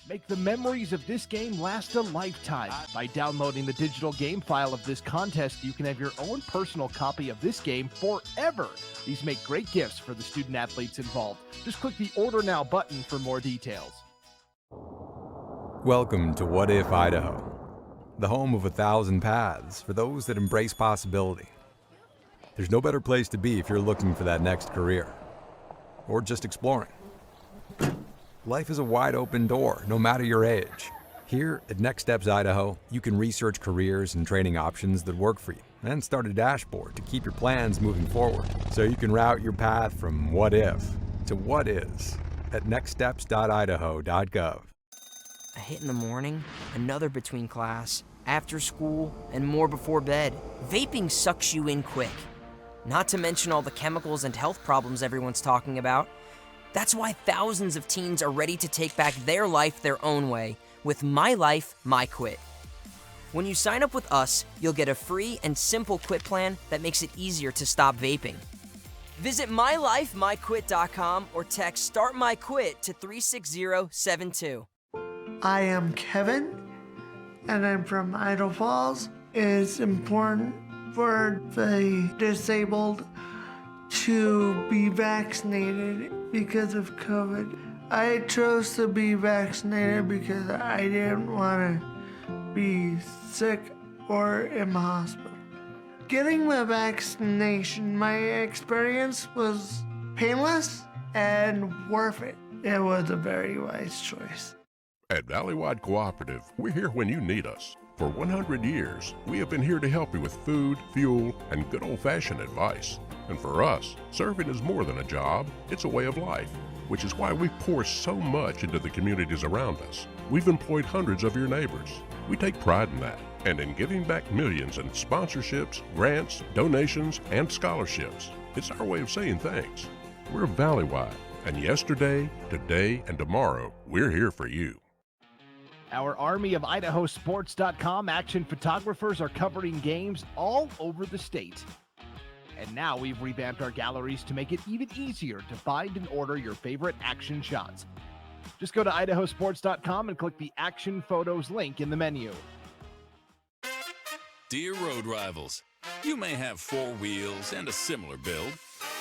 Make the memories of this game last a lifetime. By downloading the digital game file of this contest, you can have your own personal copy of this game forever. These make great gifts for the student athletes involved. Just click the Order Now button for more details. Welcome to What If Idaho, the home of 1,000 paths for those that embrace possibility. There's no better place to be if you're looking for that next career, or just exploring. Life is a wide open door, no matter your age. Here at Next Steps Idaho, you can research careers and training options that work for you, and start a dashboard to keep your plans moving forward, so you can route your path from what if to what is at nextsteps.idaho.gov. A hit in the morning, another between class, after school, and more before bed. Vaping sucks you in quick. Not to mention all the chemicals and health problems everyone's talking about. That's why thousands of teens are ready to take back their life their own way with My Life, My Quit. When you sign up with us, you'll get a free and simple quit plan that makes it easier to stop vaping. Visit mylifemyquit.com or text Start My Quit to 36072. I am Kevin, and I'm from Idaho Falls. It's important for the disabled to be vaccinated because of COVID. I chose to be vaccinated because I didn't want to be sick or in the hospital. Getting the vaccination, my experience was painless and worth it. It was a very wise choice. At Valleywide Cooperative, we're here when you need us. For 100 years, we have been here to help you with food, fuel, and good old-fashioned advice. And for us, serving is more than a job, it's a way of life, which is why we pour so much into the communities around us. We've employed hundreds of your neighbors. We take pride in that, and in giving back millions in sponsorships, grants, donations, and scholarships. It's our way of saying thanks. We're Valleywide, and yesterday, today, and tomorrow, we're here for you. Our army of IdahoSports.com action photographers are covering games all over the state. And now we've revamped our galleries to make it even easier to find and order your favorite action shots. Just go to IdahoSports.com and click the Action Photos link in the menu. Dear road rivals, you may have four wheels and a similar build,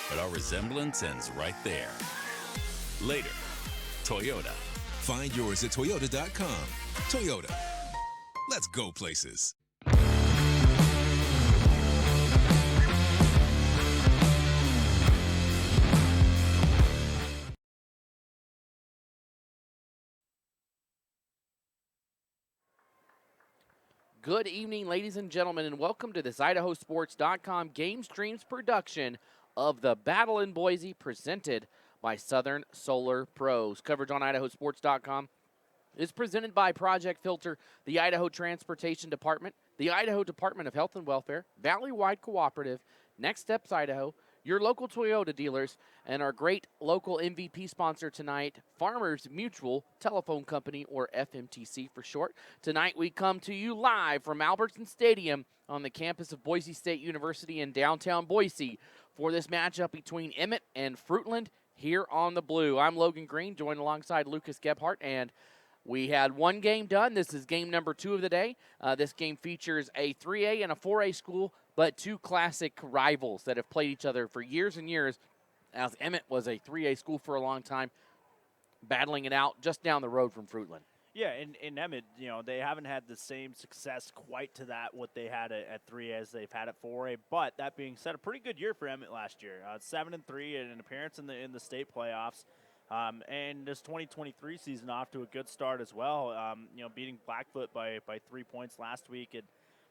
but our resemblance ends right there. Later, Toyota. Find yours at Toyota.com. Toyota. Let's go places. Good evening, ladies and gentlemen, and welcome to this IdahoSports.com GameStreams production of the Battle in Boise, presented by Southern Solar Pros. Coverage on IdahoSports.com is presented by Project Filter, the Idaho Transportation Department, the Idaho Department of Health and Welfare, Valleywide Cooperative, Next Steps Idaho, your local Toyota dealers, and our great local MVP sponsor tonight, Farmers Mutual Telephone Company, or FMTC for short. Tonight we come to you live from Albertson Stadium on the campus of Boise State University in downtown Boise for this matchup between Emmett and Fruitland here on the Blue. I'm Logan Green, joined alongside Lucas Gebhardt, and we had one game done. This is game number 2 of the day. This game features a 3A and a 4A school, but two classic rivals that have played each other for years and years, as Emmett was a 3A school for a long time, battling it out just down the road from Fruitland. Yeah, in Emmett, you know, they haven't had the same success quite to that what they had at 3A as they've had at 4A. But that being said, a pretty good year for Emmett last year. 7-3 and an appearance in the state playoffs. And this 2023 season off to a good start as well. You know, beating Blackfoot by 3 points last week, and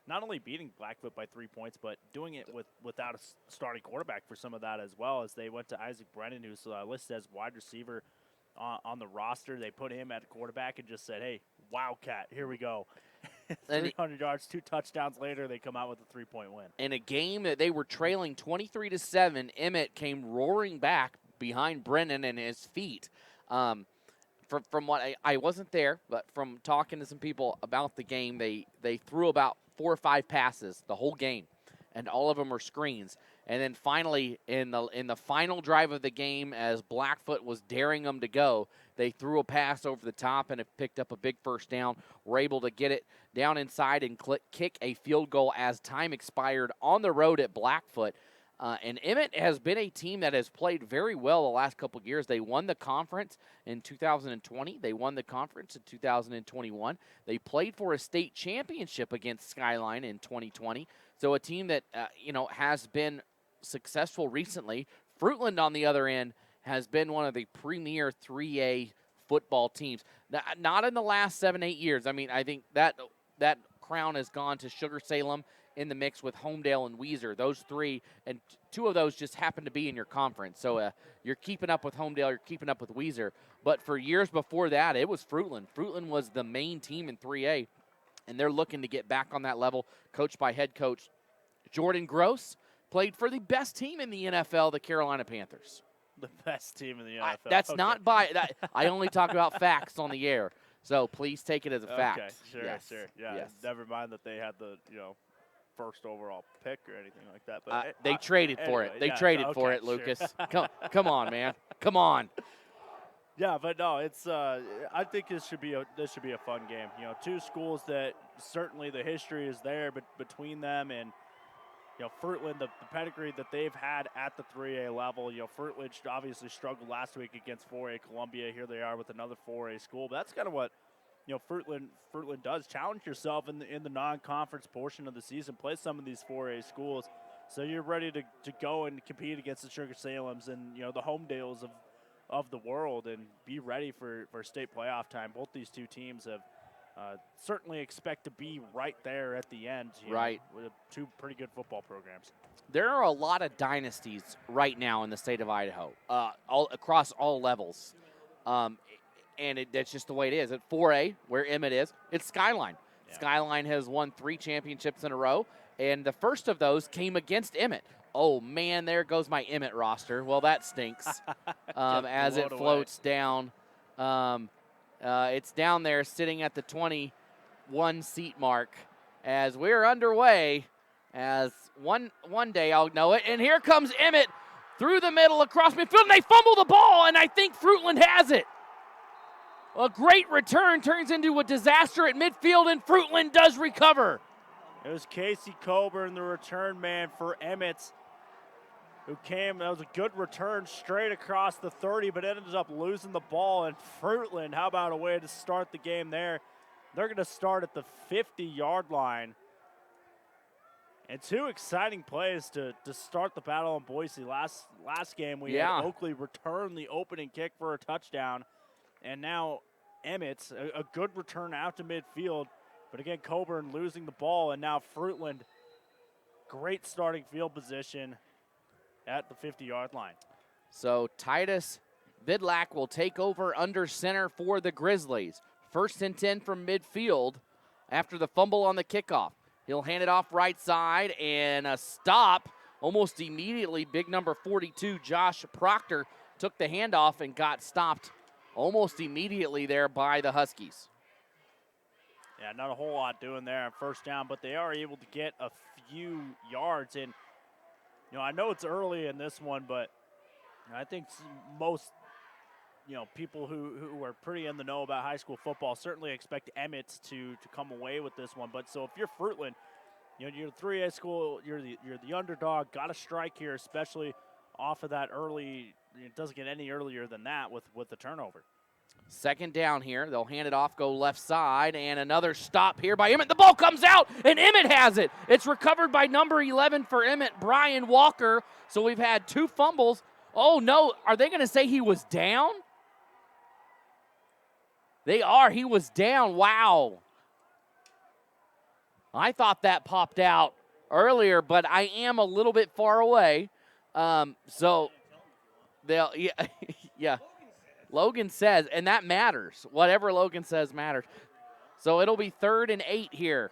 not only beating Blackfoot by 3 points, but doing it without a starting quarterback for some of that as well, as they went to Isaac Brennan, who's listed as wide receiver on the roster. They put him at quarterback and just said, hey, Wildcat, here we go. 300 yards, 2 touchdowns later, they come out with a 3-point win. In a game that they were trailing 23-7, Emmett came roaring back behind Brennan and his feet. From what I wasn't there, but from talking to some people about the game, they threw about 4 or 5 passes the whole game, and all of them were screens. And then finally, in the final drive of the game, as Blackfoot was daring them to go, they threw a pass over the top and it picked up a big first down. Were able to get it down inside and kick a field goal as time expired on the road at Blackfoot. And Emmett has been a team that has played very well the last couple of years. They won the conference in 2020. They won the conference in 2021. They played for a state championship against Skyline in 2020. So a team that, has been successful recently. Fruitland, on the other end, has been one of the premier 3A football teams. Not in the last 7-8 years. I mean, I think that crown has gone to Sugar Salem in the mix with Homedale and Weiser. Those three, and two of those just happen to be in your conference. So you're keeping up with Homedale, you're keeping up with Weiser. But for years before that, it was Fruitland. Fruitland was the main team in 3A, and they're looking to get back on that level, coached by head coach Jordan Gross. Played for the best team in the NFL, the Carolina Panthers. The best team in the NFL. That's okay. not by that. I only talk about facts on the air, so please take it as a fact. Okay, sure, yes. sure. Yeah, yes. Never mind that they had the, first overall pick or anything like that. But they traded for it. They traded for it, Lucas. Come on, man. Come on. Yeah, but no, it's. I think this should be a fun game. Two schools that certainly the history is there, but between them and Fruitland, the pedigree that they've had at the 3A level. Fruitland obviously struggled last week against 4A Columbia. Here they are with another 4A school. But that's kind of what Fruitland does. Challenge yourself in the non-conference portion of the season. Play some of these 4A schools, so you're ready to go and compete against the Sugar Salems and the Homedales of the world, and be ready for state playoff time. Both these two teams have certainly expect to be right there at the end. Right. With two pretty good football programs. There are a lot of dynasties right now in the state of Idaho, all across all levels. And that's just the way it is. At 4A, where Emmett is, it's Skyline. Yeah. Skyline has won 3 championships in a row, and the first of those came against Emmett. Oh, man, there goes my Emmett roster. Well, that stinks as it floats down. It's down there sitting at the 21 seat mark as we're underway. As one day I'll know it. And here comes Emmett through the middle across midfield, and they fumble the ball, and I think Fruitland has it. A great return turns into a disaster at midfield, and Fruitland does recover. It was Casey Coburn, the return man for Emmett, who came. That was a good return straight across the 30, but ended up losing the ball. And Fruitland, how about a way to start the game there? They're going to start at the 50-yard line. And 2 exciting plays to start the battle in Boise. Last game, we had Oakley return the opening kick for a touchdown. And now Emmett, a good return out to midfield. But again, Coburn losing the ball. And now Fruitland, great starting field position at the 50-yard line. So Titus Vidlak will take over under center for the Grizzlies. 1st and 10 from midfield after the fumble on the kickoff. He'll hand it off right side, and a stop almost immediately. Big number 42, Josh Proctor, took the handoff and got stopped almost immediately there by the Huskies. Yeah, not a whole lot doing there on first down, but they are able to get a few yards. And, I know it's early in this one, but I think most, people who are pretty in the know about high school football certainly expect Emmett to come away with this one. But so if you're Fruitland, you're a 3A school, you're the underdog, got to strike here, especially off of that early. It doesn't get any earlier than that with the turnover. 2nd down here. They'll hand it off, go left side, and another stop here by Emmett. The ball comes out, and Emmett has it. It's recovered by number 11 for Emmett, Brian Walker. So we've had 2 fumbles. Oh, no. Are they going to say he was down? They are. He was down. Wow. I thought that popped out earlier, but I am a little bit far away. So they'll, yeah. Logan says, and that matters. Whatever Logan says matters. So it'll be 3rd and 8 here.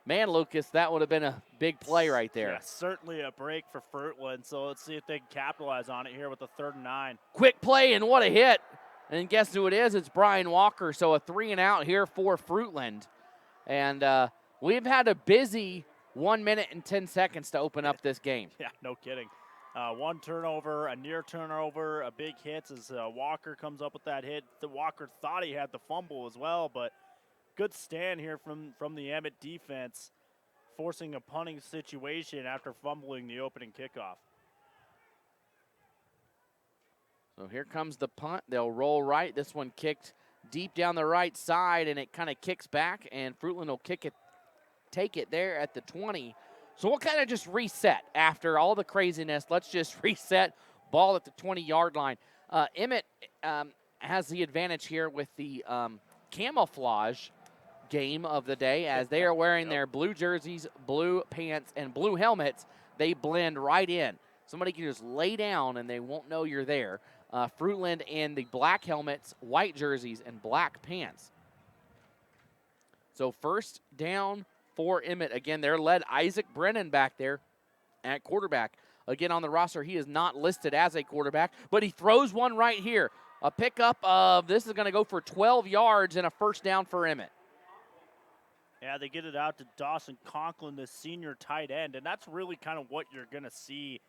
Man, Lucas, that would have been a big play right there. Yeah, certainly a break for Fruitland. So let's see if they can capitalize on it here with a 3rd and 9. Quick play, and what a hit. And guess who it is? It's Brian Walker. So a 3 and out here for Fruitland. And we've had a busy 1 minute and 10 seconds to open up this game. Yeah, no kidding. One turnover, a near turnover, a big hit as Walker comes up with that hit. Walker thought he had the fumble as well, but good stand here from the Emmett defense, forcing a punting situation after fumbling the opening kickoff. So here comes the punt. They'll roll right. This one kicked deep down the right side, and it kind of kicks back, and Fruitland will take it there at the 20. So we'll kind of just reset after all the craziness. Let's just reset. Ball at the 20-yard line. Emmett has the advantage here with the camouflage game of the day, as they are wearing their blue jerseys, blue pants, and blue helmets. They blend right in. Somebody can just lay down and they won't know you're there. Fruitland in the black helmets, white jerseys, and black pants. So first down for Emmett. Again, they're led Isaac Brennan back there at quarterback. Again, on the roster, he is not listed as a quarterback, but he throws one right here. A pickup of, this is going to go for 12 yards and a first down for Emmett. Yeah, they get it out to Dawson Conklin, the senior tight end, and that's really kind of what you're going to see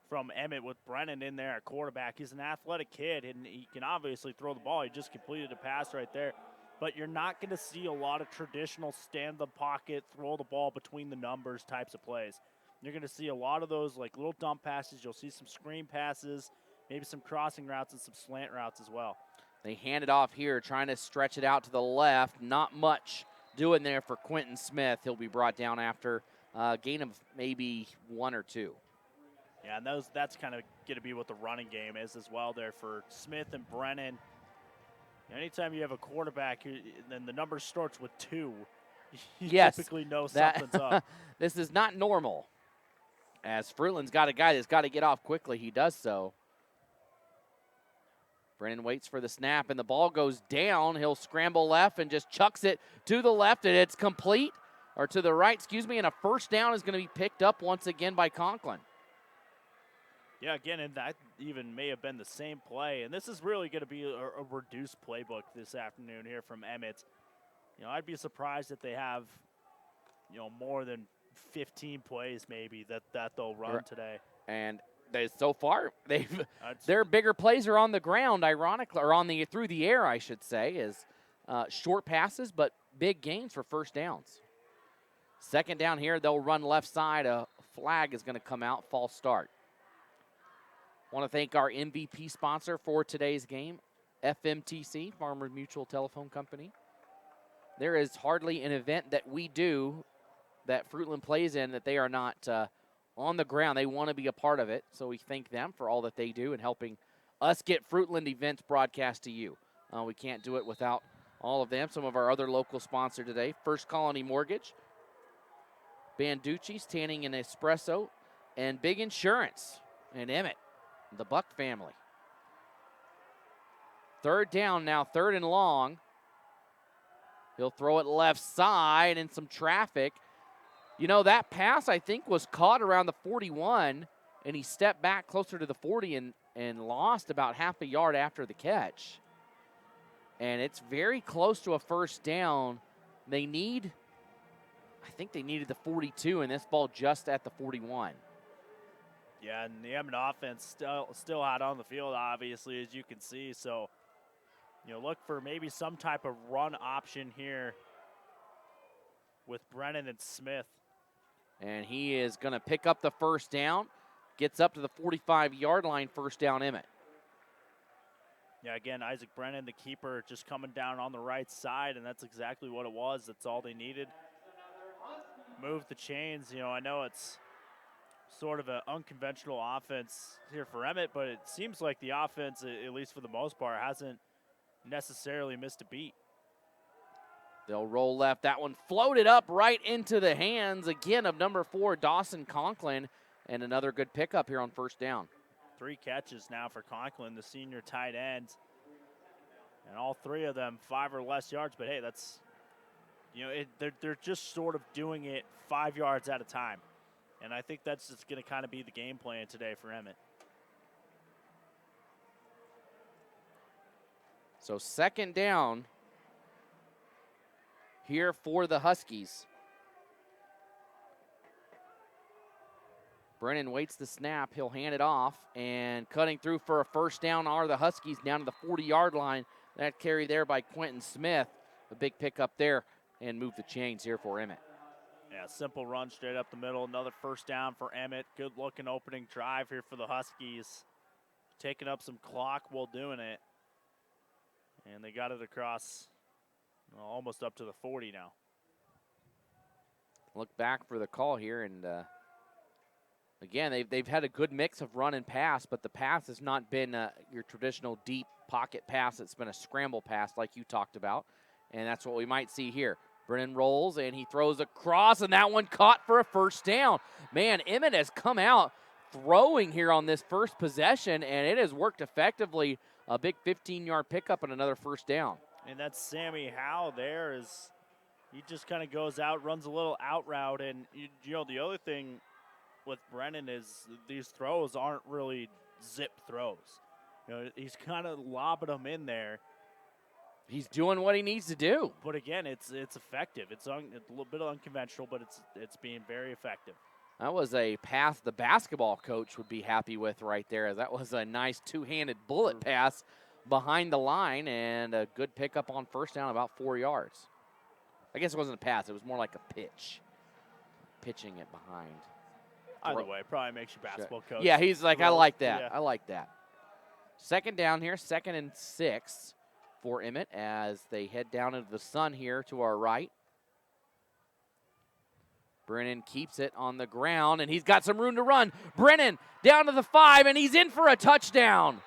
from Emmett with Brennan in there at quarterback. He's an athletic kid, and he can obviously throw the ball. He just completed a pass right there. But you're not going to see a lot of traditional stand the pocket, throw the ball between the numbers types of plays. You're going to see a lot of those like little dump passes. You'll see some screen passes, maybe some crossing routes and some slant routes as well. They hand it off here, trying to stretch it out to the left. Not much doing there for Quentin Smith. He'll be brought down after a gain of maybe 1 or 2. Yeah, and that's kind of going to be what the running game is as well there for Smith and Brennan. Anytime you have a quarterback, then the number starts with 2, you typically know something's up. This is not normal. As Fruitland's got a guy that's got to get off quickly, he does so. Brennan waits for the snap, and the ball goes down. He'll scramble left and just chucks it to the left, and it's complete, or to the right, excuse me, and a first down is going to be picked up once again by Conklin. Yeah, again, and that even may have been the same play. And this is really going to be a reduced playbook this afternoon here from Emmett. I'd be surprised if they have, more than 15 plays maybe that they'll run today. And so far, their bigger plays are on the ground, ironically, or through the air, I should say, is short passes, but big gains for first downs. Second down here, they'll run left side. A flag is going to come out, false start. Want to thank our MVP sponsor for today's game, FMTC, Farmers Mutual Telephone Company. There is hardly an event that we do that Fruitland plays in that they are not on the ground. They want to be a part of it, so we thank them for all that they do in helping us get Fruitland events broadcast to you. We can't do it without all of them. Some of our other local sponsors today, First Colony Mortgage, Banducci's, Tanning and Espresso, and Big Insurance, and Emmett. The Buck family. Third down now, 3rd and long. He'll throw it left side in some traffic. That pass, I think, was caught around the 41, and he stepped back closer to the 40 and lost about half a yard after the catch. And it's very close to a first down. I think they needed the 42, and this ball just at the 41. Yeah, and the Emmett offense still out on the field, obviously, as you can see. So, look for maybe some type of run option here with Brennan and Smith. And he is going to pick up the first down, gets up to the 45-yard line, first down Emmett. Yeah, again, Isaac Brennan, the keeper, just coming down on the right side, and that's exactly what it was. That's all they needed. Move the chains. I know it's sort of an unconventional offense here for Emmett, but it seems like the offense, at least for the most part, hasn't necessarily missed a beat. They'll roll left. That one floated up right into the hands, again, of number 4, Dawson Conklin, and another good pickup here on first down. 3 catches now for Conklin, the senior tight end. And all 3 of them 5 or less yards, but hey, that's, they're just sort of doing it 5 yards at a time. And I think that's just going to kind of be the game plan today for Emmett. So second down here for the Huskies. Brennan waits the snap. He'll hand it off, and cutting through for a first down are the Huskies down to the 40-yard line. That carry there by Quentin Smith. A big pickup there and move the chains here for Emmett. Yeah, simple run straight up the middle. Another first down for Emmett. Good-looking opening drive here for the Huskies. Taking up some clock while doing it. And they got it across almost up to the 40 now. Look back for the call here, and again, they've had a good mix of run and pass, but the pass has not been your traditional deep pocket pass. It's been a scramble pass like you talked about, and that's what we might see here. Brennan rolls, and he throws across, and that one caught for a first down. Man, Emmett has come out throwing here on this first possession, and it has worked effectively. A big 15-yard pickup and another first down. And that's Sammy Howe there. He just kind of goes out, runs a little out route, and you know the other thing with Brennan is these throws aren't really zip throws. You know, he's kind of lobbing them in there. He's doing what he needs to do. But again, it's effective. It's a little bit unconventional, but it's being very effective. That was a pass the basketball coach would be happy with right there. That was a nice two-handed bullet pass behind the line and a good pickup on first down, about 4 yards. I guess it wasn't a pass. It was more like a pitch. Pitching it behind. Either way, probably makes you basketball coach. Yeah, he's like, I like that. Yeah. I like that. Second down here, 2nd and 6 for Emmett as they head down into the sun here to our right. Brennan keeps it on the ground, and he's got some room to run. Brennan down to the 5, and he's in for a touchdown.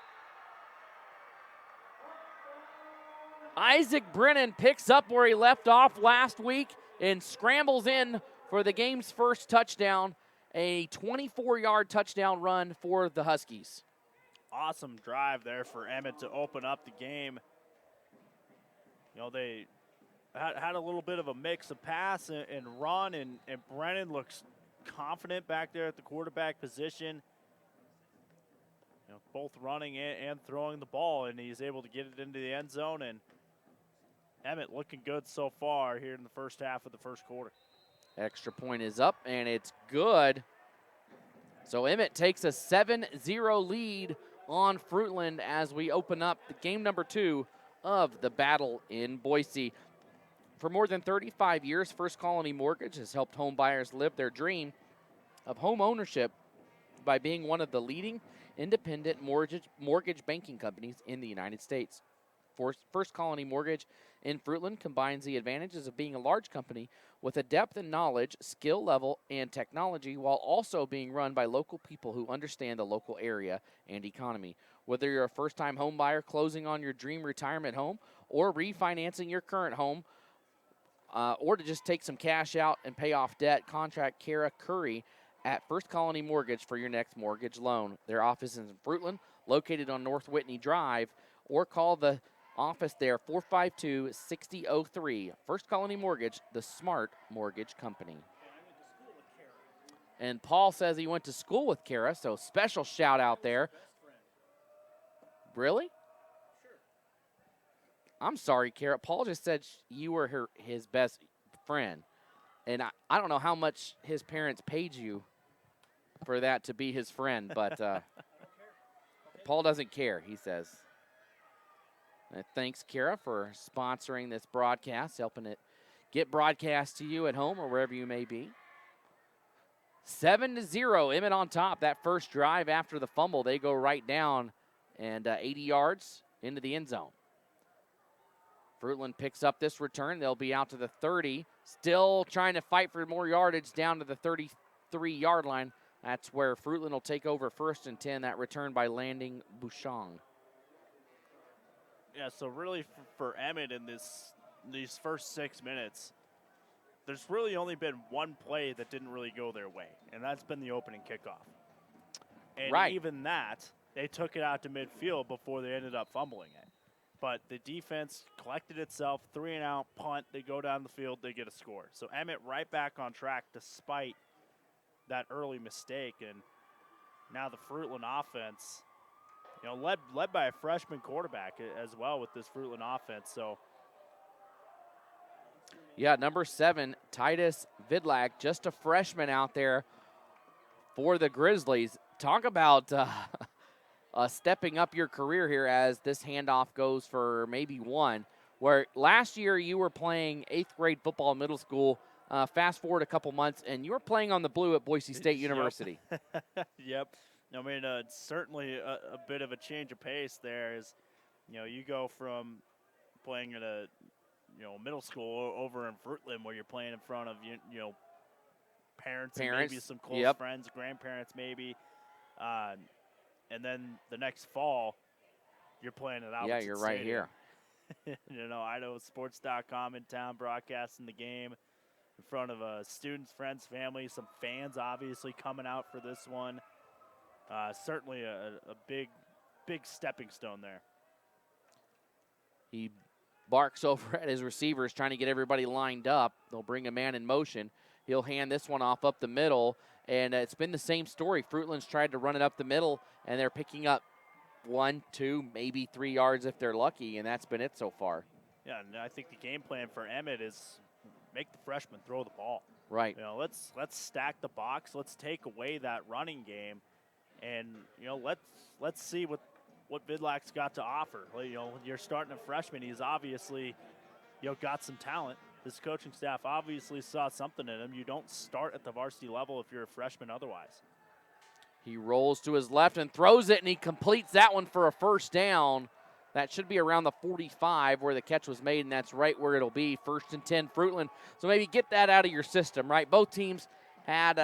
Isaac Brennan picks up where he left off last week and scrambles in for the game's first touchdown, a 24-yard touchdown run for the Huskies. Awesome drive there for Emmett to open up the game. You know, they had a little bit of a mix of pass and run, and Brennan looks confident back there at the quarterback position. You know, both running and throwing the ball, and he's able to get it into the end zone. And Emmett looking good so far here in the first half of the first quarter. Extra point is up, and it's good. So Emmett takes a 7-0 lead on Fruitland as we open up the game number 2 of the battle in Boise. For more than 35 years, First Colony Mortgage has helped home buyers live their dream of home ownership by being one of the leading independent mortgage banking companies in the United States. First Colony Mortgage in Fruitland combines the advantages of being a large company with a depth in knowledge, skill level, and technology, while also being run by local people who understand the local area and economy. Whether you're a first-time home buyer closing on your dream retirement home or refinancing your current home, or to just take some cash out and pay off debt, contact Kara Curry at First Colony Mortgage for your next mortgage loan. Their office is in Fruitland, located on North Whitney Drive, or call the office there, 452-6003. First Colony Mortgage, the smart mortgage company. And Paul says he went to school with Kara, so special shout out there. Really? I'm sorry, Kara. Paul just said you were his best friend. And I don't know how much his parents paid you for that to be his friend, but Paul doesn't care, he says. Thanks, Kara, for sponsoring this broadcast, helping it get broadcast to you at home or wherever you may be. 7-0, Emmett on top. That first drive after the fumble, they go right down and 80 yards into the end zone. Fruitland picks up this return. They'll be out to the 30. Still trying to fight for more yardage down to the 33-yard line. That's where Fruitland will take over 1st and 10. That return by Landing Bouchon. Yeah, so really for Emmett in these first 6 minutes, there's really only been one play that didn't really go their way, and that's been the opening kickoff. And even that, they took it out to midfield before they ended up fumbling it. But the defense collected itself, 3-and-out, punt, they go down the field, they get a score. So Emmett right back on track despite that early mistake. And now the Fruitland offense, you know, led by a freshman quarterback as well with this Fruitland offense. So yeah, number 7, Titus Vidlak, just a freshman out there. for the Grizzlies. Talk about stepping up your career here as this handoff goes for maybe one. Where last year you were playing 8th grade football in middle school. Fast forward a couple months, and you were playing on the blue at Boise State University. Yep. I mean, it's certainly a bit of a change of pace there. Is you go from playing at a middle school over in Fruitland, where you're playing in front of parents and maybe some close friends, grandparents maybe, and then the next fall you're playing at Albertson you're right Stadium. here. IdahoSports.com in town broadcasting the game in front of students, friends, family, some fans obviously coming out for this one. Certainly a big stepping stone there. He barks over at his receivers, trying to get everybody lined up. They'll bring a man in motion. He'll hand this one off up the middle, and it's been the same story. Fruitland's tried to run it up the middle, and they're picking up 1, 2, maybe 3 yards if they're lucky, and that's been it so far. Yeah, and I think the game plan for Emmett is make the freshman throw the ball. Right. Let's stack the box. Let's take away that running game, and let's see what Vidlak's got to offer. You're starting a freshman. He's obviously got some talent. This coaching staff obviously saw something in him. You don't start at the varsity level if you're a freshman otherwise. He rolls to his left and throws it, and he completes that one for a first down. That should be around the 45 where the catch was made, and that's right where it'll be. 1st and 10, Fruitland. So maybe get that out of your system, right? Both teams had,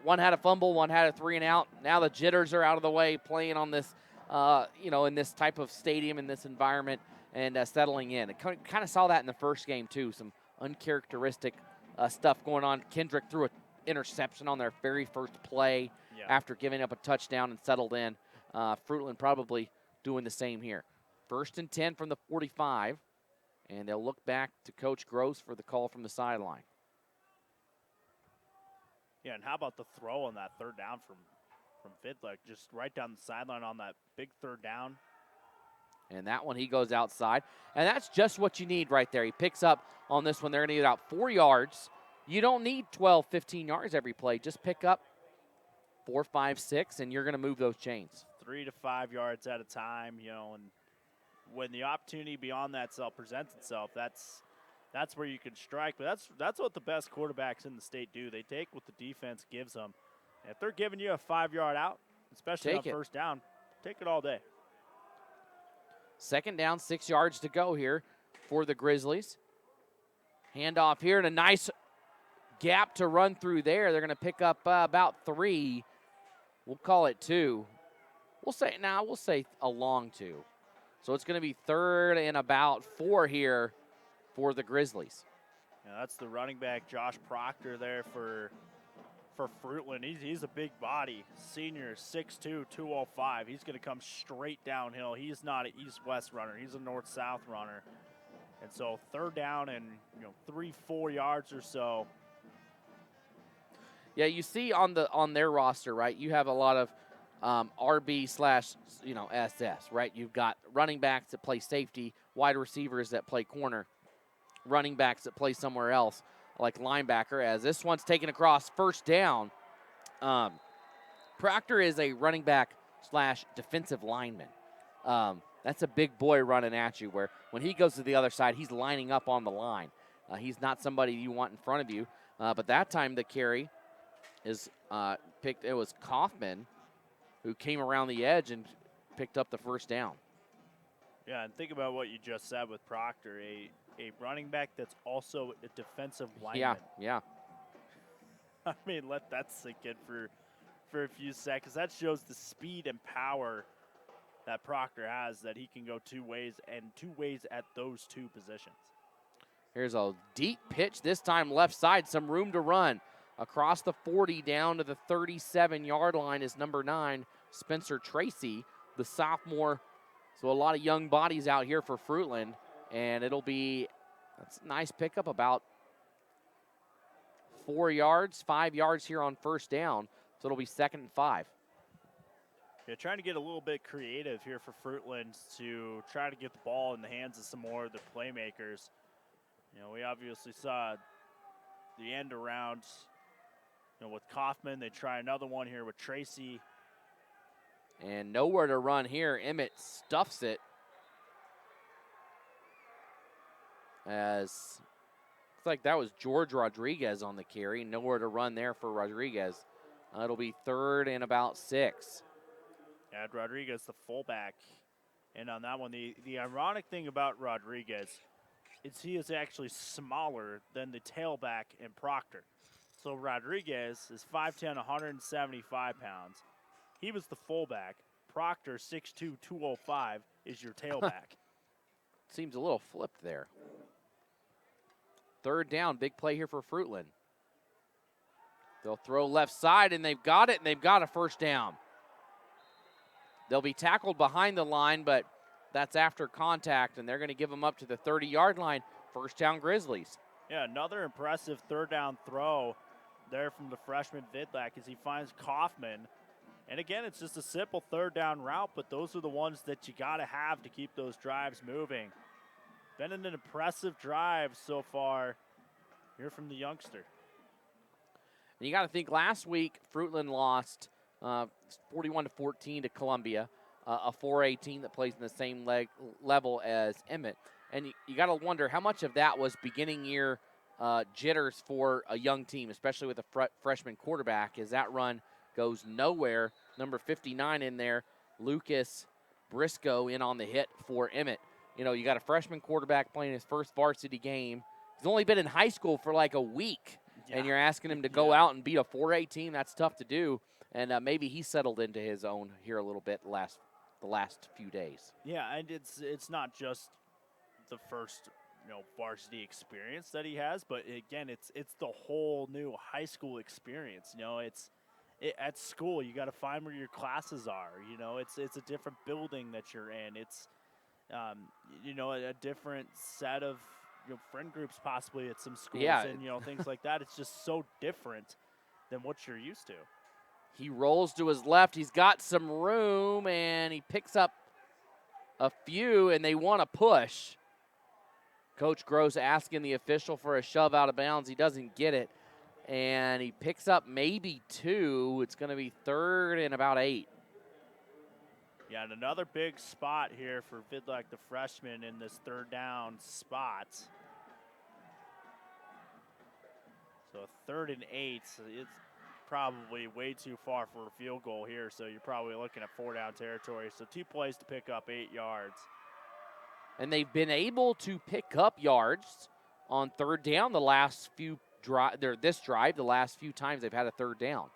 one had a fumble, one had a 3-and-out. Now the jitters are out of the way, playing on this, in this type of stadium, in this environment, and settling in. It kind of saw that in the first game, too. Some uncharacteristic stuff going on. Kendrick threw an interception on their very first play after giving up a touchdown and settled in. Fruitland probably doing the same here. 1st and 10 from the 45, and they'll look back to Coach Gross for the call from the sideline. Yeah, and how about the throw on that 3rd down from Vidlak, just right down the sideline on that big 3rd down. And that one, he goes outside. And that's just what you need right there. He picks up on this one. They're going to get out 4 yards. You don't need 12, 15 yards every play. Just pick up 4, 5, 6, and you're going to move those chains. 3 to 5 yards at a time, and when the opportunity beyond that presents itself, that's where you can strike. But that's what the best quarterbacks in the state do. They take what the defense gives them. And if they're giving you a 5-yard out, especially on first down, take it all day. 2nd down, 6 yards to go here for the Grizzlies. Handoff here, and a nice gap to run through there. They're going to pick up about 3. We'll call it 2. We'll say a long 2. So it's going to be 3rd and about 4 here for the Grizzlies. Yeah, that's the running back, Josh Proctor, there for Fruitland. He's a big body, senior, 6'2", 205. He's going to come straight downhill. He's not an east-west runner. He's a north-south runner. And so 3rd down and 3-4 yards or so. Yeah, you see on their roster, right? You have a lot of RB/SS, right? You've got running backs that play safety, wide receivers that play corner, running backs that play somewhere else, like linebacker, as this one's taken across 1st down. Proctor is a running back/defensive lineman. That's a big boy running at you, where when he goes to the other side, he's lining up on the line. He's not somebody you want in front of you. But that time the carry is picked. It was Kaufman who came around the edge and picked up the 1st down. Yeah, and think about what you just said with Proctor, a running back that's also a defensive lineman. Yeah. I mean, let that sink in for a few seconds. That shows the speed and power that Proctor has, that he can go 2 ways, and 2 ways at those 2 positions. Here's a deep pitch, this time left side, some room to run. Across the 40 down to the 37-yard line is number 9, Spencer Tracy, the sophomore. So a lot of young bodies out here for Fruitland, and that's a nice pickup, about 4 yards, 5 yards here on 1st down. So it'll be 2nd and 5. Yeah, trying to get a little bit creative here for Fruitland to try to get the ball in the hands of some more of the playmakers. We obviously saw the end around with Kaufman. They try another one here with Tracy. And nowhere to run here. Emmett stuffs it. As looks like that was George Rodriguez on the carry. Nowhere to run there for Rodriguez. It'll be 3rd and about 6. Yeah, Rodriguez, the fullback. And on that one, the ironic thing about Rodriguez is he is actually smaller than the tailback in Proctor. So Rodriguez is 5'10", 175 pounds. He was the fullback. Proctor, 6'2", 205, is your tailback. Seems a little flipped there. 3rd down, big play here for Fruitland. They'll throw left side, and they've got it, and they've got a 1st down. They'll be tackled behind the line, but that's after contact, and they're going to give them up to the 30-yard line. 1st down, Grizzlies. Yeah, another impressive 3rd down throw there from the freshman Vidlak as he finds Kaufman. And again, it's just a simple 3rd down route, but those are the ones that you got to have to keep those drives moving. Been an impressive drive so far here from the youngster. And you got to think last week, Fruitland lost 41-14 to Columbia, a 4A team that plays in the same level as Emmett. And you got to wonder how much of that was beginning year jitters for a young team, especially with a freshman quarterback, as that run goes nowhere. Number 59 in there, Lucas Briscoe in on the hit for Emmett. You know, you got a freshman quarterback playing his first varsity game. He's only been in high school for like a week, and you're asking him to go out and beat a 4A team. That's tough to do, and maybe he settled into his own here a little bit the last few days. Yeah, and it's not just the first varsity experience that he has, but again, it's the whole new high school experience. At school, you got to find where your classes are. It's a different building that you're in. It's a different set of friend groups possibly at some schools, and things like that. It's just so different than what you're used to. He rolls to his left. He's got some room, and he picks up a few, and they want to push. Coach Gross asking the official for a shove out of bounds. He doesn't get it, and he picks up maybe 2. It's going to be 3rd and about 8. Yeah, and another big spot here for Vidlak, the freshman, in this 3rd down spot. So 3rd and 8, it's probably way too far for a field goal here, so you're probably looking at 4-down territory. So 2 plays to pick up 8 yards. And they've been able to pick up yards on 3rd down the last few this drive, the last few times they've had a 3rd down.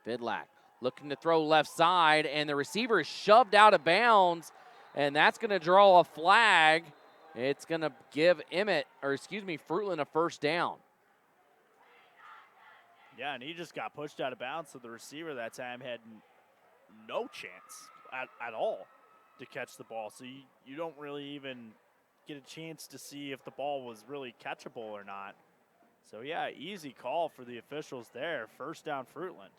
Vidlak looking to throw left side, and the receiver is shoved out of bounds, and that's going to draw a flag. It's going to give Fruitland a 1st down. Yeah, and he just got pushed out of bounds, so the receiver that time had no chance at all to catch the ball. So you don't really even get a chance to see if the ball was really catchable or not. So, yeah, easy call for the officials there. 1st down, Fruitland.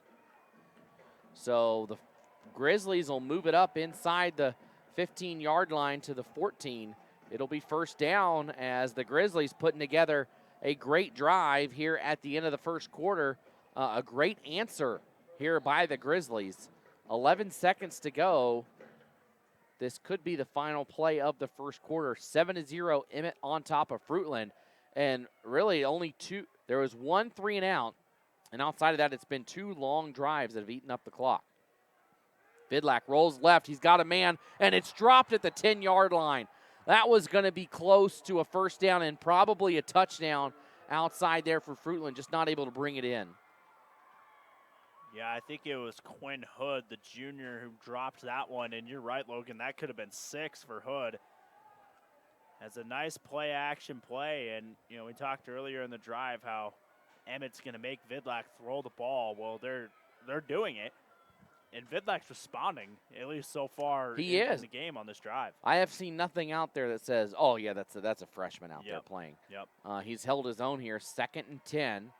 So the Grizzlies will move it up inside the 15-yard line to the 14. It'll be 1st down as the Grizzlies putting together a great drive here at the end of the 1st quarter. A great answer here by the Grizzlies. 11 seconds to go. This could be the final play of the 1st quarter. 7-0 Emmett on top of Fruitland. And really only 2. There was 1 3-and-out. And outside of that, it's been 2 long drives that have eaten up the clock. Vidlak rolls left. He's got a man, and it's dropped at the 10-yard line. That was going to be close to a 1st down and probably a touchdown outside there for Fruitland, just not able to bring it in. Yeah, I think it was Quinn Hood, the junior, who dropped that one. And you're right, Logan, that could have been 6 for Hood. That's a nice play-action play. And, we talked earlier in the drive how Emmett's going to make Vidlak throw the ball. Well, they're doing it, and Vidlak's responding, at least so far in the game on this drive. I have seen nothing out there that says, oh, yeah, that's a freshman out there playing. Yep. He's held his own here, 2nd and 10.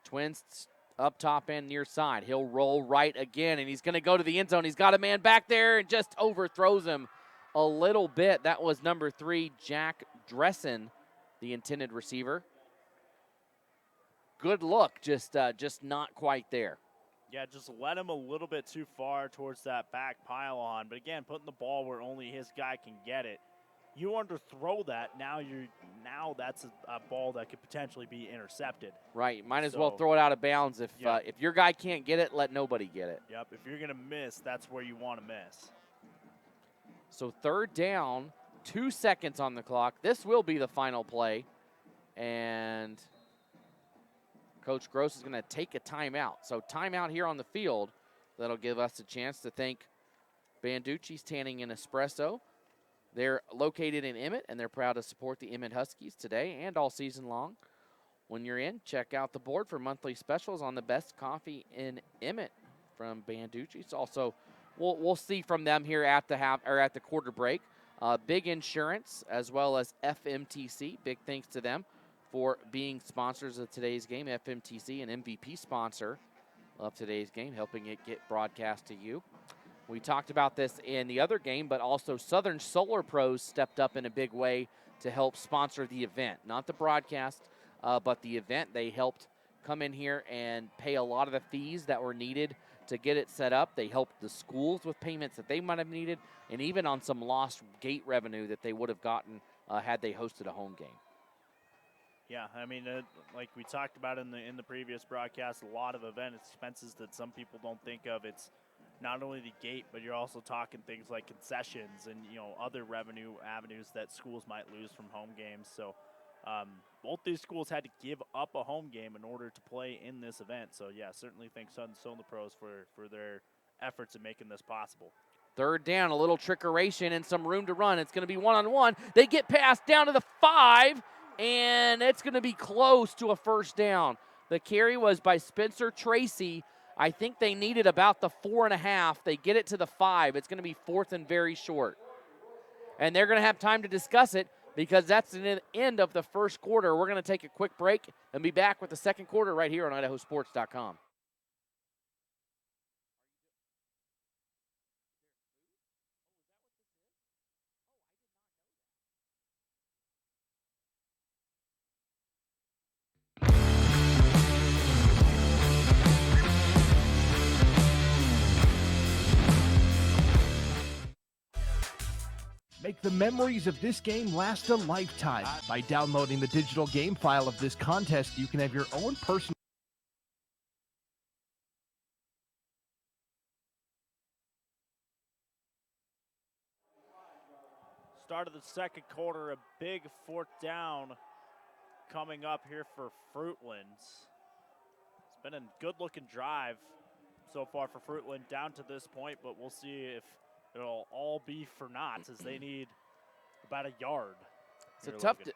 Twins up top end near side. He'll roll right again, and he's going to go to the end zone. He's got a man back there and just overthrows him a little bit. That was number 3, Jack Dressen, the intended receiver. good look, just not quite there. Yeah, just led him a little bit too far towards that back pylon. But again, putting the ball where only his guy can get it. You underthrow that, now that's a ball that could potentially be intercepted. Right, might as well throw it out of bounds. If your guy can't get it, let nobody get it. Yep, if you're gonna miss, that's where you want to miss. So 3rd down, 2 seconds on the clock. This will be the final play, and Coach Gross is going to take a timeout. So timeout here on the field. That'll give us a chance to thank Banducci's Tanning and Espresso. They're located in Emmett, and they're proud to support the Emmett Huskies today and all season long. When you're in, check out the board for monthly specials on the best coffee in Emmett from Banducci's. Also, we'll see from them here at the quarter break. Big Insurance as well as FMTC. Big thanks to them for being sponsors of today's game. FMTC, an MVP sponsor of today's game, helping it get broadcast to you. We talked about this in the other game, but also Southern Solar Pros stepped up in a big way to help sponsor the event. Not the broadcast, but the event. They helped come in here and pay a lot of the fees that were needed to get it set up. They helped the schools with payments that they might have needed, and even on some lost gate revenue that they would have gotten had they hosted a home game. Yeah, I mean, like we talked about in the previous broadcast, a lot of event expenses that some people don't think of. It's not only the gate, but you're also talking things like concessions and other revenue avenues that schools might lose from home games. So both these schools had to give up a home game in order to play in this event. So yeah, certainly thank Southern Solar Pros for their efforts in making this possible. 3rd down, a little trickeration and some room to run. It's going to be one-on-one. They get past down to the 5, and it's going to be close to a 1st down. The carry was by Spencer Tracy. I think they needed about the 4.5. They get it to the 5. It's going to be 4th and very short. And they're going to have time to discuss it because that's the end of the first quarter. We're going to take a quick break and be back with the second quarter right here on IdahoSports.com. Make the memories of this game last a lifetime. By downloading the digital game file of this contest, you can have your own personal. Start of the second quarter, a big 4th down coming up here for Fruitland. It's been a good-looking drive so far for Fruitland down to this point, but we'll see if it'll all be for naught as they need about a yard.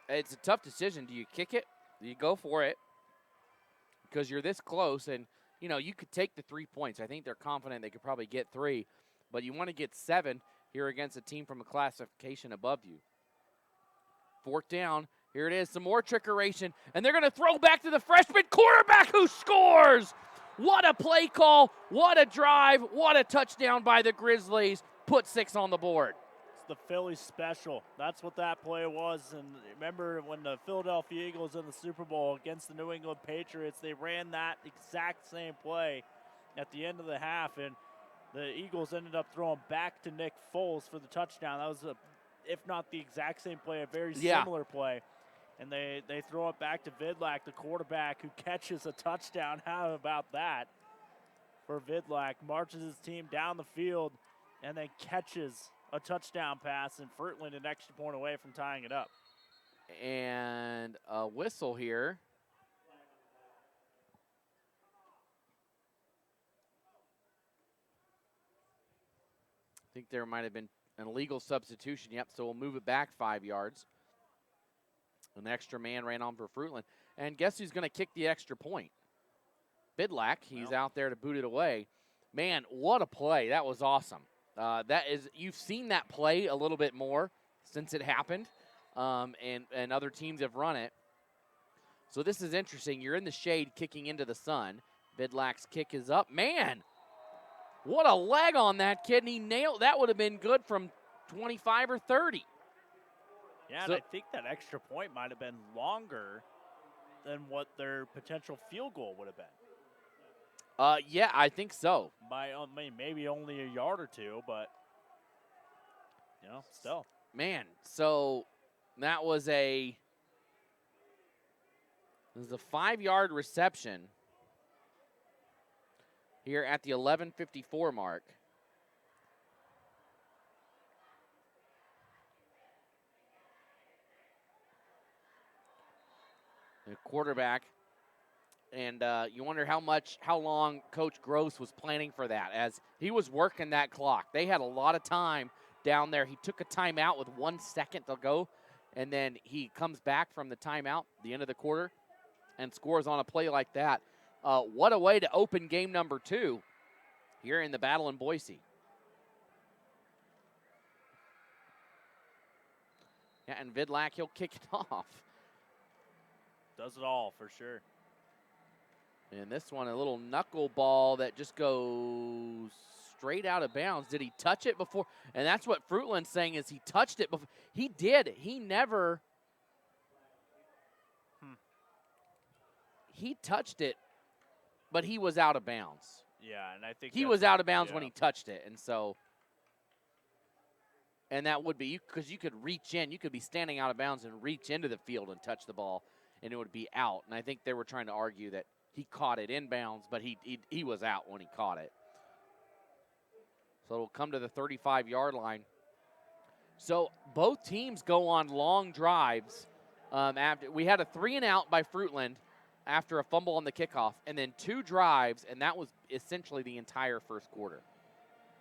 It's a tough decision. Do you kick it? Do you go for it? Because you're this close, and you could take the 3 points. I think they're confident they could probably get 3, but you want to get 7 here against a team from a classification above you. 4th down. Here it is. Some more trickeration, and they're going to throw back to the freshman quarterback who scores. What a play call. What a drive. What a touchdown by the Grizzlies. Put 6 on the board. It's the Philly special. That's what that play was. And remember when the Philadelphia Eagles in the Super Bowl against the New England Patriots, they ran that exact same play at the end of the half, and the Eagles ended up throwing back to Nick Foles for the touchdown. That was, if not the exact same play, a very similar play. And they throw it back to Vidlak, the quarterback, who catches a touchdown. How about that for Vidlak? Marches his team down the field and then catches a touchdown pass, and Fruitland an extra point away from tying it up. And a whistle here. I think there might have been an illegal substitution. Yep, so we'll move it back 5 yards. An extra man ran on for Fruitland. And guess who's going to kick the extra point? Bidlack. He's out there to boot it away. Man, what a play. That was awesome. You've seen that play a little bit more since it happened, and other teams have run it. So this is interesting. You're in the shade kicking into the sun. Bidlack's kick is up. Man, what a leg on that kid, and he nailed. That would have been good from 25 or 30. Yeah, and I think that extra point might have been longer than what their potential field goal would have been. Yeah, I think so. By maybe only a yard or two, but still. Man, so that was a 5-yard reception here at the 11:54 mark. The quarterback, and you wonder how long Coach Gross was planning for that, as he was working that clock. They had a lot of time down there. He took a timeout with 1 second to go, and then he comes back from the timeout, the end of the quarter, and scores on a play like that. What a way to open game number 2 here in the battle in Boise. Yeah, and Vidlak, he'll kick it off. Does it all for sure. And this one, a little knuckleball that just goes straight out of bounds. Did he touch it before? And that's what Fruitland's saying, is he touched it before. He did. He never. He touched it, but he was out of bounds. Yeah, and I think he was out of bounds when he touched it. And so, and that would be, because you could reach in. You could be standing out of bounds and reach into the field and touch the ball, and it would be out. And I think they were trying to argue that he caught it inbounds, but he was out when he caught it. So it'll come to the 35-yard line. So both teams go on long drives. After we had a 3-and-out by Fruitland after a fumble on the kickoff, and then 2 drives, and that was essentially the entire first quarter.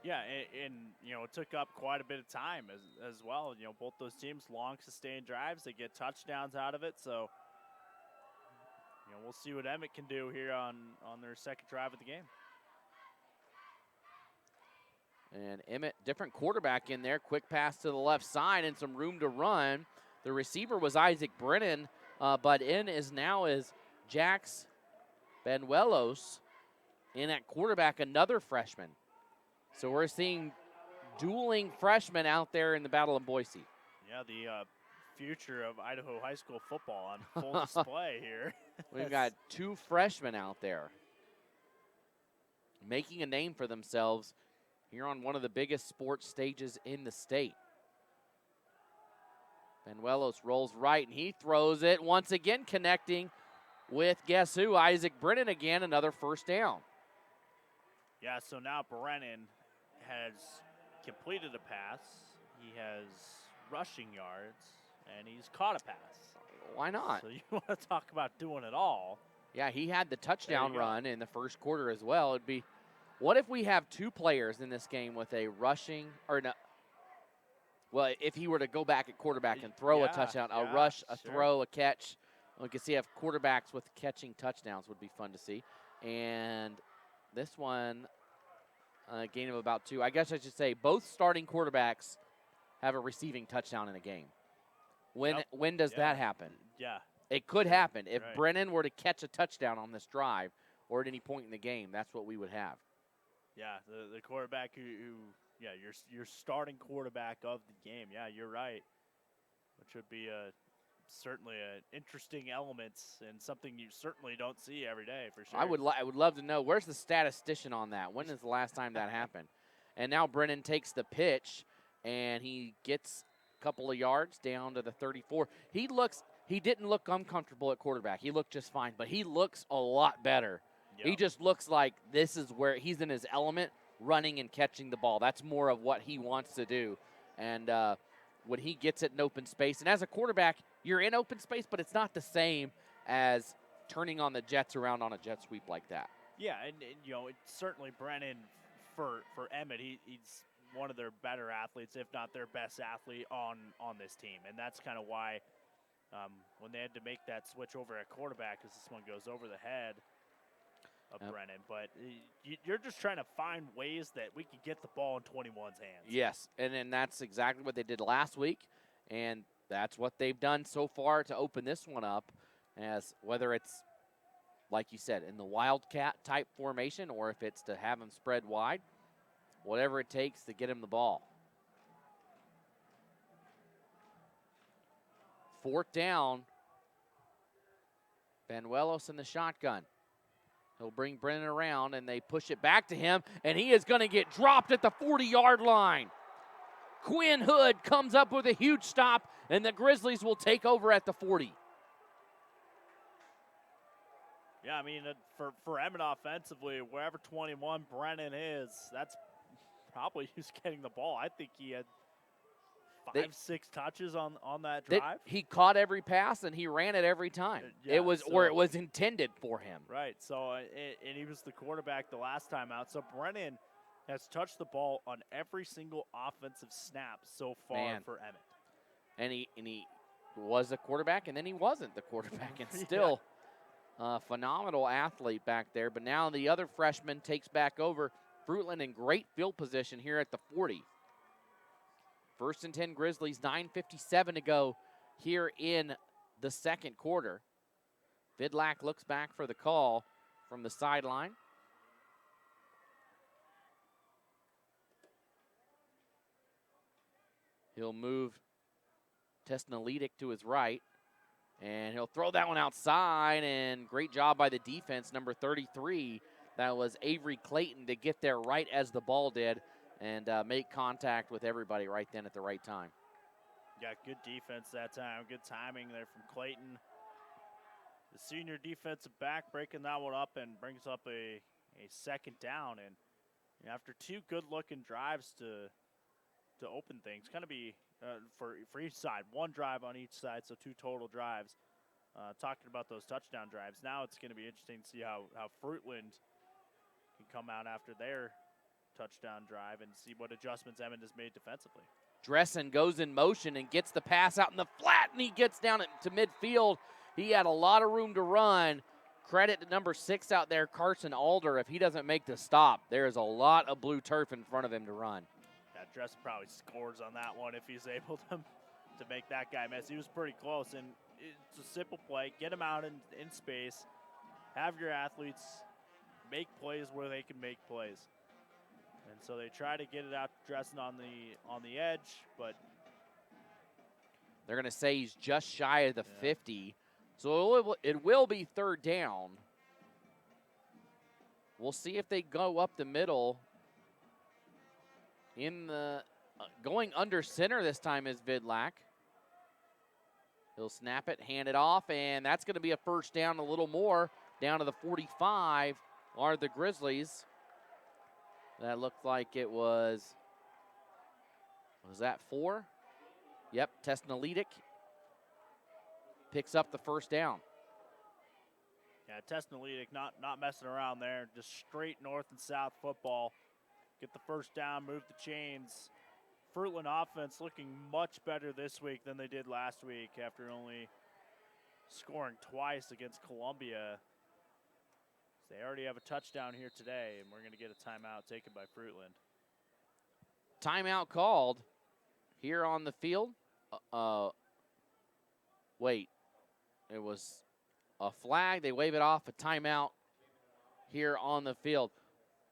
Yeah, and it took up quite a bit of time as well. Both those teams, long sustained drives, they get touchdowns out of it. So we'll see what Emmett can do here on their second drive of the game. And Emmett, different quarterback in there. Quick pass to the left side and some room to run. The receiver was Isaac Brennan, but in is Jax Benuelos. In at quarterback, another freshman. So we're seeing dueling freshmen out there in the Battle of Boise. Yeah, the future of Idaho high school football on full display here. We've got 2 freshmen out there making a name for themselves here on one of the biggest sports stages in the state. Benuelos rolls right, and he throws it, once again connecting with, guess who, Isaac Brennan again, another first down. Yeah, so now Brennan has completed a pass. He has rushing yards, and he's caught a pass. Why not? So you want to talk about doing it all. Yeah, he had the touchdown run in the first quarter as well. It'd be, what if we have 2 players in this game with a rushing, or no, well, if he were to go back at quarterback and throw a touchdown, a rush, a throw, a catch. We could see if quarterbacks with catching touchdowns would be fun to see. And this one, gain of about 2. I guess I should say both starting quarterbacks have a receiving touchdown in a game. When does that happen? Yeah. It could happen. If Brennan were to catch a touchdown on this drive or at any point in the game, that's what we would have. Yeah, the quarterback who your starting quarterback of the game. Yeah, you're right. Which would be certainly an interesting element and something you certainly don't see every day for sure. I would love to know, where's the statistician on that? When is the last time that happened? And now Brennan takes the pitch, and he gets a couple of yards down to the 34. He didn't look uncomfortable at quarterback. He looked just fine, but he looks a lot better. Yep. He just looks like this is where he's in his element, running and catching the ball. That's more of what he wants to do. And when he gets it in open space, and as a quarterback, you're in open space, but it's not the same as turning on the jets around on a jet sweep like that. Yeah, and it's certainly Brennan for Emmett. He's one of their better athletes, if not their best athlete on this team. And that's kind of why when they had to make that switch over at quarterback, because this one goes over the head of Brennan. But you're just trying to find ways that we can get the ball in 21's hands. Yes, and then that's exactly what they did last week, and that's what they've done so far to open this one up, as whether it's, like you said, in the Wildcat-type formation or if it's to have him spread wide, whatever it takes to get him the ball. 4th down. Banuelos in the shotgun. He'll bring Brennan around, and they push it back to him, and he is going to get dropped at the 40-yard line. Quinn Hood comes up with a huge stop, and the Grizzlies will take over at the 40. Yeah, I mean, for Emmett offensively, wherever 21 Brennan is, that's probably who's getting the ball. I think he had 6 touches on that drive. He caught every pass, and he ran it every time. Yeah, it was where it was intended for him. Right, so, and he was the quarterback the last time out. So Brennan has touched the ball on every single offensive snap so far for Emmett. And he was a quarterback, and then he wasn't the quarterback, and still a phenomenal athlete back there. But now the other freshman takes back over. Fruitland in great field position here at the 40. 1st and 10 Grizzlies, 9:57 to go here in the second quarter. Vidlak looks back for the call from the sideline. He'll move Tesnalitic to his right, and he'll throw that one outside, and great job by the defense, number 33. That was Avery Clayton to get there right as the ball did and make contact with everybody right then at the right time. Yeah, good defense that time. Good timing there from Clayton. The senior defensive back breaking that one up and brings up a second down. And after 2 good-looking drives to open things, kind of be for each side, 1 drive on each side, so 2 total drives. Talking about those touchdown drives, now it's going to be interesting to see how Fruitland can come out after their touchdown drive and see what adjustments Emmett has made defensively. Dressen goes in motion and gets the pass out in the flat, and he gets down to midfield. He had a lot of room to run. Credit to number 6 out there, Carson Alder. If he doesn't make the stop, there is a lot of blue turf in front of him to run. Yeah, Dressen probably scores on that one if he's able to make that guy miss. He was pretty close, and it's a simple play. Get him out in space. Have your athletes make plays where they can make plays. And so they try to get it out to Dressen on the edge, but they're going to say he's just shy of the 50. So it will be 3rd down. We'll see if they go up the middle. In the going under center this time is Vidlak. He'll snap it, hand it off, and that's going to be a 1st down, a little more. Down to the 45 are the Grizzlies. That looked like it was that 4? Yep, Tesnalitic picks up the 1st down. Yeah, Tesnalitic not messing around there. Just straight north and south football. Get the 1st down, move the chains. Fruitland offense looking much better this week than they did last week after only scoring twice against Columbia. They already have a touchdown here today, and we're going to get a timeout taken by Fruitland. Timeout called here on the field. Wait, it was a flag. They wave it off, a timeout here on the field.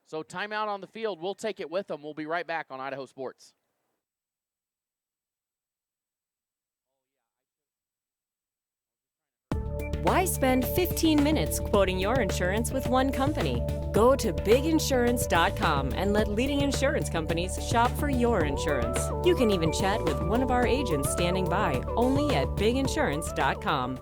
So timeout on the field. We'll take it with them. We'll be right back on Idaho Sports. Why spend 15 minutes quoting your insurance with one company? Go to biginsurance.com and let leading insurance companies shop for your insurance. You can even chat with one of our agents standing by, only at biginsurance.com.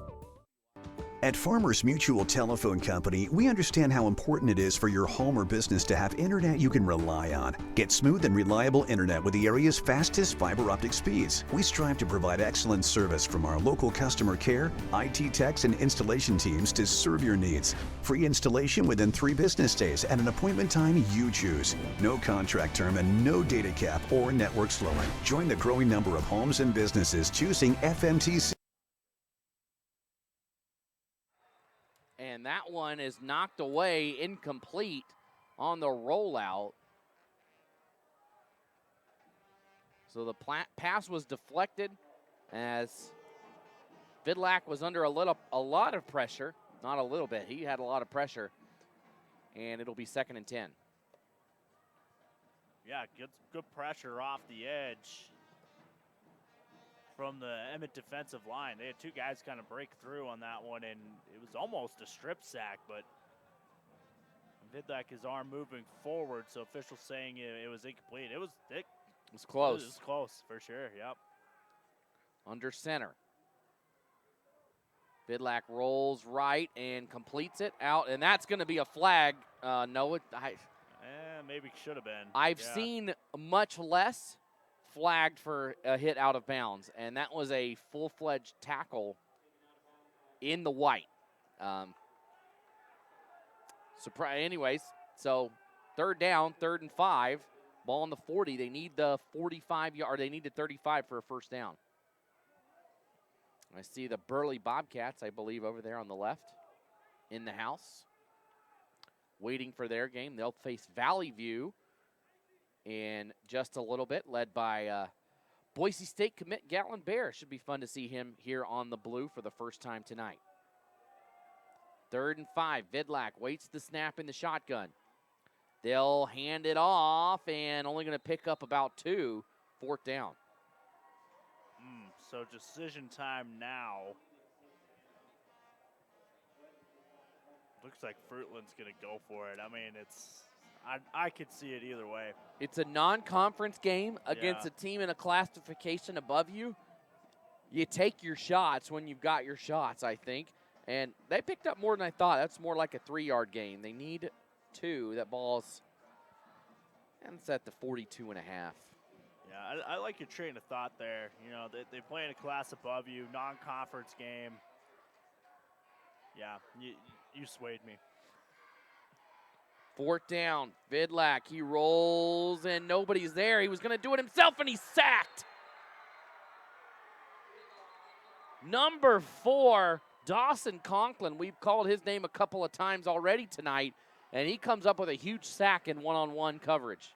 At Farmers Mutual Telephone Company, we understand how important it is for your home or business to have internet you can rely on. Get smooth and reliable internet with the area's fastest fiber optic speeds. We strive to provide excellent service from our local customer care, IT techs, and installation teams to serve your needs. Free installation within 3 business days at an appointment time you choose. No contract term and no data cap or network slowing. Join the growing number of homes and businesses choosing FMTC. And that one is knocked away, incomplete on the rollout. So the pass was deflected as Vidlak was under a lot of pressure. Not a little bit. He had a lot of pressure. And it'll be 2nd and 10. Yeah, good pressure off the edge. from the Emmett defensive line. They had two guys kind of break through on that one, and it was almost a strip sack, but Vidlak, his arm moving forward, so officials saying it was incomplete. It was close. It was close for sure, yep. Under center. Vidlak rolls right and completes it out, and that's going to be a flag. No, maybe should have been. I've seen much less flagged for a hit out of bounds, and that was a full-fledged tackle in the white. Anyways, so third down, 3rd and 5, ball on the 40. They need the 45-yard, they need the 35 for a first down. I see the Burley Bobcats, I believe, over there on the left in the house, waiting for their game. They'll face Valley View in just a little bit, led by Boise State commit Gallon Bear. Should be fun to see him here on the blue for the first time tonight. 3rd and 5, Vidlak waits the snap in the shotgun. They'll hand it off and only going to pick up about 2, 4th down. So decision time now. Looks like Fruitland's going to go for it. I mean, I could see it either way. It's a non-conference game against a team in a classification above you. You take your shots when you've got your shots, I think. And they picked up more than I thought. That's more like a 3-yard gain. They need 2. That ball's, and it's at the 42 and a half. Yeah, I like your train of thought there. You know, they play in a class above you, non-conference game. Yeah, you swayed me. 4th down, Vidlak, he rolls and nobody's there. He was going to do it himself and he's sacked. Number 4, Dawson Conklin. We've called his name a couple of times already tonight, and he comes up with a huge sack in one-on-one coverage.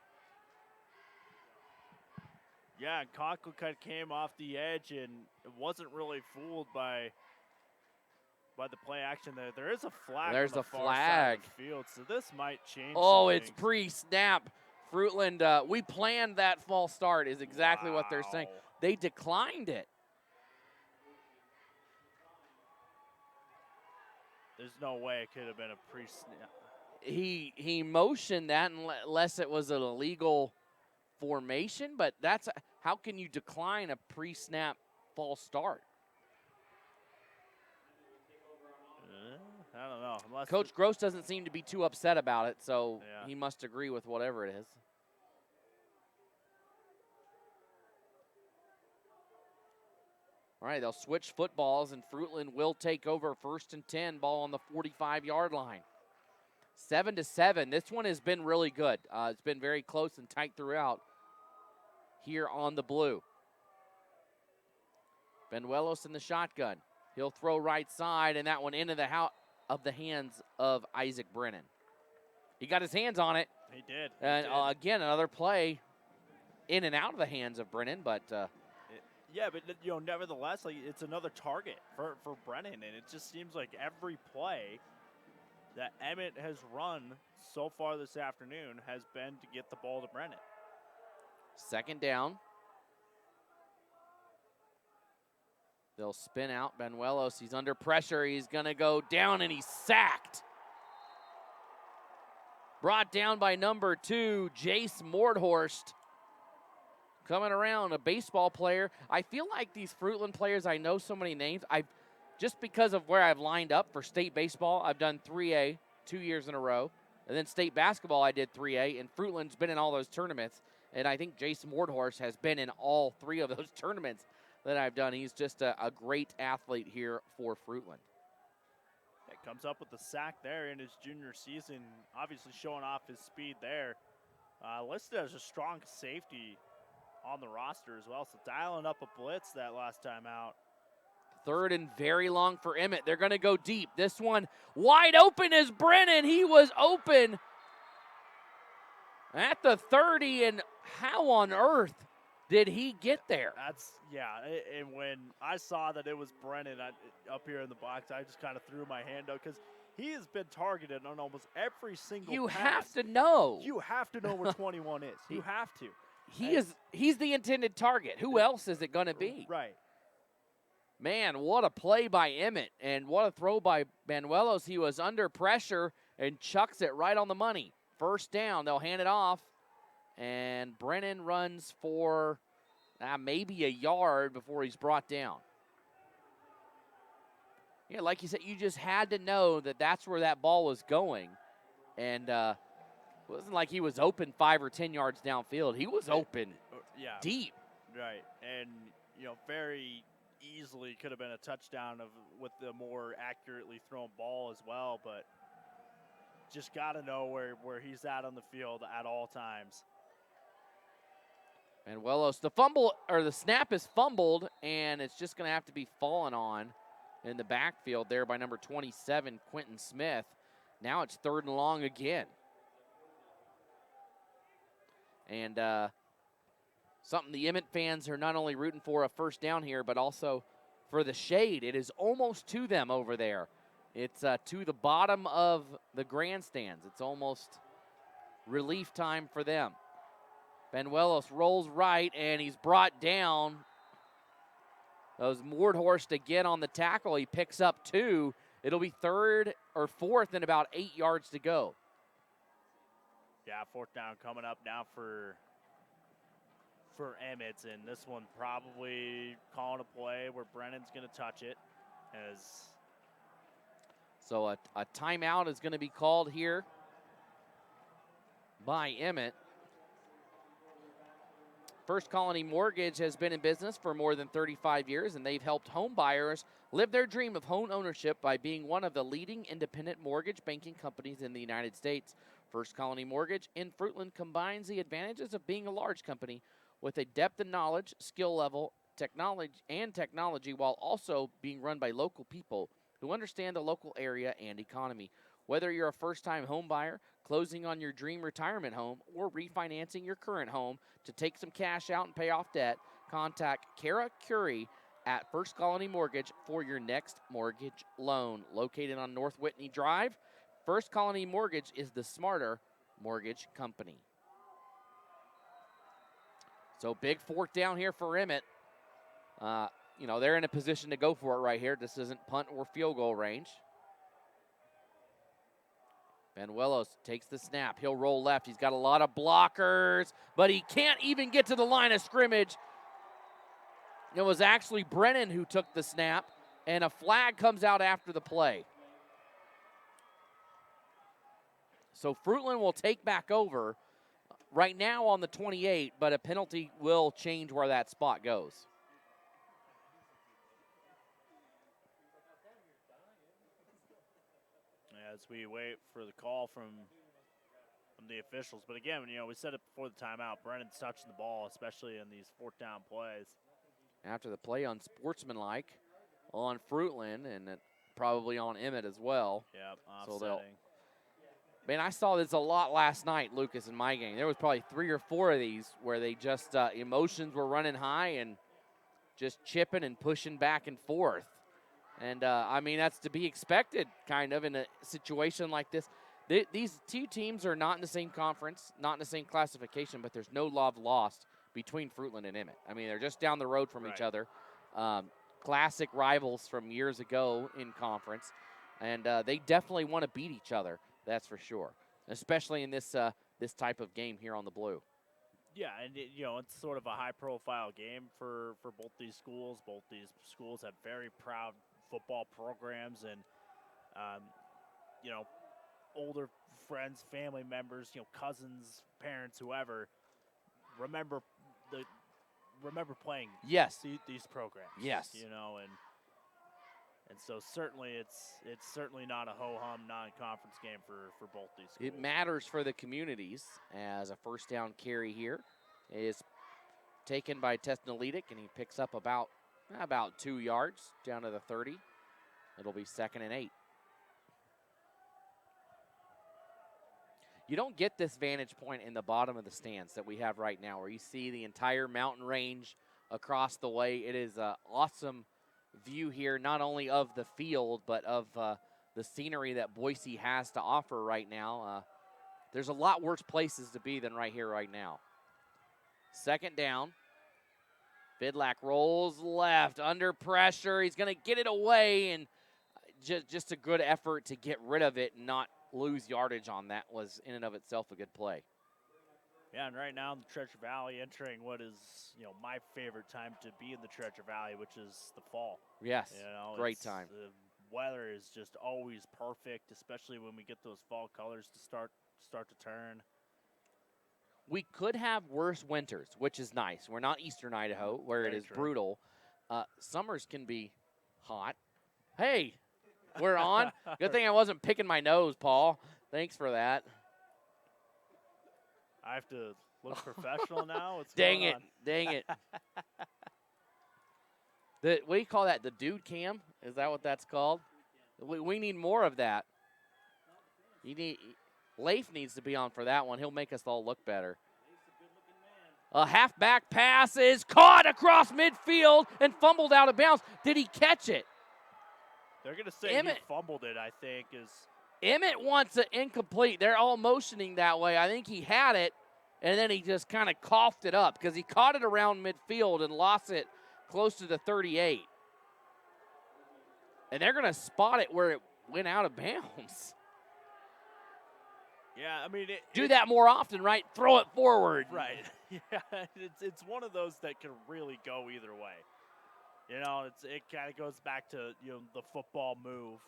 Yeah, Conklin kind of came off the edge and wasn't really fooled by the play action there. There is a flag. There's on the a far flag. side of the field, so this might change. Oh, some it's things. pre-snap. Fruitland, we planned that false start is exactly what they're saying. They declined it. There's no way it could have been a pre-snap. He motioned that unless it was an illegal formation, but that's how can you decline a pre-snap false start? I don't know. Unless Coach Gross doesn't seem to be too upset about it, so he must agree with whatever it is. All right, they'll switch footballs, and Fruitland will take over 1st and 10, ball on the 45-yard line. 7-7. This one has been really good. It's been very close and tight throughout here on the blue. Benuelos in the shotgun. He'll throw right side, and that one into the hands of Isaac Brennan. He got his hands on it. He did. And again, another play in and out of the hands of Brennan, but yeah, but nevertheless, like it's another target for Brennan, and it just seems like every play that Emmett has run so far this afternoon has been to get the ball to Brennan. 2nd down. They'll spin out. Benuelos, he's under pressure. He's going to go down, and he's sacked. Brought down by number 2, Jace Mordhorst. Coming around, a baseball player. I feel like these Fruitland players, I know so many names. Just because of where I've lined up for state baseball, I've done 3A 2 years in a row. And then state basketball, I did 3A. And Fruitland's been in all those tournaments. And I think Jason Mordhorst has been in all 3 of those tournaments that I've done. He's just a great athlete here for Fruitland. It comes up with the sack there in his junior season, obviously showing off his speed there. Listed as a strong safety on the roster as well, so dialing up a blitz that last time out. 3rd and very long for Emmett. They're going to go deep. This one wide open is Brennan. He was open at the 30, and how on earth did he get there? And when I saw that it was Brennan up here in the box, I just kind of threw my hand up because he has been targeted on almost every single You pass. have to know. You have to know where 21 is. You have to. He's the intended target. Who else is it going to be? Right. Man, what a play by Emmett, and what a throw by Banuelos. He was under pressure and chucks it right on the money. First down, they'll hand it off, and Brennan runs for maybe a yard before he's brought down. Yeah, like you said, you just had to know that that's where that ball was going, and it wasn't like he was open 5 or 10 yards downfield. He was open deep. Right, and, very easily could have been a touchdown with the more accurately thrown ball as well, but just got to know where he's at on the field at all times. And Wellos, the snap is fumbled, and it's just going to have to be fallen on in the backfield there by number 27, Quentin Smith. Now it's 3rd and long again. And something the Emmett fans are not only rooting for a first down here, but also for the shade. It is almost to them over there. It's to the bottom of the grandstands. It's almost relief time for them. Banuelos rolls right, and he's brought down. That was Mordhorst again on the tackle. He picks up 2. It'll be 3rd or 4th and about 8 yards to go. Yeah, 4th down coming up now for Emmett, and this one probably calling a play where Brennan's going to touch it. So a timeout is going to be called here by Emmett. First Colony Mortgage has been in business for more than 35 years, and they've helped home buyers live their dream of home ownership by being one of the leading independent mortgage banking companies in the United States. First Colony Mortgage in Fruitland combines the advantages of being a large company with a depth of knowledge, skill level, technology, while also being run by local people who understand the local area and economy. Whether you're a first-time home buyer, closing on your dream retirement home, or refinancing your current home to take some cash out and pay off debt, contact Kara Curie at First Colony Mortgage for your next mortgage loan. Located on North Whitney Drive, First Colony Mortgage is the smarter mortgage company. So big 4th down here for Emmett. They're in a position to go for it right here. This isn't punt or field goal range. Banuelos takes the snap. He'll roll left. He's got a lot of blockers, but he can't even get to the line of scrimmage. It was actually Brennan who took the snap, and a flag comes out after the play. So Fruitland will take back over right now on the 28, but a penalty will change where that spot goes. As we wait for the call from the officials. But again, we said it before the timeout, Brennan's touching the ball, especially in these 4th down plays. After the play unsportsmanlike on Fruitland, and probably on Emmett as well. Yep, offsetting. Man, I saw this a lot last night, Lucas, in my game. There was probably 3 or 4 of these where they just, emotions were running high and just chipping and pushing back and forth. And, that's to be expected, kind of, in a situation like this. These 2 teams are not in the same conference, not in the same classification, but there's no love lost between Fruitland and Emmett. They're just down the road from each other. Classic rivals from years ago in conference. And they definitely want to beat each other, that's for sure, especially in this type of game here on the Blue. Yeah, and it's sort of a high-profile game for both these schools. Both these schools have very proud football programs, and older friends, family members, cousins, parents, whoever remember playing these programs. Yes, and so certainly it's certainly not a ho-hum non-conference game for both these schools. It matters for the communities, as a first down carry here is taken by Tesnolitic, and he picks up about 2 yards down to the 30. It'll be 2nd and 8. You don't get this vantage point in the bottom of the stands that we have right now, where you see the entire mountain range across the way. It is an awesome view here, not only of the field, but of the scenery that Boise has to offer right now. There's a lot worse places to be than right here right now. 2nd down. Vidlak rolls left, under pressure. He's going to get it away, and just a good effort to get rid of it and not lose yardage on that was in and of itself a good play. Yeah, and right now in the Treasure Valley, entering what is, my favorite time to be in the Treasure Valley, which is the fall. Yes, great time. The weather is just always perfect, especially when we get those fall colors to start to turn. We could have worse winters, which is nice. We're not Eastern Idaho, where it is brutal. Summers can be hot. Hey, we're on. Good thing I wasn't picking my nose, Paul. Thanks for that. I have to look professional now? What's Dang going it. on? Dang it. What do you call that? The dude cam? Is that what that's called? We need more of that. Leif needs to be on for that one. He'll make us all look better. A halfback pass is caught across midfield and fumbled out of bounds. Did he catch it? They're going to say Emmett, he fumbled it, I think. Emmett wants it incomplete. They're all motioning that way. I think he had it, and then he just kind of coughed it up because he caught it around midfield and lost it close to the 38. And they're going to spot it where it went out of bounds. Yeah, I mean, do that more often, right? Throw it forward. Right. Yeah, it's one of those that can really go either way. It kind of goes back to the football move,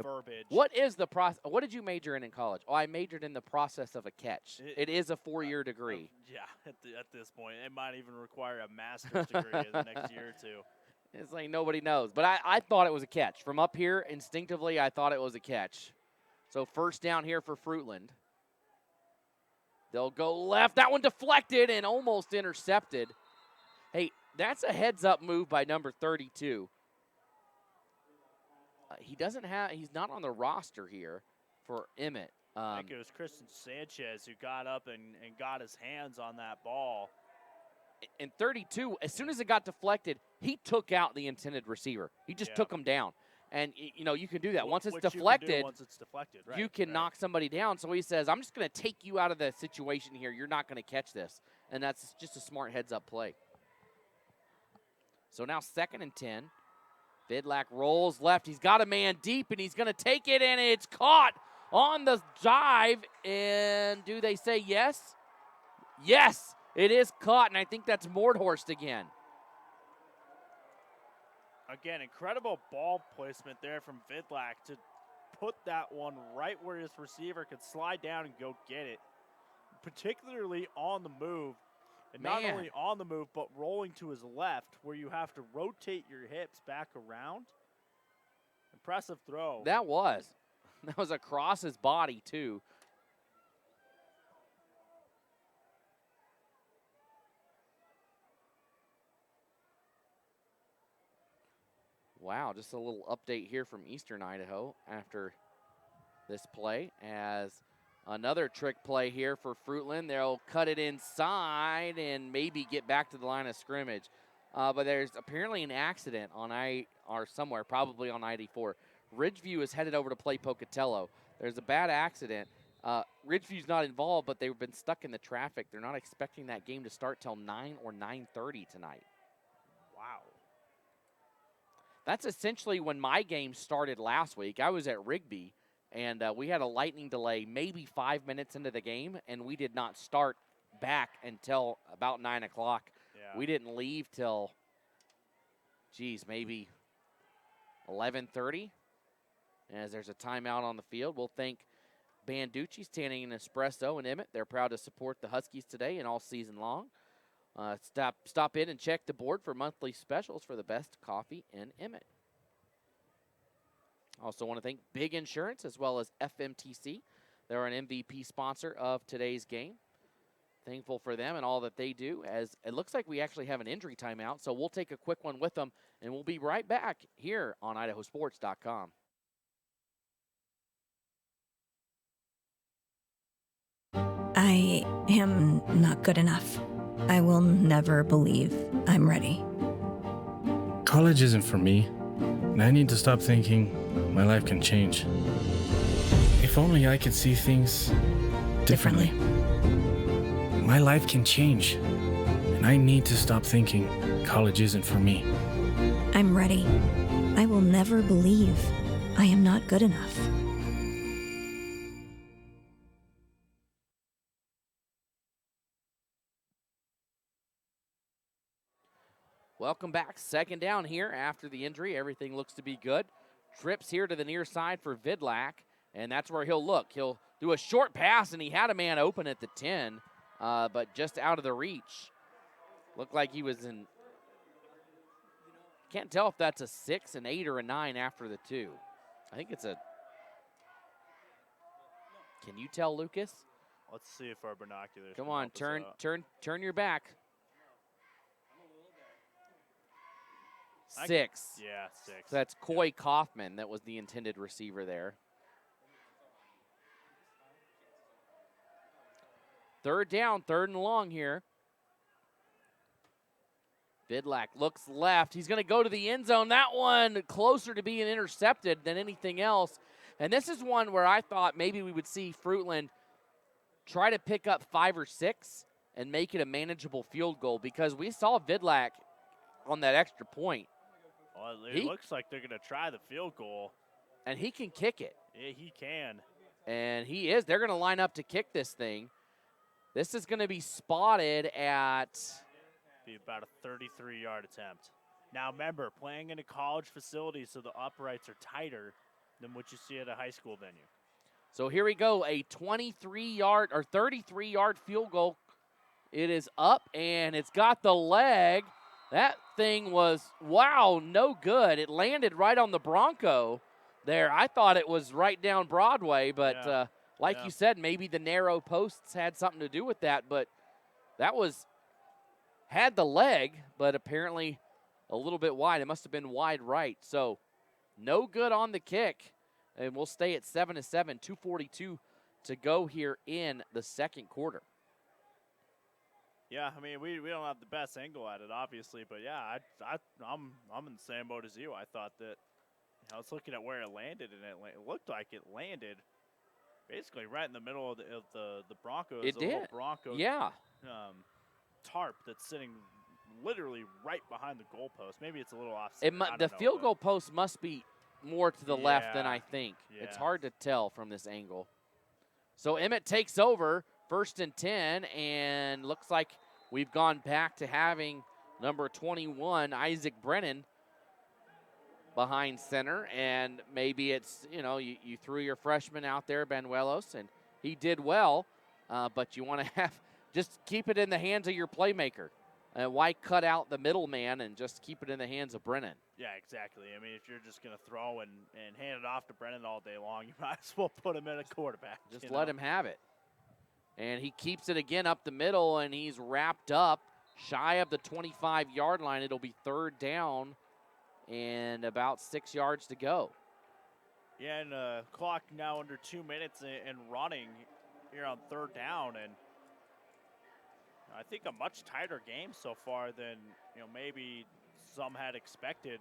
verbiage. What is the process? What did you major in college? Oh, I majored in the process of a catch. It is a 4-year degree. Yeah, at this point, it might even require a master's degree in the next year or two. It's like nobody knows, but I thought it was a catch from up here. Instinctively, I thought it was a catch. So first down here for Fruitland. They'll go left. That one deflected and almost intercepted. Hey, that's a heads-up move by number 32. He's not on the roster here for Emmett. I think it was Christian Sanchez who got up and got his hands on that ball. And 32, as soon as it got deflected, he took out the intended receiver. He just took him down. And, you can do that. Once it's deflected, right, you can knock somebody down. So he says, I'm just going to take you out of the situation here. You're not going to catch this. And that's just a smart heads-up play. So now 2nd and 10. Vidlak rolls left. He's got a man deep, and he's going to take it, and it's caught on the dive. And do they say yes? Yes, it is caught, and I think that's Mordhorst again. Again, incredible ball placement there from Vidlak to put that one right where his receiver could slide down and go get it, particularly on the move. And not only on the move, but rolling to his left where you have to rotate your hips back around. Impressive throw. That was across his body, too. Wow, just a little update here from Eastern Idaho after this play as another trick play here for Fruitland. They'll cut it inside and maybe get back to the line of scrimmage. But there's apparently an accident on somewhere, probably on I-84. Ridgeview is headed over to play Pocatello. There's a bad accident. Ridgeview's not involved, but they've been stuck in the traffic. They're not expecting that game to start till 9 or 9:30 tonight. Wow. That's essentially when my game started last week. I was at Rigby, and we had a lightning delay maybe 5 minutes into the game, and we did not start back until about 9 o'clock. Yeah. We didn't leave till, maybe 11:30. As there's a timeout on the field, we'll thank Banducci, Tanning and Espresso, and Emmett. They're proud to support the Huskies today and all season long. Stop in and check the board for monthly specials for the best coffee in Emmett. Also want to thank Big Insurance as well as FMTC. They're an MVP sponsor of today's game. Thankful for them and all that they do, as it looks like we actually have an injury timeout, so we'll take a quick one with them, and we'll be right back here on IdahoSports.com. I am not good enough. I will never believe I'm ready. College isn't for me, and I need to stop thinking my life can change. If only I could see things differently. My life can change, and I need to stop thinking college isn't for me. I'm ready. I will never believe I am not good enough. Welcome back. Second down here after the injury. Everything looks to be good. Trips here to the near side for Vidlak, and that's where he'll look. He'll do a short pass, and he had a man open at the 10, but just out of the reach. Looked like he was in. Can't tell if that's a 6, an 8, or a 9 after the 2. I think it's a. Can you tell, Lucas? Let's see if our binoculars. Come on, turn your back. 6. Yeah, 6. So that's Coy Kaufman. That was the intended receiver there. Third down, 3rd and long here. Vidlak looks left. He's going to go to the end zone. That one closer to being intercepted than anything else. And this is one where I thought maybe we would see Fruitland try to pick up 5 or 6 and make it a manageable field goal, because we saw Vidlak on that extra point. Well, it looks like they're going to try the field goal. And he can kick it. Yeah, he can. And he is. They're going to line up to kick this thing. This is going to be spotted at... Be about a 33-yard attempt. Now, remember, playing in a college facility, so the uprights are tighter than what you see at a high school venue. So here we go, a 23-yard or 33-yard field goal. It is up, and it's got the leg. That thing was, wow, no good. It landed right on the Bronco there. I thought it was right down Broadway, but you said, maybe the narrow posts had something to do with that, but that had the leg, but apparently a little bit wide. It must have been wide right. So no good on the kick, and we'll stay at 7-7, 2:42 to go here in the second quarter. Yeah, I mean, we don't have the best angle at it, obviously, but yeah, I'm in the same boat as you. I thought that, I was looking at where it landed, and it looked like it landed basically right in the middle of the Broncos. It did. Little Bronco, yeah. Tarp that's sitting literally right behind the goalpost. Maybe it's a little offset. The field goal post must be more to the left than I think. Yeah. It's hard to tell from this angle. So Emmett takes over, 1st and 10, and looks like we've gone back to having number 21, Isaac Brennan, behind center. And maybe it's, you threw your freshman out there, Banuelos, and he did well, but you want to just keep it in the hands of your playmaker. Why cut out the middleman and just keep it in the hands of Brennan? Yeah, exactly. I mean, if you're just going to throw and hand it off to Brennan all day long, you might as well put him in a quarterback. Just let him have it. And he keeps it again up the middle, and he's wrapped up shy of the 25-yard line. It'll be 3rd down and about 6 yards to go. Yeah, and clock now under 2 minutes and running here on 3rd down. And I think a much tighter game so far than maybe some had expected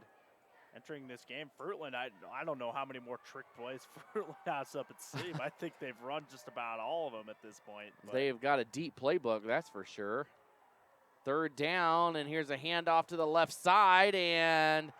entering this game. Fruitland, I don't know how many more trick plays Fruitland has up its sleeve. I think they've run just about all of them at this point. They've got a deep playbook, that's for sure. 3rd down, and here's a handoff to the left side, and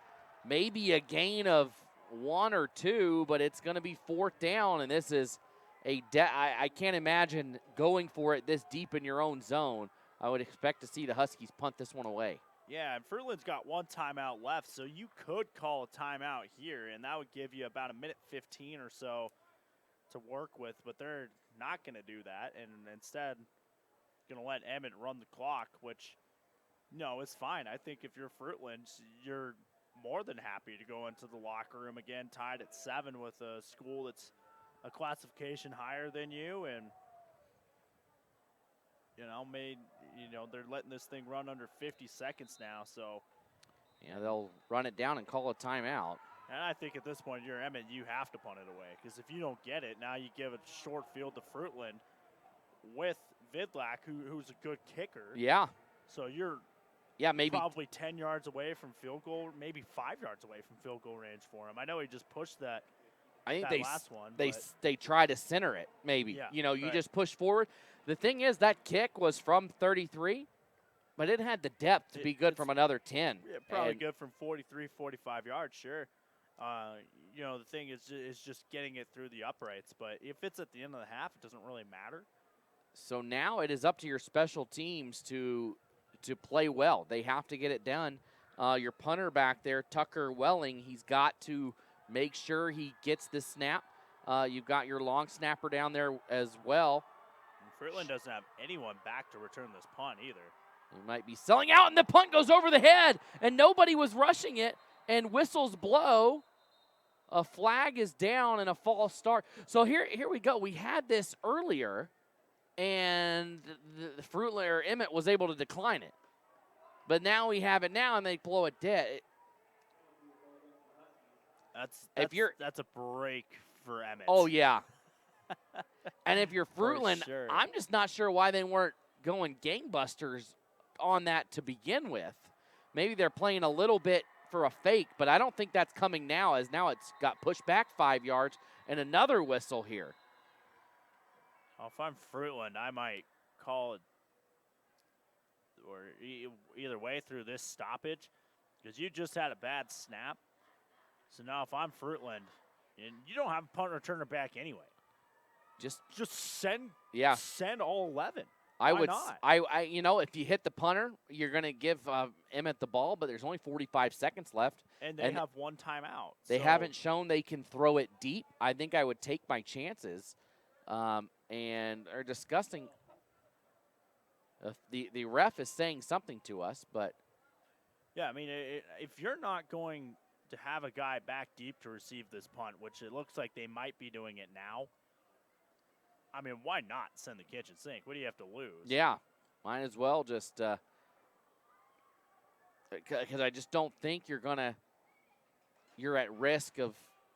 maybe a gain of 1 or 2, but it's going to be 4th down, and this is I can't imagine going for it this deep in your own zone. I would expect to see the Huskies punt this one away. Yeah, and Fruitland's got 1 timeout left, so you could call a timeout here, and that would give you about 1:15 or so to work with, but they're not going to do that, and instead going to let Emmett run the clock, which, it's fine. I think if you're Fruitland, you're more than happy to go into the locker room again, tied at 7 with a school that's a classification higher than you, and they're letting this thing run under 50 seconds now, so. Yeah, they'll run it down and call a timeout. And I think at this point, you're Emmett, you have to punt it away, because if you don't get it, now you give a short field to Fruitland with Vidlak, who's a good kicker. Yeah. So you're maybe probably 10 yards away from field goal, maybe 5 yards away from field goal range for him. I know he just pushed that. I think last one. They try to center it, maybe. Yeah, you just push forward. The thing is, that kick was from 33, But it had the depth to be good from another 10. Yeah, probably And good from 43, 45 yards, sure. You know, the thing is just getting it through the uprights. But if it's at the end of the half, it doesn't really matter. So now it is up to your special teams to play well. They have to get it done. Your punter back there, Tucker Welling, he's got to make sure he gets the snap. You've got your long snapper down there as well. And Fruitland doesn't have anyone back to return this punt either. He might be selling out, and the punt goes over the head, and nobody was rushing it, and whistles blow. A flag is down and a false start. So here we go. We had this earlier, and the Fruitland or Emmett was able to decline it. But now we have it now, and they blow it dead. That's a break for Emmett. Oh, yeah. And if you're For Fruitland, sure. I'm just not sure why they weren't going gangbusters on that to begin with. Maybe they're playing a little bit for a fake, but I don't think that's coming now, as now it's got pushed back 5 yards and another whistle here. Well, if I'm Fruitland, I might call it or either way through this stoppage, because you just had a bad snap. So now if I'm Fruitland, and you don't have a punt returner back anyway, just send all 11. I Why would, not? you know, if you hit the punter, you're going to give Emmett the ball, but there's only 45 seconds left. And they have one timeout. They so haven't shown they can throw it deep. I think I would take my chances, and are discussing. The ref is saying something to us, but Yeah, I mean, if you're not going to have a guy back deep to receive this punt, which it looks like they might be doing it now, I mean, why not send the kitchen sink? What do you have to lose? yeah, might as well just because I just don't think you're at risk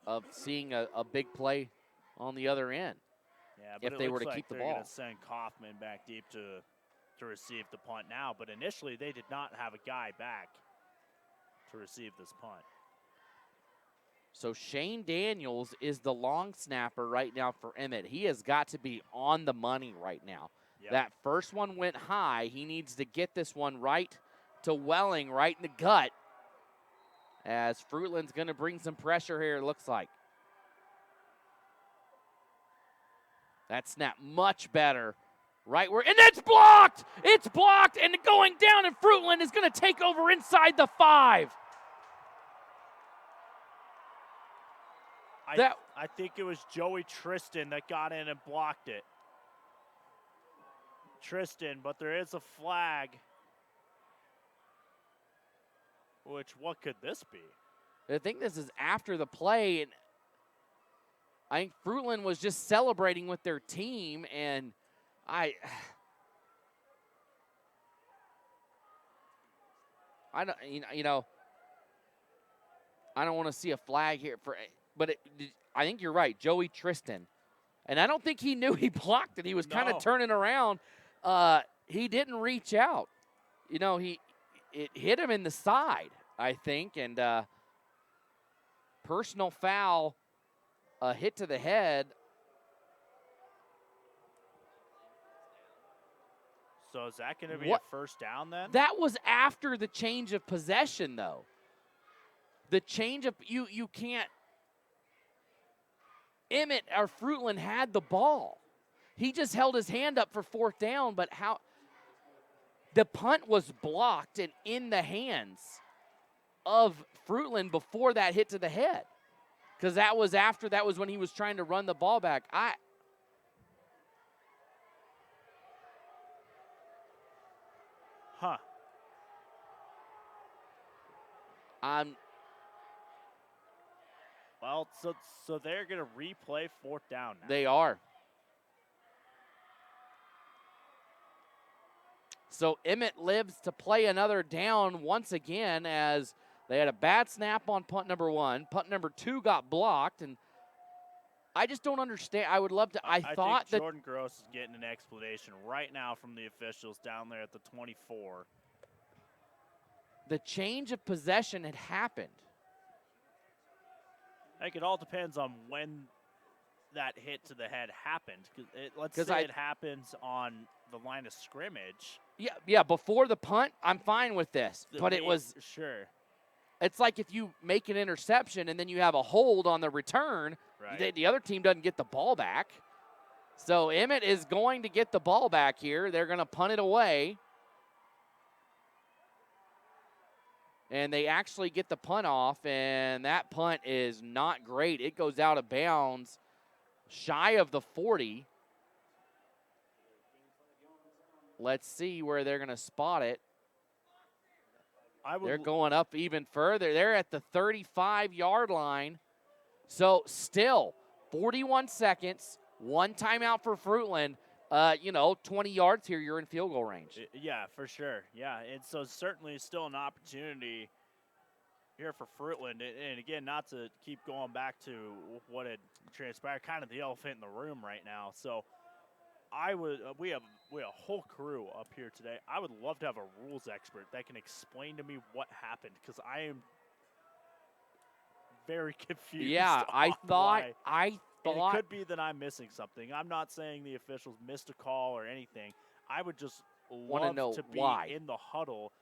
of seeing a big play on the other end. Yeah, but if they were to keep the they're ball. going to send Kaufman back deep to receive the punt now, but initially they did not have a guy back to receive this punt. So Shane Daniels is the long snapper right now for Emmett. He has got to be on the money right now. Yep. That first one went high. He needs to get this one right to Welling, right in the gut, as Fruitland's going to bring some pressure here, it looks like. That snap much better. Right where, and it's blocked! It's blocked and going down, and Fruitland is going to take over inside the 5. I think it was Joey Tristan that got in and blocked it. Tristan, but there is a flag. What could this be? I think this is after the play, and I think Fruitland was just celebrating with their team, and I don't, you know, I don't want to see a flag here but I think you're right, Joey Tristan, and I don't think he knew he blocked it. He was kind of turning around. He didn't reach out. You know, it hit him in the side, I think, and personal foul, hit to the head. So is that going to be a first down then? That was after the change of possession, though. The change of you can't. Emmett or Fruitland had the ball. He just held his hand up for 4th down, but how the punt was blocked and in the hands of Fruitland before that hit to the head. Because that was when he was trying to run the ball back. Well, so they're going to replay 4th down now. They are. So Emmett lives to play another down once again, as they had a bad snap on punt number 1. Punt number 2 got blocked, and I just don't understand. I would love to. I thought think Jordan Gross is getting an explanation right now from the officials down there at the 24. The change of possession had happened. I think it all depends on when that hit to the head happened. Let's say it happens on the line of scrimmage. Yeah, before the punt, I'm fine with this. But it was... Sure. It's like if you make an interception and then you have a hold on the return, the other team doesn't get the ball back. So Emmett is going to get the ball back here. They're going to punt it away. And they actually get the punt off, and that punt is not great. It goes out of bounds shy of the 40. Let's see where they're going to spot it. They're going up even further. They're at the 35-yard line. So still 41 seconds, one timeout for Fruitland. 20 yards here, you're in field goal range. Yeah, for sure. Yeah, and so certainly still an opportunity here for Fruitland. And again, not to keep going back to what had transpired, kind of the elephant in the room right now. So we have a whole crew up here today. I would love to have a rules expert that can explain to me what happened, because I am very confused. Yeah, I thought. And it could be that I'm missing something. I'm not saying the officials missed a call or anything. I would just love to be in the huddle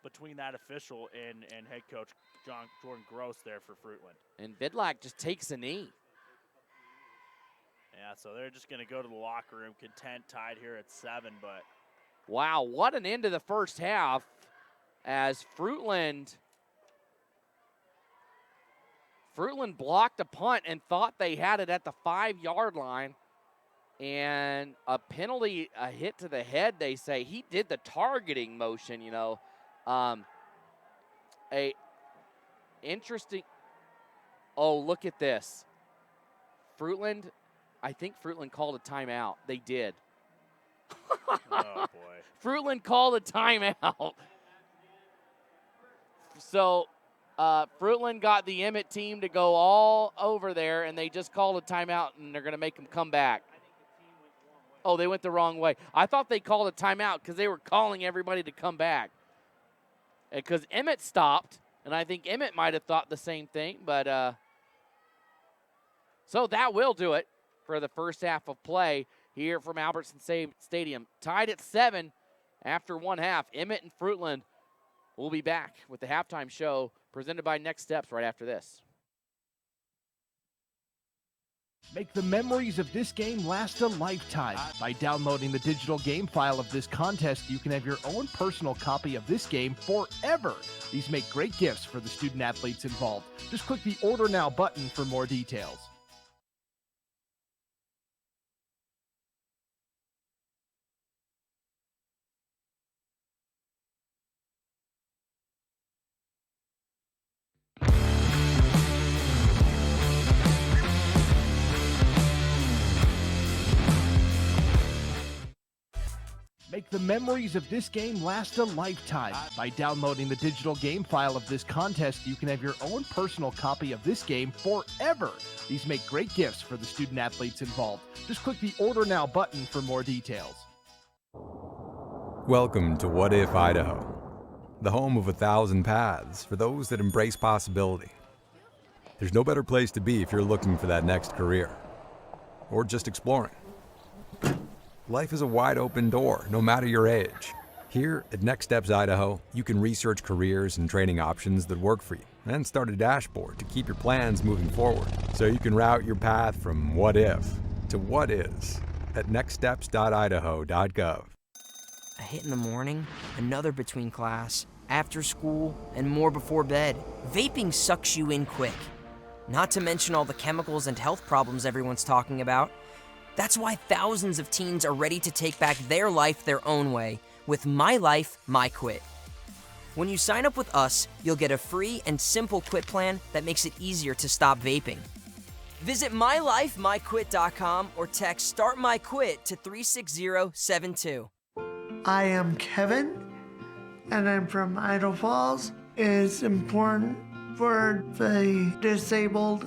between that official and head coach Jordan Gross there for Fruitland. And Vidlac just takes a knee. Yeah, so they're just going to go to the locker room, content, tied here at 7. But wow, what an end to the first half as Fruitland blocked a punt and thought they had it at the 5-yard line. And a penalty, a hit to the head, they say. He did the targeting motion, A interesting, look at this. I think Fruitland called a timeout. They did. Oh, boy. Fruitland called a timeout. So Fruitland got the Emmett team to go all over there, and they just called a timeout, and they're going to make them come back. Oh, they went the wrong way. I thought they called a timeout because they were calling everybody to come back. Because Emmett stopped, and I think Emmett might have thought the same thing. But so that will do it for the first half of play here from Albertson Stadium. Tied at 7 after one half. Emmett and Fruitland will be back with the halftime show presented by Next Steps right after this. Make the memories of this game last a lifetime. By downloading the digital game file of this contest, you can have your own personal copy of this game forever. These make great gifts for the student athletes involved. Just click the Order Now button for more details. Make the memories of this game last a lifetime. By downloading the digital game file of this contest, you can have your own personal copy of this game forever. These make great gifts for the student athletes involved. Just click the Order Now button for more details. Welcome to What If, Idaho, the home of 1,000 paths for those that embrace possibility. There's no better place to be if you're looking for that next career, or just exploring. Life is a wide open door, no matter your age. Here at Next Steps Idaho, you can research careers and training options that work for you and start a dashboard to keep your plans moving forward, so you can route your path from what if to what is at nextsteps.idaho.gov. A hit in the morning, another between class, after school, and more before bed. Vaping sucks you in quick. Not to mention all the chemicals and health problems everyone's talking about. That's why thousands of teens are ready to take back their life their own way with My Life, My Quit. When you sign up with us, you'll get a free and simple quit plan that makes it easier to stop vaping. Visit mylifemyquit.com or text Start My Quit to 36072. I am Kevin, and I'm from Idaho Falls. It's important for the disabled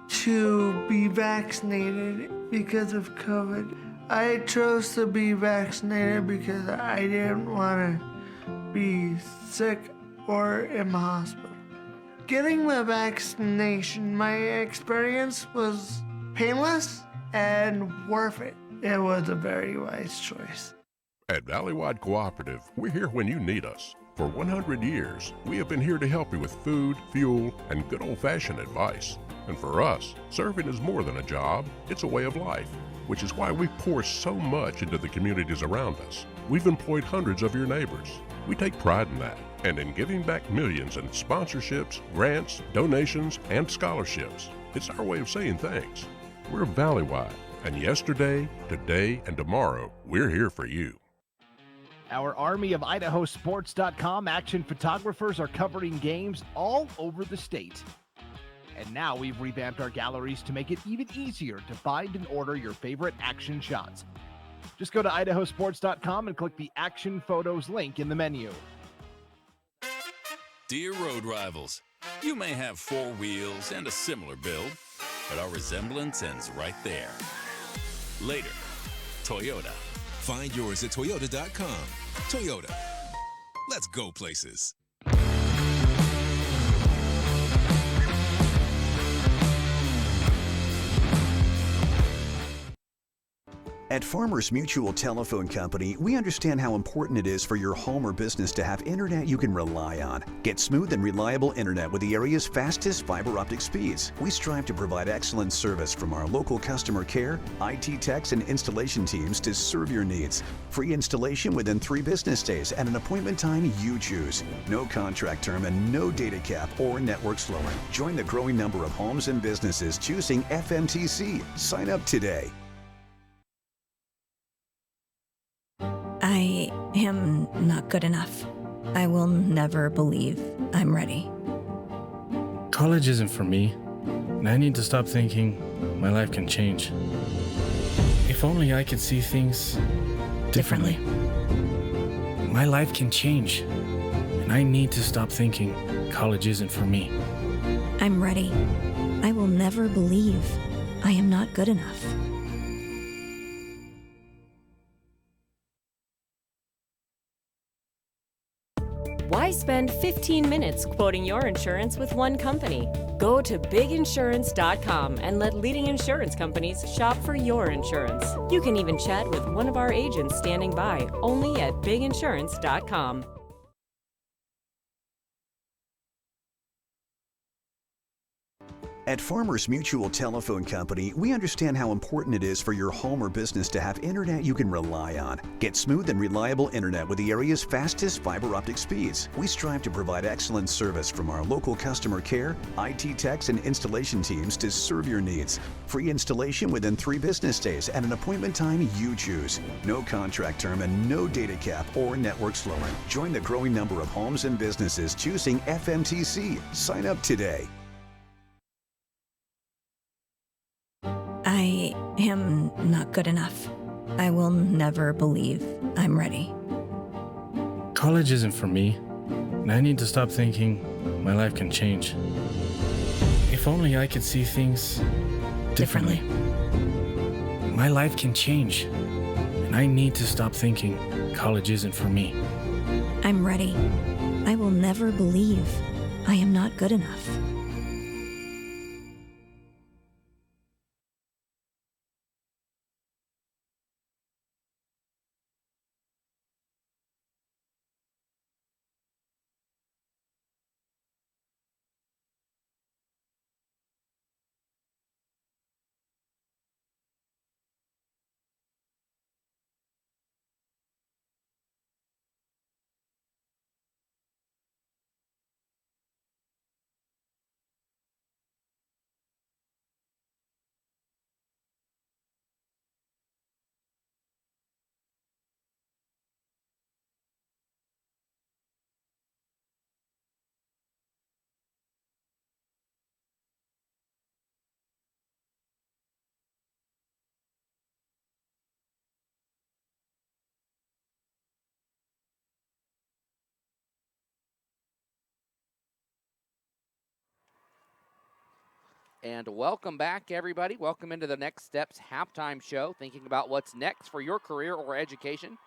to be vaccinated because of COVID. I chose to be vaccinated because I didn't want to be sick or in the hospital. Getting the vaccination, my experience was painless and worth it. It was a very wise choice. At Valleywide Cooperative, we're here when you need us. For 100 years, we have been here to help you with food, fuel, and good old-fashioned advice. And for us, serving is more than a job, it's a way of life, which is why we pour so much into the communities around us. We've employed hundreds of your neighbors. We take pride in that, and in giving back millions in sponsorships, grants, donations, and scholarships. It's our way of saying thanks. We're Valleywide, and yesterday, today, and tomorrow, we're here for you. Our army of IdahoSports.com action photographers are covering games all over the state. And now we've revamped our galleries to make it even easier to find and order your favorite action shots. Just go to IdahoSports.com and click the Action Photos link in the menu. Dear road rivals, you may have four wheels and a similar build, but our resemblance ends right there. Later, Toyota. Find yours at Toyota.com. Toyota. Let's go places. At Farmers Mutual Telephone Company, we understand how important it is for your home or business to have internet you can rely on. Get smooth and reliable internet with the area's fastest fiber optic speeds. We strive to provide excellent service from our local customer care, IT techs, and installation teams to serve your needs. Free installation within 3 business days at an appointment time you choose. No contract term and no data cap or network slowing. Join the growing number of homes and businesses choosing FMTC. Sign up today. I am not good enough. I will never believe I'm ready. College isn't for me, and I need to stop thinking my life can change. If only I could see things differently. My life can change, and I need to stop thinking college isn't for me. I'm ready. I will never believe I am not good enough. Why spend 15 minutes quoting your insurance with one company? Go to biginsurance.com and let leading insurance companies shop for your insurance. You can even chat with one of our agents standing by only at biginsurance.com. At Farmers Mutual Telephone Company, we understand how important it is for your home or business to have internet you can rely on. Get smooth and reliable internet with the area's fastest fiber optic speeds. We strive to provide excellent service from our local customer care, IT techs, and installation teams to serve your needs. Free installation within 3 business days at an appointment time you choose. No contract term and no data cap or network slowing. Join the growing number of homes and businesses choosing FMTC. Sign up today. I am not good enough. I will never believe I'm ready. College isn't for me, and I need to stop thinking my life can change. If only I could see things differently. My life can change, and I need to stop thinking college isn't for me. I'm ready. I will never believe I am not good enough. And welcome back, everybody. Welcome into the Next Steps halftime show, thinking about what's next for your career or education.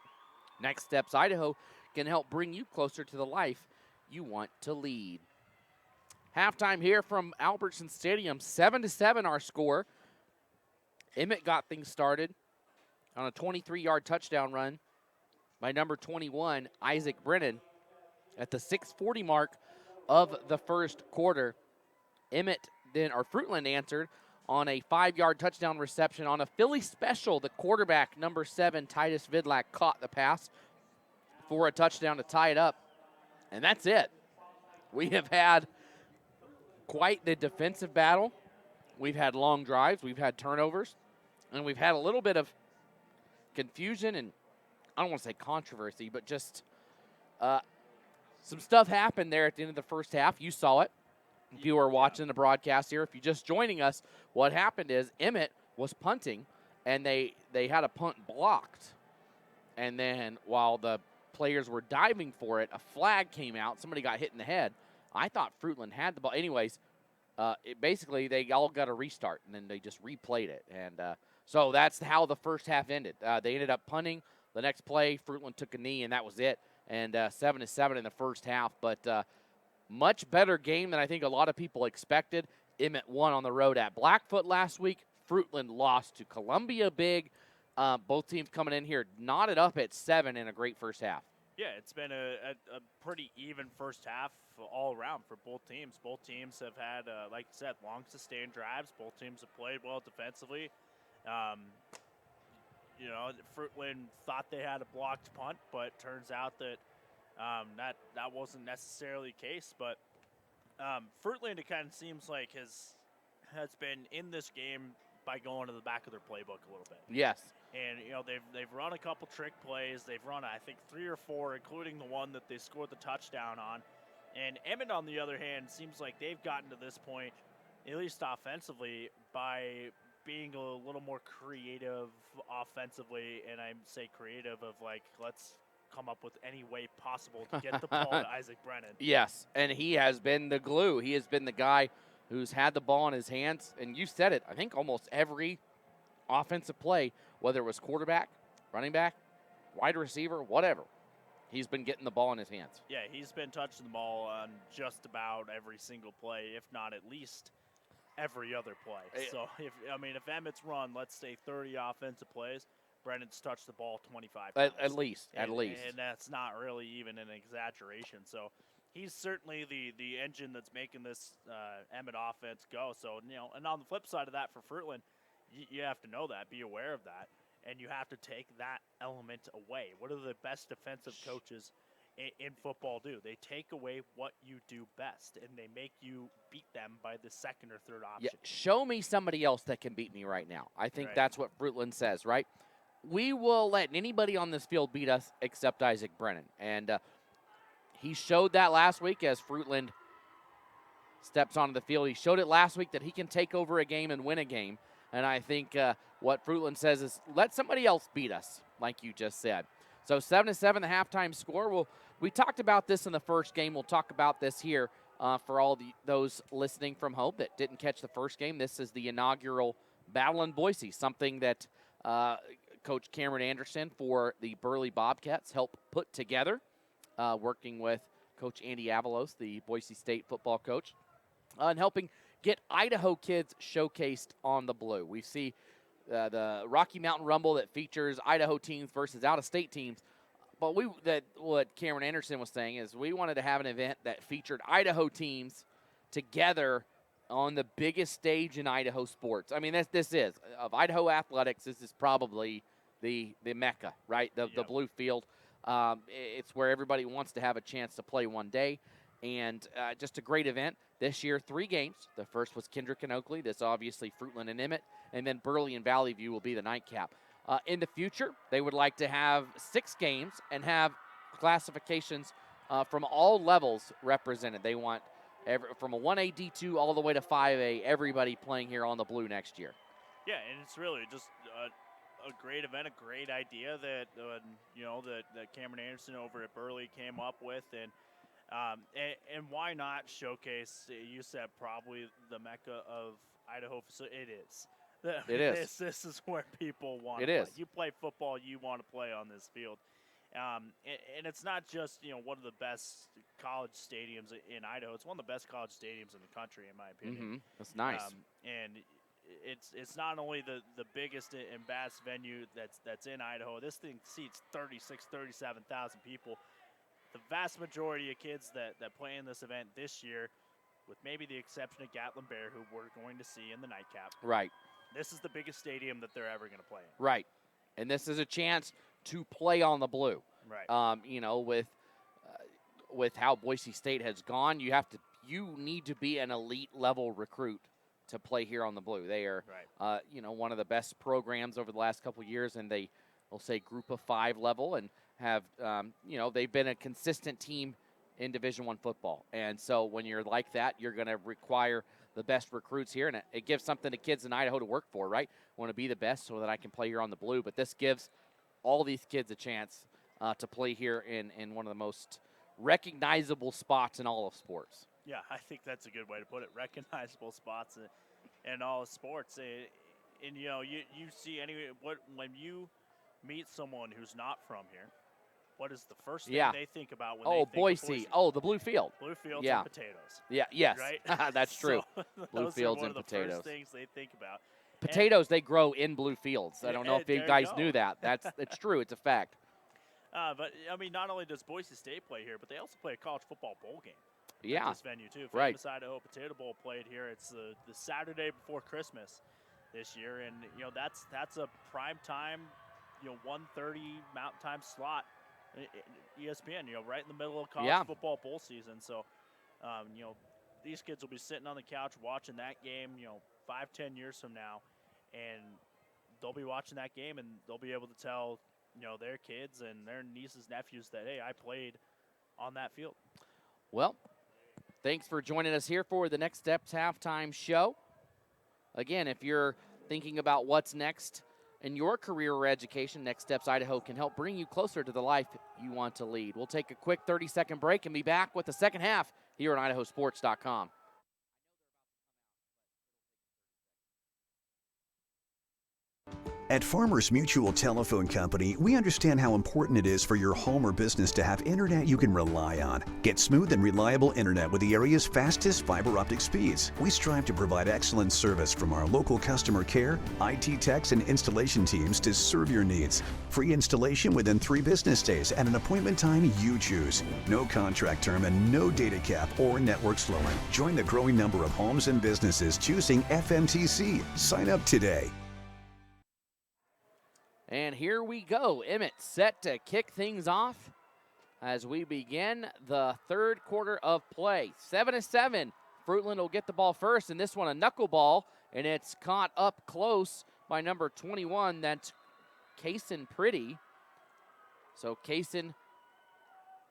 Next Steps Idaho can help bring you closer to the life you want to lead. Halftime here from Albertson Stadium, 7-7 our score. Emmett got things started on a 23-yard touchdown run by number 21, Isaac Brennan, at the 6:40 mark of the first quarter. Fruitland answered on a 5-yard touchdown reception on a Philly special. The quarterback, number 7, Titus Vidlak, caught the pass for a touchdown to tie it up. And that's it. We have had quite the defensive battle. We've had long drives. We've had turnovers. And we've had a little bit of confusion and, I don't want to say controversy, but just some stuff happened there at the end of the first half. You saw it. If you were watching the broadcast here, if you're just joining us, what happened is Emmett was punting, and they had a punt blocked. And then while the players were diving for it, a flag came out. Somebody got hit in the head. I thought Fruitland had the ball. Anyways, basically they all got a restart, and then they just replayed it. And so that's how the first half ended. They ended up punting. The next play, Fruitland took a knee, and that was it. And 7-7 in the first half. But much better game than I think a lot of people expected. Emmett won on the road at Blackfoot last week. Fruitland lost to Columbia big. Both teams coming in here knotted up at 7 in a great first half. Yeah, it's been a pretty even first half all around for both teams. Both teams have had, like you said, long sustained drives. Both teams have played well defensively. Fruitland thought they had a blocked punt, but turns out that that wasn't necessarily the case. But Fruitland, it kind of seems like has been in this game by going to the back of their playbook a little bit. Yes. And they've run a couple trick plays. They've run, I think, 3 or 4, including the one that they scored the touchdown on. And Emmett, on the other hand, seems like they've gotten to this point, at least offensively, by being a little more creative offensively. And I say creative of like, let's come up with any way possible to get the ball to Isaac Brennan. Yes, and he has been the glue. He has been the guy who's had the ball in his hands. And you said it, I think almost every offensive play, whether it was quarterback, running back, wide receiver, whatever, he's been getting the ball in his hands. Yeah, he's been touching the ball on just about every single play, if not at least every other play. So, if Emmett's run, let's say 30 offensive plays, Brennan's touched the ball 25 times. At least. And that's not really even an exaggeration. So, he's certainly the engine that's making this Emmett offense go. So, and on the flip side of that for Fruitland, you have to know that, be aware of that, and you have to take that element away. What do the best defensive coaches in football do? They take away what you do best, and they make you beat them by the second or third option. Yeah, show me somebody else that can beat me right now. I think that's what Fruitland says, right? We will let anybody on this field beat us except Isaac Brennan. And he showed that last week as Fruitland steps onto the field. He showed it last week that he can take over a game and win a game. And I think what Fruitland says is let somebody else beat us, like you just said. So 7-7, the halftime score. Well, we talked about this in the first game. We'll talk about this here for all those listening from home that didn't catch the first game. This is the inaugural Battle in Boise, something that Coach Cameron Anderson for the Burley Bobcats helped put together, working with Coach Andy Avalos, the Boise State football coach, and helping get Idaho kids showcased on the blue. We see the Rocky Mountain Rumble that features Idaho teams versus out-of-state teams. But what Cameron Anderson was saying is we wanted to have an event that featured Idaho teams together on the biggest stage in Idaho sports. I mean, this is of Idaho athletics. This is probably the mecca, right? The blue field. It's where everybody wants to have a chance to play one day. And just a great event. This year, 3 games. The first was Kendrick and Oakley. This obviously Fruitland and Emmett. And then Burley and Valley View will be the nightcap. In the future, they would like to have 6 games and have classifications from all levels represented. They want from a 1A, D2 all the way to 5A, everybody playing here on the blue next year. Yeah, and it's really just a great event, a great idea that that Cameron Anderson over at Burley came up with, and why not showcase? You said probably the mecca of Idaho. So it is. It is. This is where people want to play. Is. You play football, you want to play on this field. And it's not just one of the best college stadiums in Idaho. It's one of the best college stadiums in the country, in my opinion. That's nice. And it's not only the biggest and best venue that's in Idaho. This thing seats 37,000 people. The vast majority of kids that play in this event this year, with maybe the exception of Gatlin Bear, who we're going to see in the nightcap. Right. This is the biggest stadium that they're ever going to play in. Right. And this is a chance to play on the blue. Right. You know, with how Boise State has gone, you need to be an elite level recruit to play here on the blue. They are, you know, one of the best programs over the last couple of years, and we'll say group of 5 level, and have, you know, they've been a consistent team in Division I football. And so when you're like that, you're going to require the best recruits here, and it gives something to kids in Idaho to work for, right? Want to be the best so that I can play here on the blue. But this gives all these kids a chance to play here in one of the most recognizable spots in all of sports. Yeah, I think that's a good way to put it. Recognizable spots in all of sports. And you know, you see when you meet someone who's not from here, what is the first thing they think about when they think Boise. of Boise? Oh, the blue field. Blue fields and potatoes. Yeah, yes. Right? That's true. So Blue those fields are one and of the potatoes. first things they think about. Potatoes, they grow in blue fields. I don't know if you guys knew that. It's true. It's a fact. But, I mean, not only does Boise State play here, but they also play a college football bowl game. Yeah. At this venue, too. Right. Famous Idaho Potato Bowl played here. It's the Saturday before Christmas this year. And, you know, that's a prime time, you know, 1:30 Mountain Time slot. ESPN, you know, right in the middle of college football bowl season. So, you know, these kids will be sitting on the couch watching that game, you know, 5-10 years from now. And they'll be watching that game, and they'll be able to tell, you know, their kids and their nieces, nephews that, hey, I played on that field. Well, thanks for joining us here for the Next Steps halftime show. Again, if you're thinking about what's next in your career or education, Next Steps Idaho can help bring you closer to the life you want to lead. We'll take a quick 30-second break and be back with the second half here on IdahoSports.com. At Farmers Mutual Telephone Company, we understand how important it is for your home or business to have internet you can rely on. Get smooth and reliable internet with the area's fastest fiber optic speeds. We strive to provide excellent service from our local customer care, IT techs, and installation teams to serve your needs. Free installation within 3 business days at an appointment time you choose. No contract term and no data cap or network slowing. Join the growing number of homes and businesses choosing FMTC. Sign up today. And here we go. Emmett set to kick things off as we begin the third quarter of play. 7-7. Fruitland will get the ball first, and this one a knuckleball, and it's caught up close by number 21. That's Kaysen Pretty. So Kaysen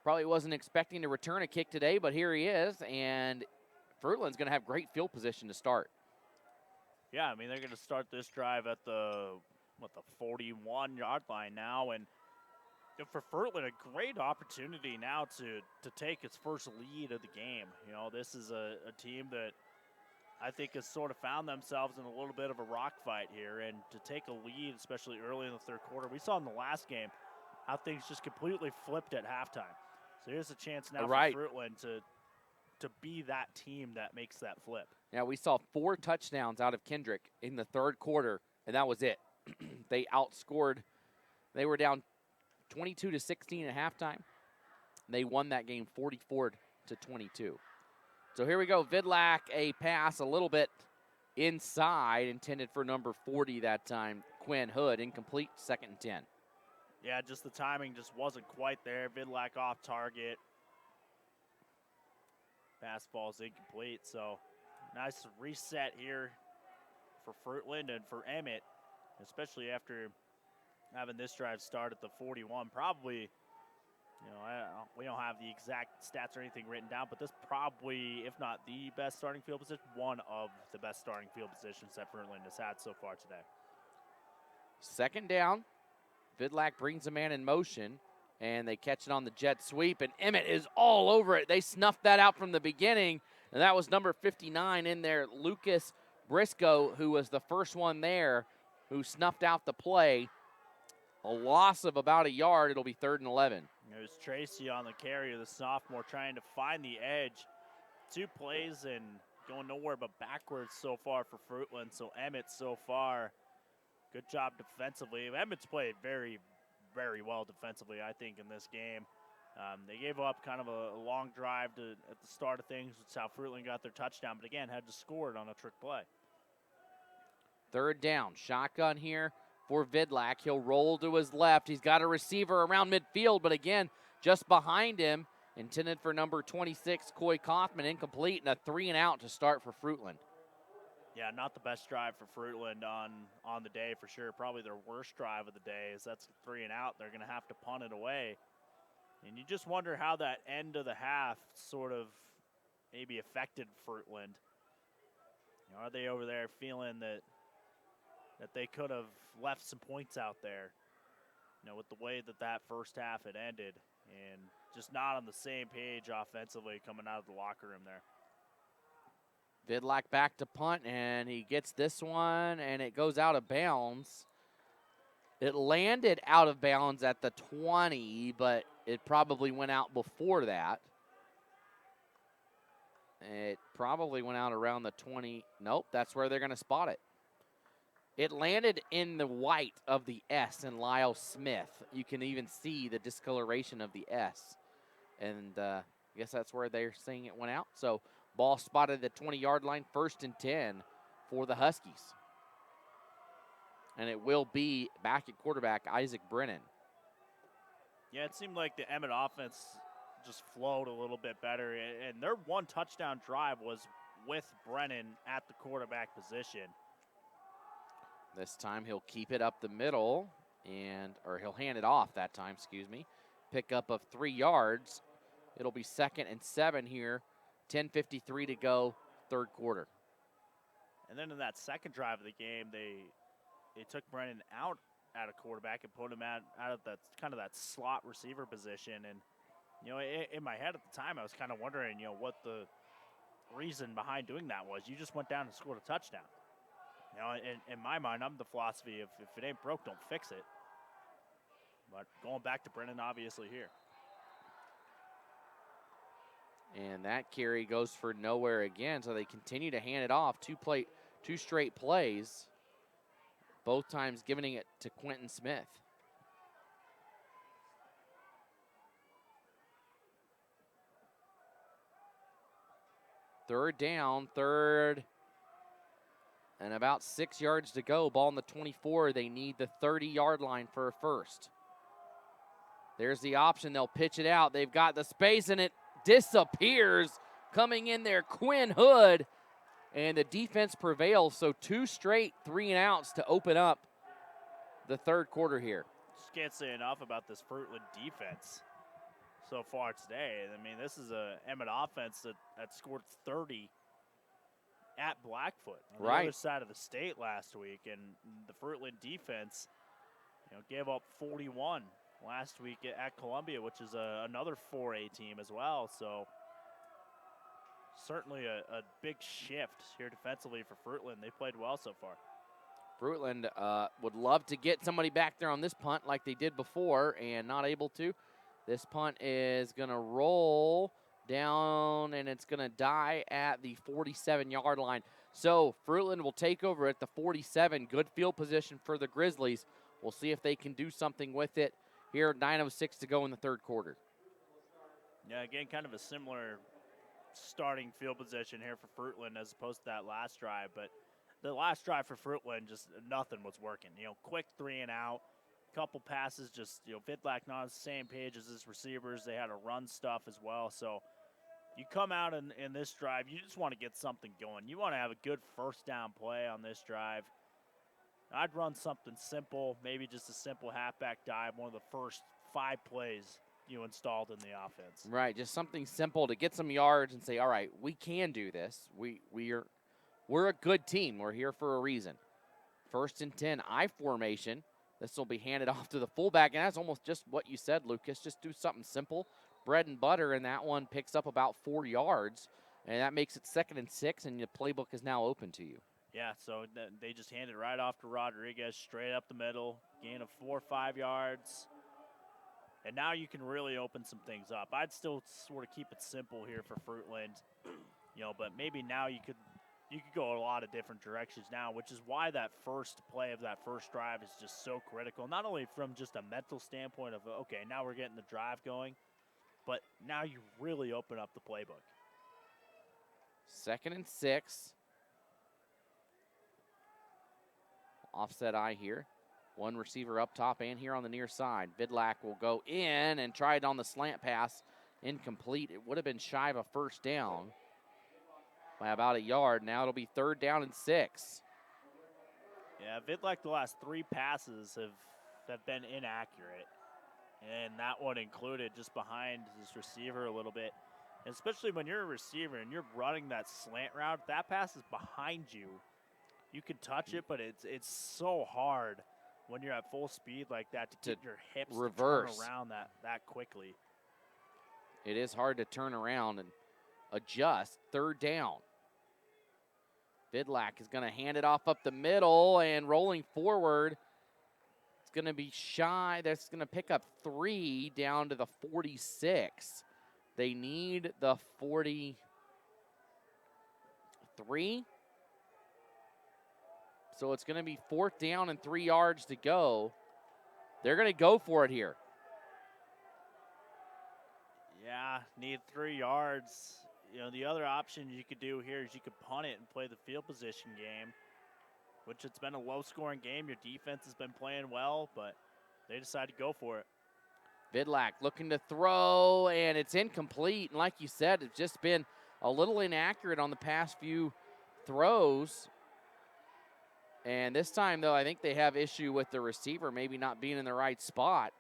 probably wasn't expecting to return a kick today, but here he is, and Fruitland's going to have great field position to start. Yeah, I mean, they're going to start this drive at the 41-yard line now, and for Fruitland, a great opportunity now to take its first lead of the game. You know, this is a team that I think has sort of found themselves in a little bit of a rock fight here, and to take a lead, especially early in the third quarter. We saw in the last game how things just completely flipped at halftime. So here's a chance now for Fruitland to be that team that makes that flip. Yeah, we saw 4 touchdowns out of Kendrick in the third quarter, and that was it. They outscored. They were down 22-16 at halftime. They won that game 44-22. So here we go. Vidlak, a pass a little bit inside, intended for number 40 that time. Quinn Hood, incomplete, 2nd and 10. Yeah, just the timing just wasn't quite there. Vidlak off target. Pass ball's incomplete. So nice reset here for Fruitland and for Emmett, especially after having this drive start at the 41. Probably, you know, we don't have the exact stats or anything written down, but this probably, if not the best starting field position, one of the best starting field positions that Fruitland has had so far today. 2nd down. Vidlak brings a man in motion, and they catch it on the jet sweep, and Emmett is all over it. They snuffed that out from the beginning, and that was number 59 in there, Lucas Briscoe, who was the first one there, who snuffed out the play. A loss of about a yard. It'll be 3rd and 11. There's Tracy on the carry, the sophomore, trying to find the edge. 2 plays and going nowhere but backwards so far for Fruitland. So Emmett so far, good job defensively. Emmett's played very, very well defensively, I think, in this game. They gave up kind of a long drive at the start of things. That's how Fruitland got their touchdown, but again, had to score it on a trick play. Third down, shotgun here for Vidlak. He'll roll to his left. He's got a receiver around midfield, but again, just behind him, intended for number 26, Coy Kaufman, incomplete, and a 3-and-out to start for Fruitland. Yeah, not the best drive for Fruitland on the day for sure. Probably their worst drive of the day is that's 3-and-out. They're going to have to punt it away. And you just wonder how that end of the half sort of maybe affected Fruitland. You know, are they over there feeling that they could have left some points out there, you know, with the way that first half had ended, and just not on the same page offensively coming out of the locker room there. Vidlak back to punt, and he gets this one, and it goes out of bounds. It landed out of bounds at the 20, but it probably went out before that. It probably went out around the 20. Nope, that's where they're going to spot it. It landed in the white of the S in Lyle Smith. You can even see the discoloration of the S. And I guess that's where they're saying it went out. So ball spotted at the 20-yard line, 1st and 10 for the Huskies. And it will be back at quarterback, Isaac Brennan. Yeah, it seemed like the Emmett offense just flowed a little bit better. And their one touchdown drive was with Brennan at the quarterback position. This time he'll keep it up the middle, or he'll hand it off that time, Pickup of 3 yards. It'll be 2nd and 7 here. 10:53 to go, third quarter. And then in that second drive of the game, they took Brennan out at a quarterback and put him out of that kind of that slot receiver position. And, you know, in my head at the time, I was kind of wondering, you know, what the reason behind doing that was. You just went down and scored a touchdown. You know, in my mind, I'm the philosophy of if it ain't broke, don't fix it. But going back to Brennan, obviously, here. And that carry goes for nowhere again, so they continue to hand it off. Two straight plays, both times giving it to Quentin Smith. Third down, and about 6 yards to go. Ball on the 24. They need the 30-yard line for a first. There's the option. They'll pitch it out. They've got the space, and it disappears. Coming in there, Quinn Hood, and the defense prevails. So 2 straight 3-and-outs to open up the third quarter here. Just can't say enough about this Fruitland defense so far today. I mean, this is a Emmett offense that scored 30 at Blackfoot on the other side of the state last week, and the Fruitland defense, you know, gave up 41 last week at Columbia, which is another 4A team as well. So certainly a big shift here defensively for Fruitland. They played well so far. Fruitland would love to get somebody back there on this punt like they did before, and not able to. This punt is going to roll down, and it's going to die at the 47-yard line. So Fruitland will take over at the 47. Good field position for the Grizzlies. We'll see if they can do something with it here. 9:06 to go in the third quarter. Yeah, again, kind of a similar starting field position here for Fruitland as opposed to that last drive. But the last drive for Fruitland, just nothing was working. You know, quick 3-and-out. Couple passes, just, you know, Vidlak not on the same page as his receivers. They had to run stuff as well. So you come out in this drive, you just want to get something going. You want to have a good first down play on this drive. I'd run something simple, maybe just a simple halfback dive, one of the first 5 plays you installed in the offense. Right, just something simple to get some yards and say, all right, we can do this. We're a good team. We're here for a reason. 1st and 10, I formation. This will be handed off to the fullback, and that's almost just what you said, Lucas. Just do something simple, bread and butter, and that one picks up about 4 yards, and that makes it 2nd and 6, and the playbook is now open to you. Yeah, so they just handed it right off to Rodriguez, straight up the middle, gain of 4 or 5 yards, and now you can really open some things up. I'd still sort of keep it simple here for Fruitland. But maybe now you could go a lot of different directions now, which is why that first play of that first drive is just so critical. Not only from just a mental standpoint of, okay, now we're getting the drive going, but now you really open up the playbook. 2nd and 6. Offset eye here. One receiver up top and here on the near side. Vidlak will go in and try it on the slant pass. Incomplete. It would have been shy of a first down by about a yard. Now it'll be 3rd down and 6. Yeah, Vidlak, the last 3 passes have been inaccurate. And that one included just behind his receiver a little bit. And especially when you're a receiver and you're running that slant route, that pass is behind you. You can touch it, but it's so hard when you're at full speed like that to get your hips reverse. To turn around that quickly. It is hard to turn around and adjust. 3rd down. Vidlak is going to hand it off up the middle and rolling forward. It's going to be shy. That's going to pick up 3 down to the 46. They need the 43. So it's going to be 4th down and 3 yards to go. They're going to go for it here. Yeah, need 3 yards. The other option you could do here is you could punt it and play the field position game, which it's been a low-scoring game. Your defense has been playing well, but they decided to go for it. Vidlak looking to throw, and it's incomplete. And like you said, it's just been a little inaccurate on the past few throws. And this time, though, I think they have issue with the receiver maybe not being in the right spot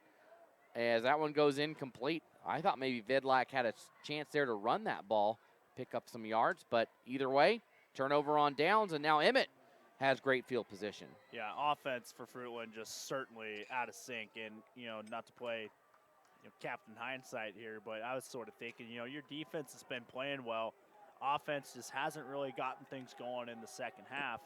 as that one goes incomplete. I thought maybe Vidlak had a chance there to run that ball, pick up some yards. But either way, turnover on downs, and now Emmett has great field position. Yeah, offense for Fruitland just certainly out of sync. And, not to play Captain Hindsight here, but I was sort of thinking, your defense has been playing well. Offense just hasn't really gotten things going in the second half.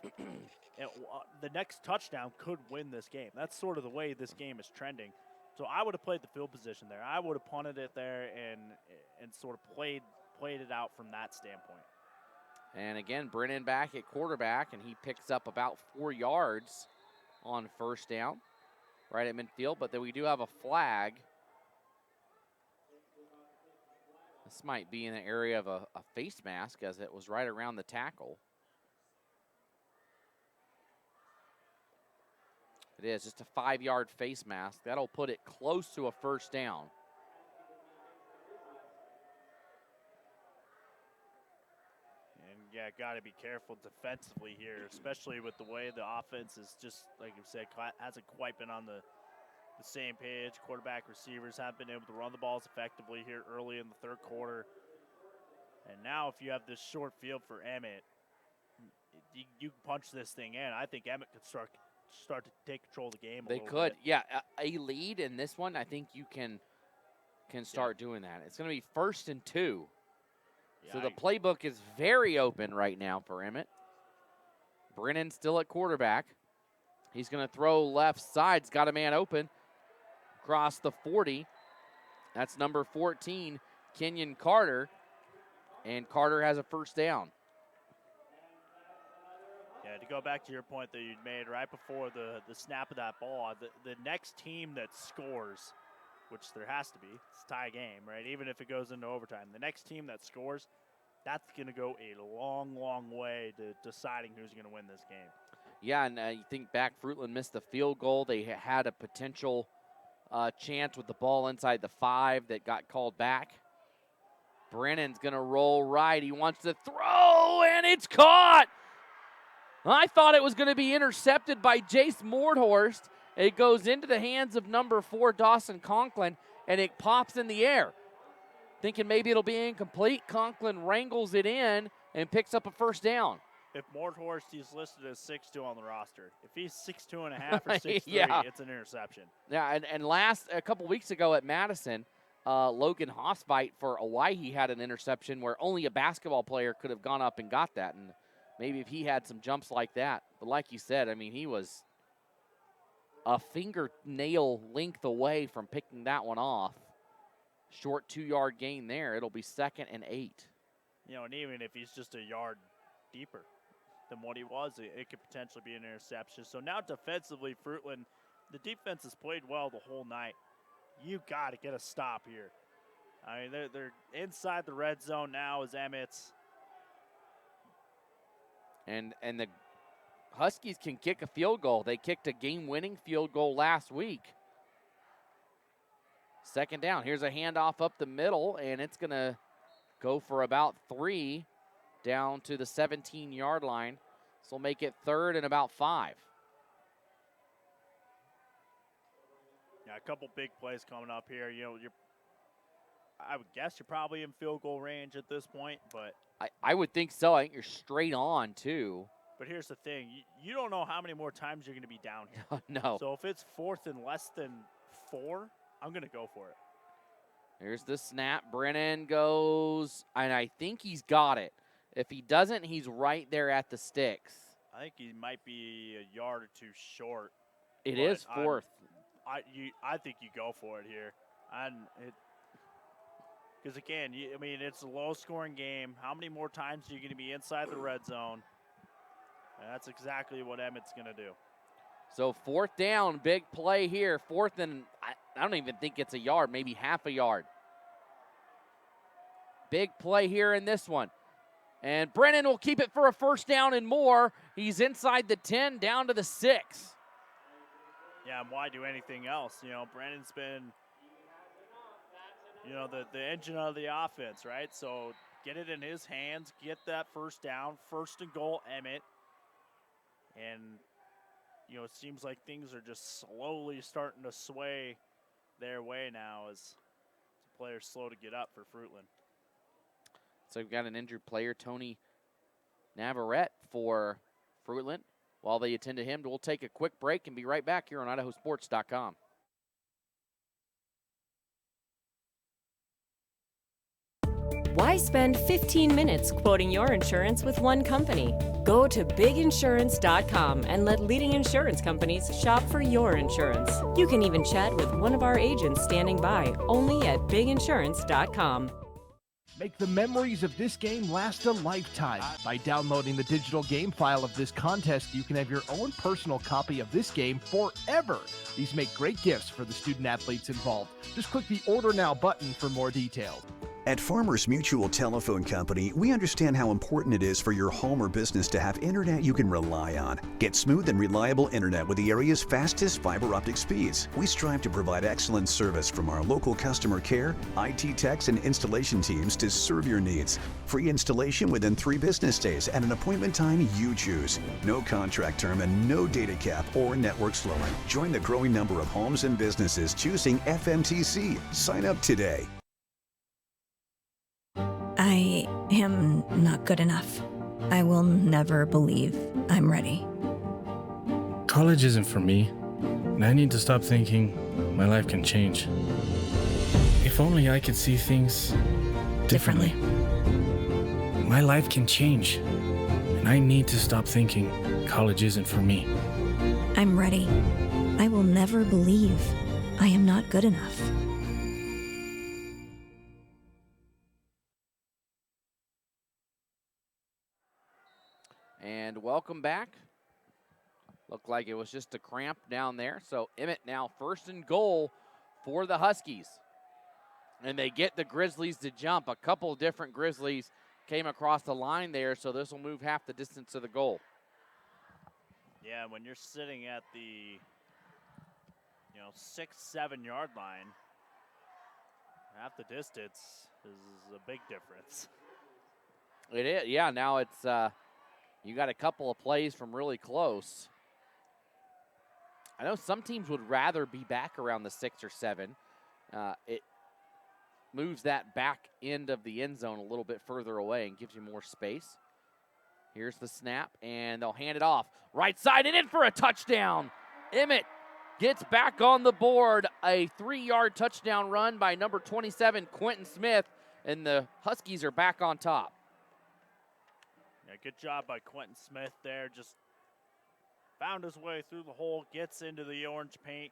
The next touchdown could win this game. That's sort of the way this game is trending. So I would have played the field position there. I would have punted it there and sort of played it out from that standpoint. And again, Brennan back at quarterback, and he picks up about 4 yards on 1st down right at midfield. But then we do have a flag. This might be in the area of a face mask, as it was right around the tackle. It is just a 5-yard face mask. That'll put it close to a 1st down. And yeah, got to be careful defensively here, especially with the way the offense is just, like you said, hasn't quite been on the same page. Quarterback receivers haven't been able to run the balls effectively here early in the 3rd quarter. And now if you have this short field for Emmett, you punch this thing in. I think Emmett could start to take control of the game. They could, yeah. A lead in this one, I think you can start doing that. It's going to be 1st and 2. Yeah, so the playbook is very open right now for Emmett. Brennan still at quarterback. He's going to throw left side. He's got a man open. Across the 40. That's number 14, Kenyon Carter. And Carter has a 1st down. Yeah, to go back to your point that you made right before the snap of that ball, the next team that scores, which there has to be, it's a tie game, right? Even if it goes into overtime, the next team that scores, that's going to go a long, long way to deciding who's going to win this game. Yeah, and you think back, Fruitland missed the field goal. They had a potential chance with the ball inside the 5 that got called back. Brennan's going to roll right. He wants to throw, and it's caught. I thought it was going to be intercepted by Jace Mordhorst. It goes into the hands of number 4, Dawson Conklin, and it pops in the air. Thinking maybe it'll be incomplete. Conklin wrangles it in and picks up a 1st down. If Mordhorst, he's listed as 6'2" on the roster. If he's 6'2.5" or 6'3", yeah. It's an interception. Yeah, and a couple weeks ago at Madison, Logan Hossveit for Owyhee had an interception where only a basketball player could have gone up and got that. And maybe if he had some jumps like that. But like you said, I mean, he was a fingernail length away from picking that one off. Short 2-yard gain there. It'll be 2nd and 8. and even if he's just a yard deeper than what he was, it could potentially be an interception. So now defensively, Fruitland, the defense has played well the whole night. You got to get a stop here. I mean, they're inside the red zone now as Emmett's. And the Huskies can kick a field goal. They kicked a game-winning field goal last week. Second down. Here's a handoff up the middle, and it's going to go for about 3 down to the 17-yard line. So we'll make it 3rd and about 5. Yeah, a couple big plays coming up here. I would guess you're probably in field goal range at this point, but I would think so. I think you're straight on, too. But here's the thing. You don't know how many more times you're going to be down here. No. So if it's 4th and less than 4, I'm going to go for it. Here's the snap. Brennan goes, and I think he's got it. If he doesn't, he's right there at the sticks. I think he might be a yard or 2 short. It is 4th. I think you go for it here. Because, again, it's a low-scoring game. How many more times are you going to be inside the red zone? And that's exactly what Emmett's going to do. So 4th down, big play here. 4th and I don't even think it's a yard, maybe half a yard. Big play here in this one. And Brennan will keep it for a 1st down and more. He's inside the 10, down to the 6. Yeah, and why do anything else? Brennan's been, the engine of the offense, right? So get it in his hands, get that 1st down, 1st and goal, Emmett. And, it seems like things are just slowly starting to sway their way now as the players slow to get up for Fruitland. So we've got an injured player, Tony Navarrete, for Fruitland. While they attend to him, we'll take a quick break and be right back here on IdahoSports.com. Why spend 15 minutes quoting your insurance with one company? Go to biginsurance.com and let leading insurance companies shop for your insurance. You can even chat with one of our agents standing by, only at biginsurance.com. Make the memories of this game last a lifetime. By downloading the digital game file of this contest, you can have your own personal copy of this game forever. These make great gifts for the student athletes involved. Just click the Order Now button for more details. At Farmers Mutual Telephone Company, we understand how important it is for your home or business to have internet you can rely on. Get smooth and reliable internet with the area's fastest fiber optic speeds. We strive to provide excellent service from our local customer care, IT techs, and installation teams to serve your needs. Free installation within 3 business days at an appointment time you choose. No contract term and no data cap or network slowing. Join the growing number of homes and businesses choosing FMTC. Sign up today. I am not good enough. I will never believe I'm ready. College isn't for me, and I need to stop thinking my life can change. If only I could see things differently. My life can change, and I need to stop thinking college isn't for me. I'm ready. I will never believe I am not good enough. And welcome back. Looked like it was just a cramp down there. So Emmett now 1st and goal for the Huskies. And they get the Grizzlies to jump. A couple different Grizzlies came across the line there, so this will move half the distance to the goal. Yeah, when you're sitting at the 6-7 yard line, half the distance is a big difference. It is, yeah. Now it's you got a couple of plays from really close. I know some teams would rather be back around the 6 or 7. It moves that back end of the end zone a little bit further away and gives you more space. Here's the snap, and they'll hand it off. Right side and in for a touchdown. Emmett gets back on the board. A 3-yard touchdown run by number 27, Quentin Smith, and the Huskies are back on top. Yeah, good job by Quentin Smith there. Just found his way through the hole, gets into the orange paint,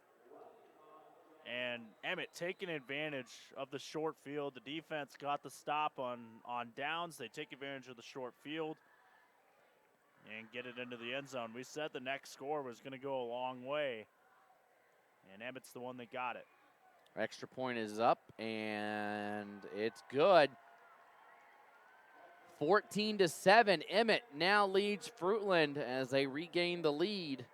And Emmett taking advantage of the short field. The defense got the stop on downs. They take advantage of the short field and get it into the end zone. We said the next score was going to go a long way, and Emmett's the one that got it. Extra point is up, and it's good. 14-7, Emmett now leads Fruitland as they regain the lead.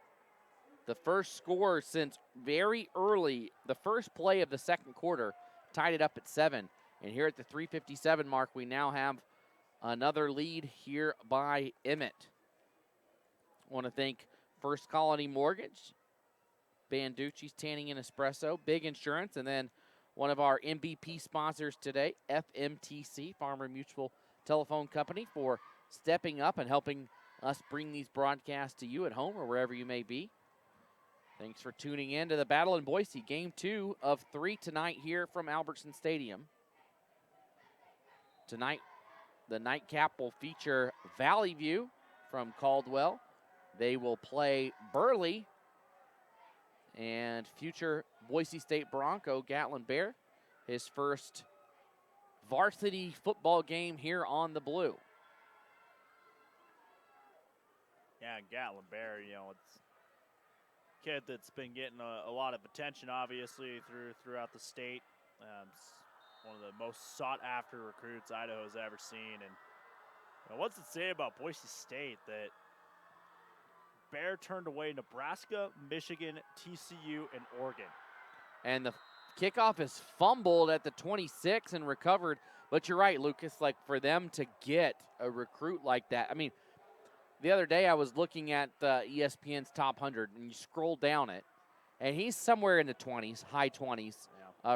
The first score since very early, the first play of the second quarter, tied it up at 7. And here at the 3:57 mark, we now have another lead here by Emmett. I want to thank First Colony Mortgage, Banducci's Tanning and Espresso, Big Insurance, and then one of our MVP sponsors today, FMTC, Farmer Mutual Telephone Company, for stepping up and helping us bring these broadcasts to you at home or wherever you may be. Thanks for tuning in to the Battle in Boise, Game 2 of 3 tonight here from Albertson Stadium. Tonight, the nightcap will feature Valley View from Caldwell. They will play Burley, and future Boise State Bronco Gatlin Bear, his first varsity football game here on the Blue. Yeah, Gatlin Bear, you know, it's a kid that's been getting a lot of attention, obviously, throughout the state. It's one of the most sought-after recruits Idaho's ever seen. And you know, what's it say about Boise State that Bear turned away Nebraska, Michigan, TCU, and Oregon? And the kickoff is fumbled at the 26 and recovered. But you're right, Lucas, like for them to get a recruit like that. I mean, the other day I was looking at ESPN's Top 100, and you scroll down it, and he's somewhere in the 20s, high 20s,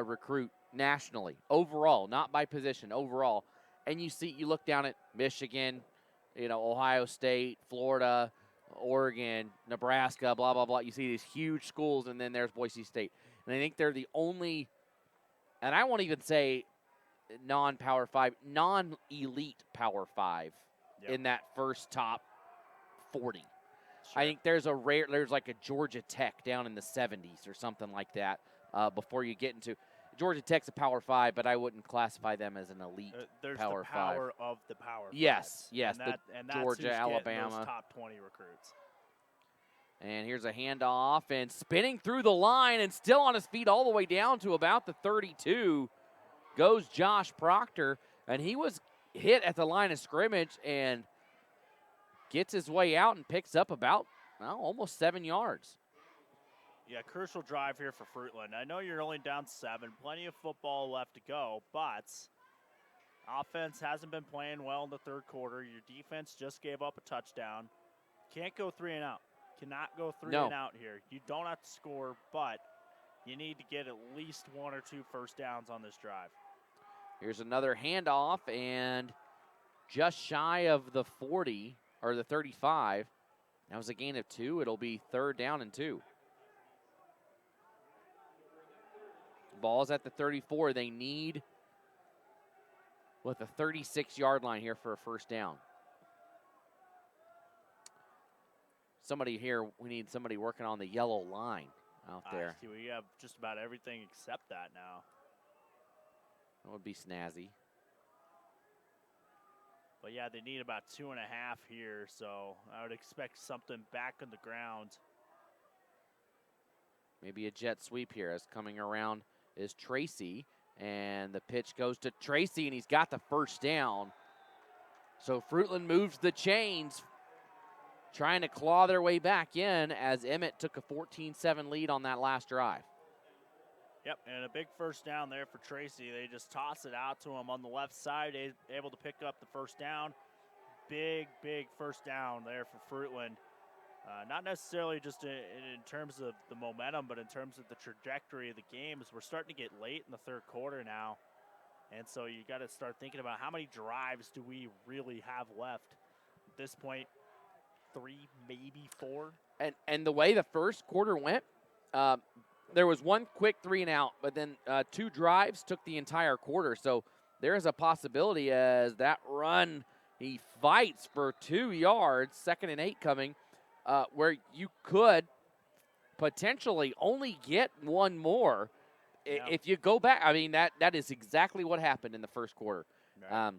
recruit nationally, overall, not by position, overall. And you look down at Michigan, Ohio State, Florida, Oregon, Nebraska, blah, blah, blah. You see these huge schools, and then there's Boise State. And I think they're the only, and I won't even say non-Power 5, non-elite Power 5 in that first top 40. Sure. I think there's like a Georgia Tech down in the 70s or something like that before you get into. Georgia Tech's a Power 5, but I wouldn't classify them as an elite there's Power 5. There's the power of the Power 5. Yes, and that's Georgia, Alabama. Those top 20 recruits. And here's a handoff, and spinning through the line and still on his feet all the way down to about the 32 goes Josh Proctor. And he was hit at the line of scrimmage and gets his way out and picks up about almost 7 yards. Yeah, crucial drive here for Fruitland. I know you're only down 7, plenty of football left to go, but offense hasn't been playing well in the third quarter. Your defense just gave up a touchdown. Can't go 3 and out. Cannot go 3 and out here. You don't have to score, but you need to get at least 1 or 2 first downs on this drive. Here's another handoff, and just shy of the 40, or the 35. That was a gain of 2. It'll be 3rd down and 2. Ball's at the 34. They need with a 36-yard line here for a first down. We need somebody working on the yellow line out there. We have just about everything except that now. That would be snazzy. But yeah, they need about 2.5 here, so I would expect something back on the ground. Maybe a jet sweep here. As coming around is Tracy, and the pitch goes to Tracy, and he's got the first down. So Fruitland moves the chains, trying to claw their way back in as Emmett took a 14-7 lead on that last drive. Yep, and a big first down there for Tracy. They just toss it out to him on the left side, able to pick up the first down. Big first down there for Fruitland. Not necessarily just in terms of the momentum, but in terms of the trajectory of the game, as we're starting to get late in the third quarter now. And so you got to start thinking about how many drives do we really have left at this point. 3, maybe 4. And the way the first quarter went, there was one quick 3 and out, but then 2 drives took the entire quarter. So there is a possibility as that run, he fights for 2 yards, 2nd and 8 coming, where you could potentially only get 1 more If you go back, I mean, that is exactly what happened in the first quarter. Right.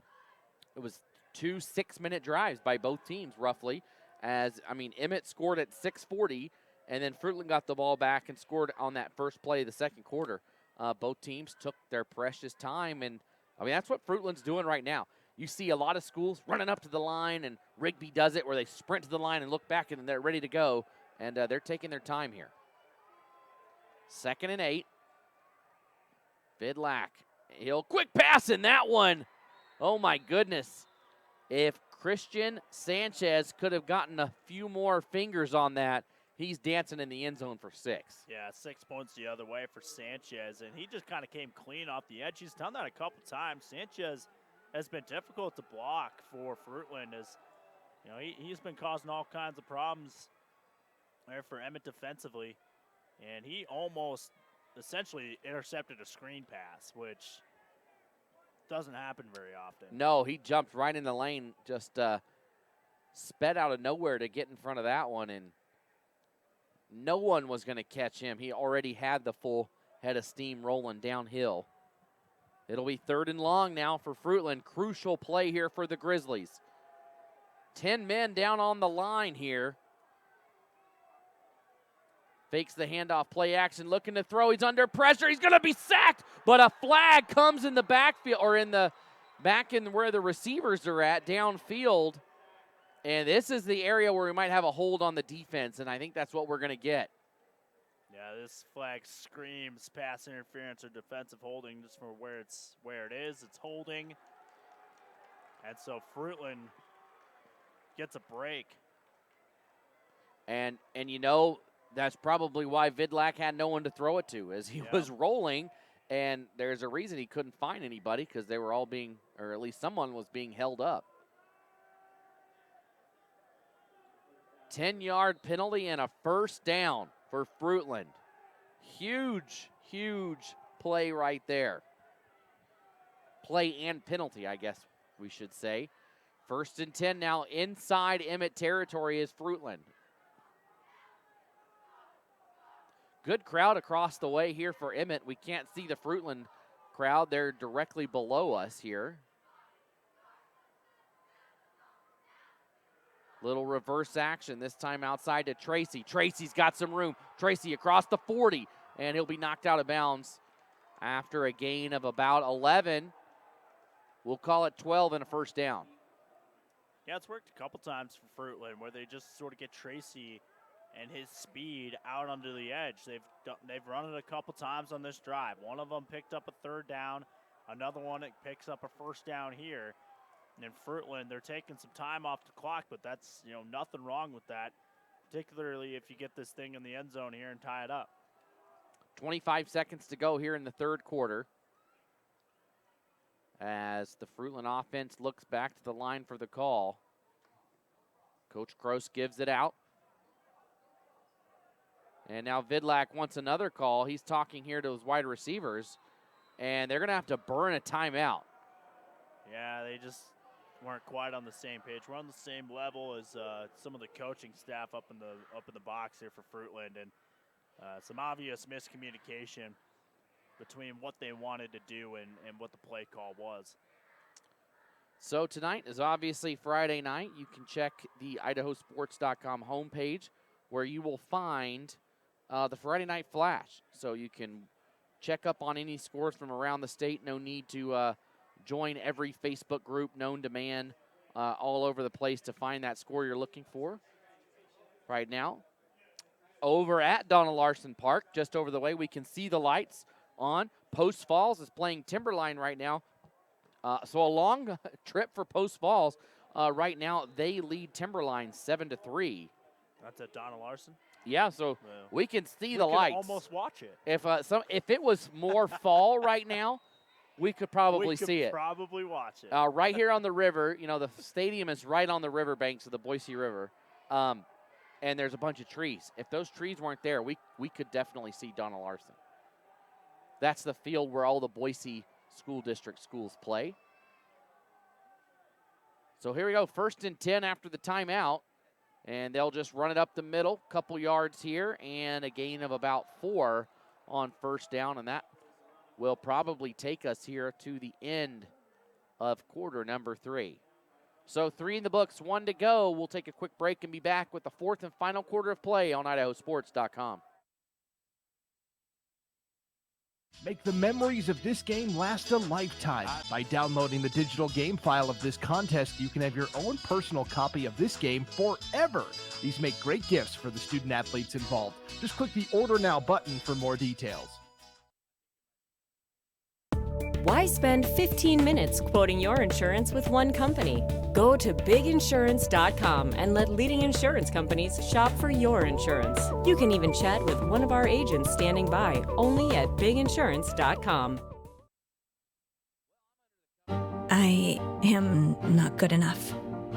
It was 2 6-minute drives by both teams, roughly. Emmett scored at 6:40, and then Fruitland got the ball back and scored on that first play of the second quarter. Both teams took their precious time, and, that's what Fruitland's doing right now. You see a lot of schools running up to the line, and Rigby does it where they sprint to the line and look back, and they're ready to go, and they're taking their time here. 2nd and 8. Vidlak, he'll quick pass in that one. Oh, my goodness. If Christian Sanchez could have gotten a few more fingers on that, he's dancing in the end zone for 6. Yeah, 6 points the other way for Sanchez, and he just kind of came clean off the edge. He's done that a couple times. Sanchez has been difficult to block for Fruitland, as he's been causing all kinds of problems there for Emmett defensively, and he almost essentially intercepted a screen pass, which doesn't happen very often. No, he jumped right in the lane, just sped out of nowhere to get in front of that one, and no one was going to catch him. He already had the full head of steam rolling downhill. It'll be 3rd and long now for Fruitland. Crucial play here for the Grizzlies. 10 men down on the line here. Fakes the handoff, play action, looking to throw. He's under pressure. He's going to be sacked, but a flag comes in the backfield, or back in where the receivers are at, downfield. And this is the area where we might have a hold on the defense, and I think that's what we're going to get. Yeah, this flag screams pass interference or defensive holding just for where it is. It's holding. And so Fruitland gets a break. And that's probably why Vidlak had no one to throw it to, as he was rolling, and there's a reason he couldn't find anybody, because they were all being, or at least someone was being held up. 10-yard penalty and a 1st down for Fruitland. Huge, huge play right there. Play and penalty, I guess we should say. 1st and 10 now inside Emmett territory is Fruitland. Good crowd across the way here for Emmett. We can't see the Fruitland crowd. They're directly below us here. Little reverse action, this time outside to Tracy. Tracy's got some room. Tracy across the 40, and he'll be knocked out of bounds after a gain of about 11. We'll call it 12 and a 1st down. Yeah, it's worked a couple times for Fruitland where they just sort of get Tracy and his speed out under the edge. They've run it a couple times on this drive. One of them picked up a 3rd down. Another one that picks up a 1st down here. And in Fruitland, they're taking some time off the clock, but that's nothing wrong with that, particularly if you get this thing in the end zone here and tie it up. 25 seconds to go here in the 3rd quarter, as the Fruitland offense looks back to the line for the call. Coach Gross gives it out. And now Vidlak wants another call. He's talking here to his wide receivers, and they're going to have to burn a timeout. Yeah, they just weren't quite on the same page. We're on the same level as some of the coaching staff up in the box here for Fruitland, and some obvious miscommunication between what they wanted to do and what the play call was. So tonight is obviously Friday night. You can check the IdahoSports.com homepage, where you will find the Friday Night Flash. So you can check up on any scores from around the state. No need to join every Facebook group known to man all over the place to find that score you're looking for. Right now, over at Donald Larson Park, just over the way, we can see the lights on. Post Falls is playing Timberline right now. So a long trip for Post Falls. Right now, they lead Timberline 7-3. That's at Donald Larson? Yeah, so we can see the we lights. Almost watch it. If it was more fall right now, we could probably see it. Probably watch it. Right here on the river, the stadium is right on the riverbanks of the Boise River, and there's a bunch of trees. If those trees weren't there, we could definitely see Donald Larson. That's the field where all the Boise School District schools play. So here we go, 1st and 10 after the timeout, and they'll just run it up the middle, couple yards here, and a gain of about 4 on 1st down, and that will probably take us here to the end of quarter number 3. So 3 in the books, 1 to go. We'll take a quick break and be back with the 4th and final quarter of play on IdahoSports.com. Make the memories of this game last a lifetime. By downloading the digital game file of this contest, you can have your own personal copy of this game forever. These make great gifts for the student athletes involved. Just click the Order Now button for more details. Why spend 15 minutes quoting your insurance with one company? Go to biginsurance.com and let leading insurance companies shop for your insurance. You can even chat with one of our agents standing by, only at biginsurance.com. I am not good enough.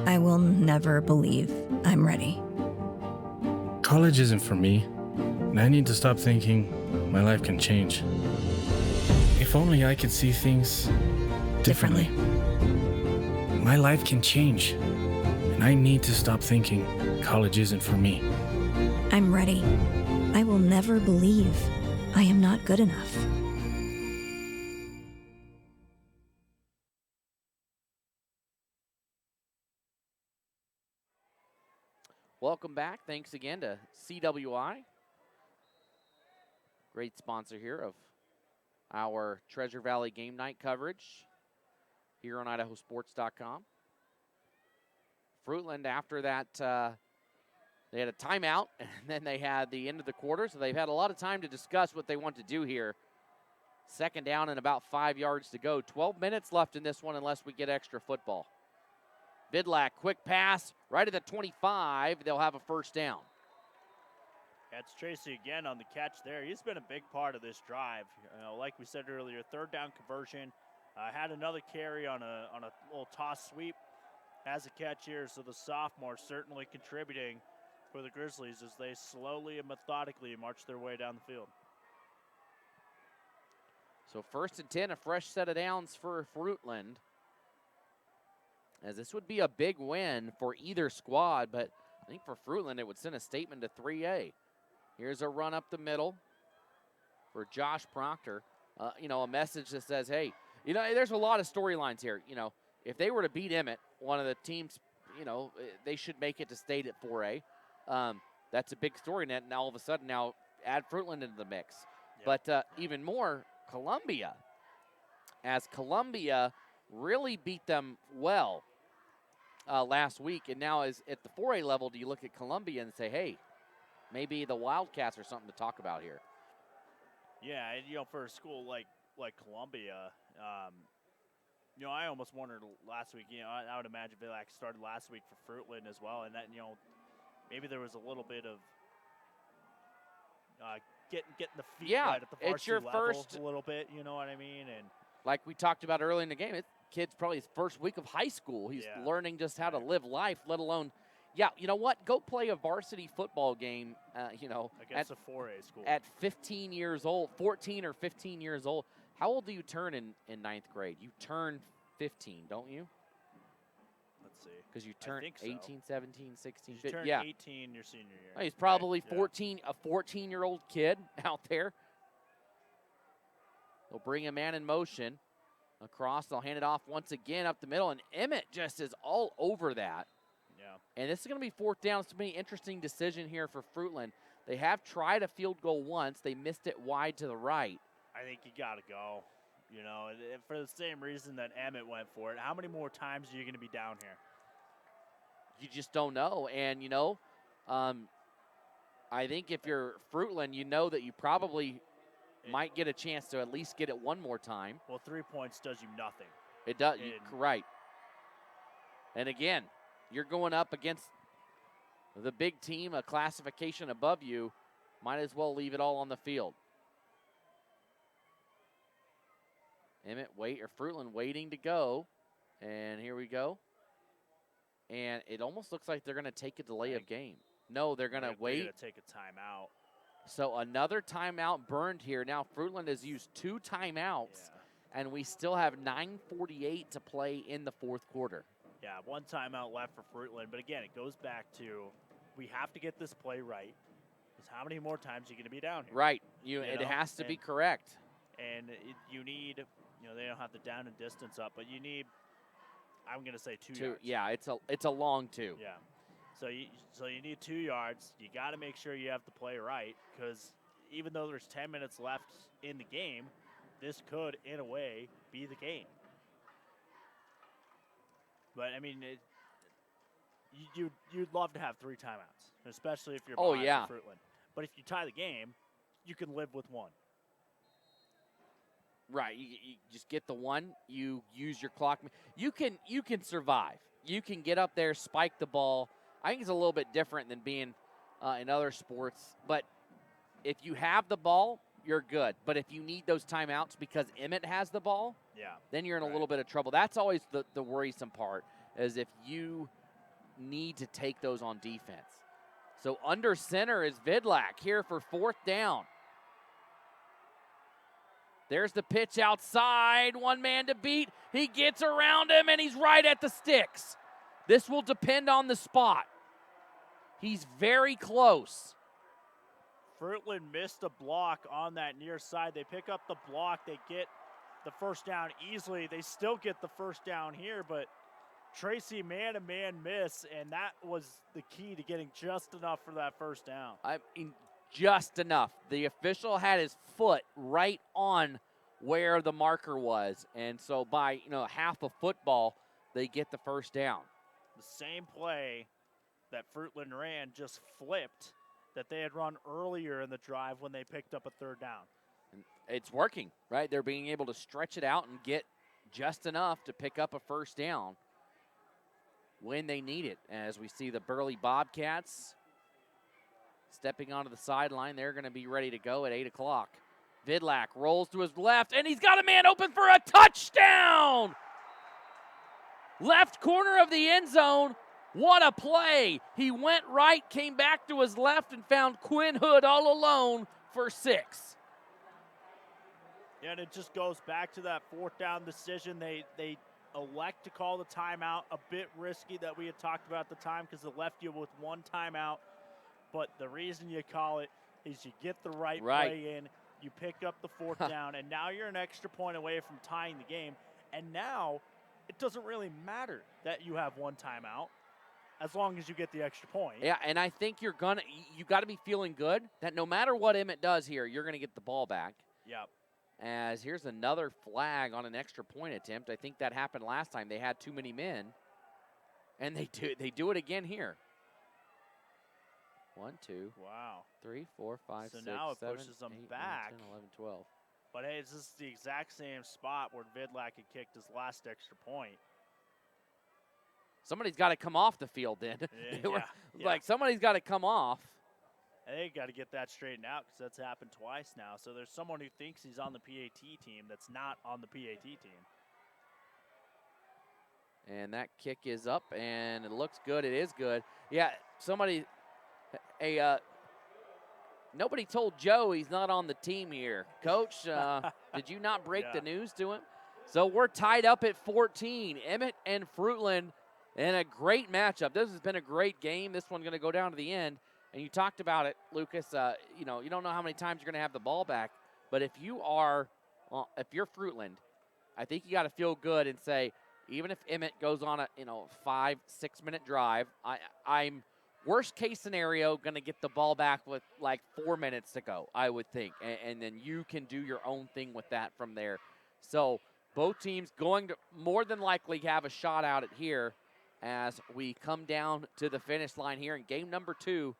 I will never believe I'm ready. College isn't for me, and I need to stop thinking my life can change. If only I could see things differently. My life can change, and I need to stop thinking college isn't for me. I'm ready. I will never believe I am not good enough. Welcome back. Thanks again to CWI. Great sponsor here of our Treasure Valley game night coverage here on IdahoSports.com. Fruitland, after that, they had a timeout, and then they had the end of the quarter, so they've had a lot of time to discuss what they want to do here. 2nd down and about 5 yards to go. 12 minutes left in this one unless we get extra football. Vidlak, quick pass, right at the 25. They'll have a 1st down. That's Tracy again on the catch there. He's been a big part of this drive. Like we said earlier, 3rd down conversion. Had another carry on a little toss sweep. Has a catch here, so the sophomore certainly contributing for the Grizzlies as they slowly and methodically march their way down the field. So 1st and 10, a fresh set of downs for Fruitland. As this would be a big win for either squad, but I think for Fruitland it would send a statement to 3A. Here's a run up the middle for Josh Proctor. A message that says, hey, there's a lot of storylines here. If they were to beat Emmett, one of the teams, they should make it to state at 4A. That's a big story net, and all of a sudden now add Fruitland into the mix. Yep. But even more, Columbia, as Columbia really beat them well last week, and now is at the 4A level, do you look at Columbia and say, hey, maybe the Wildcats are something to talk about here? Yeah, and for a school like Columbia, I almost wondered last week. I would imagine Villac started last week for Fruitland as well, and that maybe there was a little bit of getting the feet right at the varsity it's your level first a little bit. You know what I mean? And like we talked about early in the game, kid's probably his first week of high school. He's learning just how to live life, let alone. Yeah, you know what? Go play a varsity football game, against a 4A school. At 15 years old, 14 or 15 years old. How old do you turn in 9th grade? You turn 15, don't you? Let's see. Because you turn 18, 17, 16, 15. You turn 18 your senior year. He's probably 14, a 14-year-old kid out there. They'll bring a man in motion across. They'll hand it off once again up the middle, and Emmett just is all over that. Yeah. And this is going to be 4th down. It's going to be an interesting decision here for Fruitland. They have tried a field goal once. They missed it wide to the right. I think you got to go, for the same reason that Emmett went for it. How many more times are you going to be down here? You just don't know. And, I think if you're Fruitland, you know that you probably might get a chance to at least get it one more time. Well, 3 points does you nothing. It does. Right. And, again, you're going up against the big team, a classification above you. Might as well leave it all on the field. Fruitland waiting to go. And here we go. And it almost looks like they're going to take a delay of game. No, they're going to wait. They're going to take a timeout. So another timeout burned here. Now Fruitland has used 2 timeouts, and we still have 9:48 to play in the 4th quarter. Yeah, 1 timeout left for Fruitland. But again, it goes back to we have to get this play right. Because how many more times are you going to be down here? Right. It has to be correct. And you need, they don't have the down and distance up, but you need, I'm going to say 2 yards. Yeah, it's a long 2. Yeah. So you need 2 yards. You got to make sure you have the play right, because even though there's 10 minutes left in the game, this could, in a way, be the game. But, I mean, you'd love to have 3 timeouts, especially if you're behind for Fruitland. But if you tie the game, you can live with 1. Right, you just get the 1. You use your clock. You can survive. You can get up there, spike the ball. I think it's a little bit different than being in other sports. But if you have the ball, you're good. But if you need those timeouts because Emmett has the ball, then you're in a little bit of trouble. That's always the worrisome part, is if you need to take those on defense. So under center is Vidlak here for 4th down. There's the pitch outside. 1 man to beat. He gets around him, and he's right at the sticks. This will depend on the spot. He's very close. Fruitland missed a block on that near side. They pick up the block. They get the first down easily. They still get the first down here, but Tracy man-to-man miss, and that was the key to getting just enough for that first down. I mean, just enough. The official had his foot right on where the marker was, and so by half a football, they get the first down. The same play that Fruitland ran just flipped that they had run earlier in the drive when they picked up a 3rd down. And it's working, right? They're being able to stretch it out and get just enough to pick up a first down when they need it. As we see the Burley Bobcats stepping onto the sideline, they're going to be ready to go at 8 o'clock. Vidlak rolls to his left, and he's got a man open for a touchdown! Left corner of the end zone. What a play. He went right, came back to his left, and found Quinn Hood all alone for 6. Yeah, and it just goes back to that 4th down decision. They elect to call the timeout. A bit risky that we had talked about at the time because it left you with 1 timeout. But the reason you call it is you get the right play in, you pick up the 4th down, and now you're an extra point away from tying the game. And now it doesn't really matter that you have 1 timeout as long as you get the extra point. Yeah, and I think you got to be feeling good that no matter what Emmett does here, you're going to get the ball back. Yep. As here's another flag on an extra point attempt. I think that happened last time. They had too many men, and they do it again here. 1, 2, wow, 3, 4, 5, so 6, now it 7, pushes them 8, back. 9, 10, 11, 12. But hey, this is the exact same spot where Vidlak had kicked his last extra point. Somebody's got to come off the field then. Like, somebody's got to come off. And they got to get that straightened out because that's happened twice now. So there's someone who thinks he's on the PAT team that's not on the PAT team. And that kick is up, and it looks good. It is good. Yeah, nobody told Joe he's not on the team here. Coach, did you not break the news to him? So we're tied up at 14. Emmett and Fruitland in a great matchup. This has been a great game. This one's going to go down to the end. And you talked about it, Lucas. You don't know how many times you're going to have the ball back. But if you're Fruitland, I think you got to feel good and say, even if Emmett goes on a 5-6 minute drive, I'm worst case scenario going to get the ball back with like 4 minutes to go, I would think, and then you can do your own thing with that from there. So both teams going to more than likely have a shot at it here as we come down to the finish line here in game number 2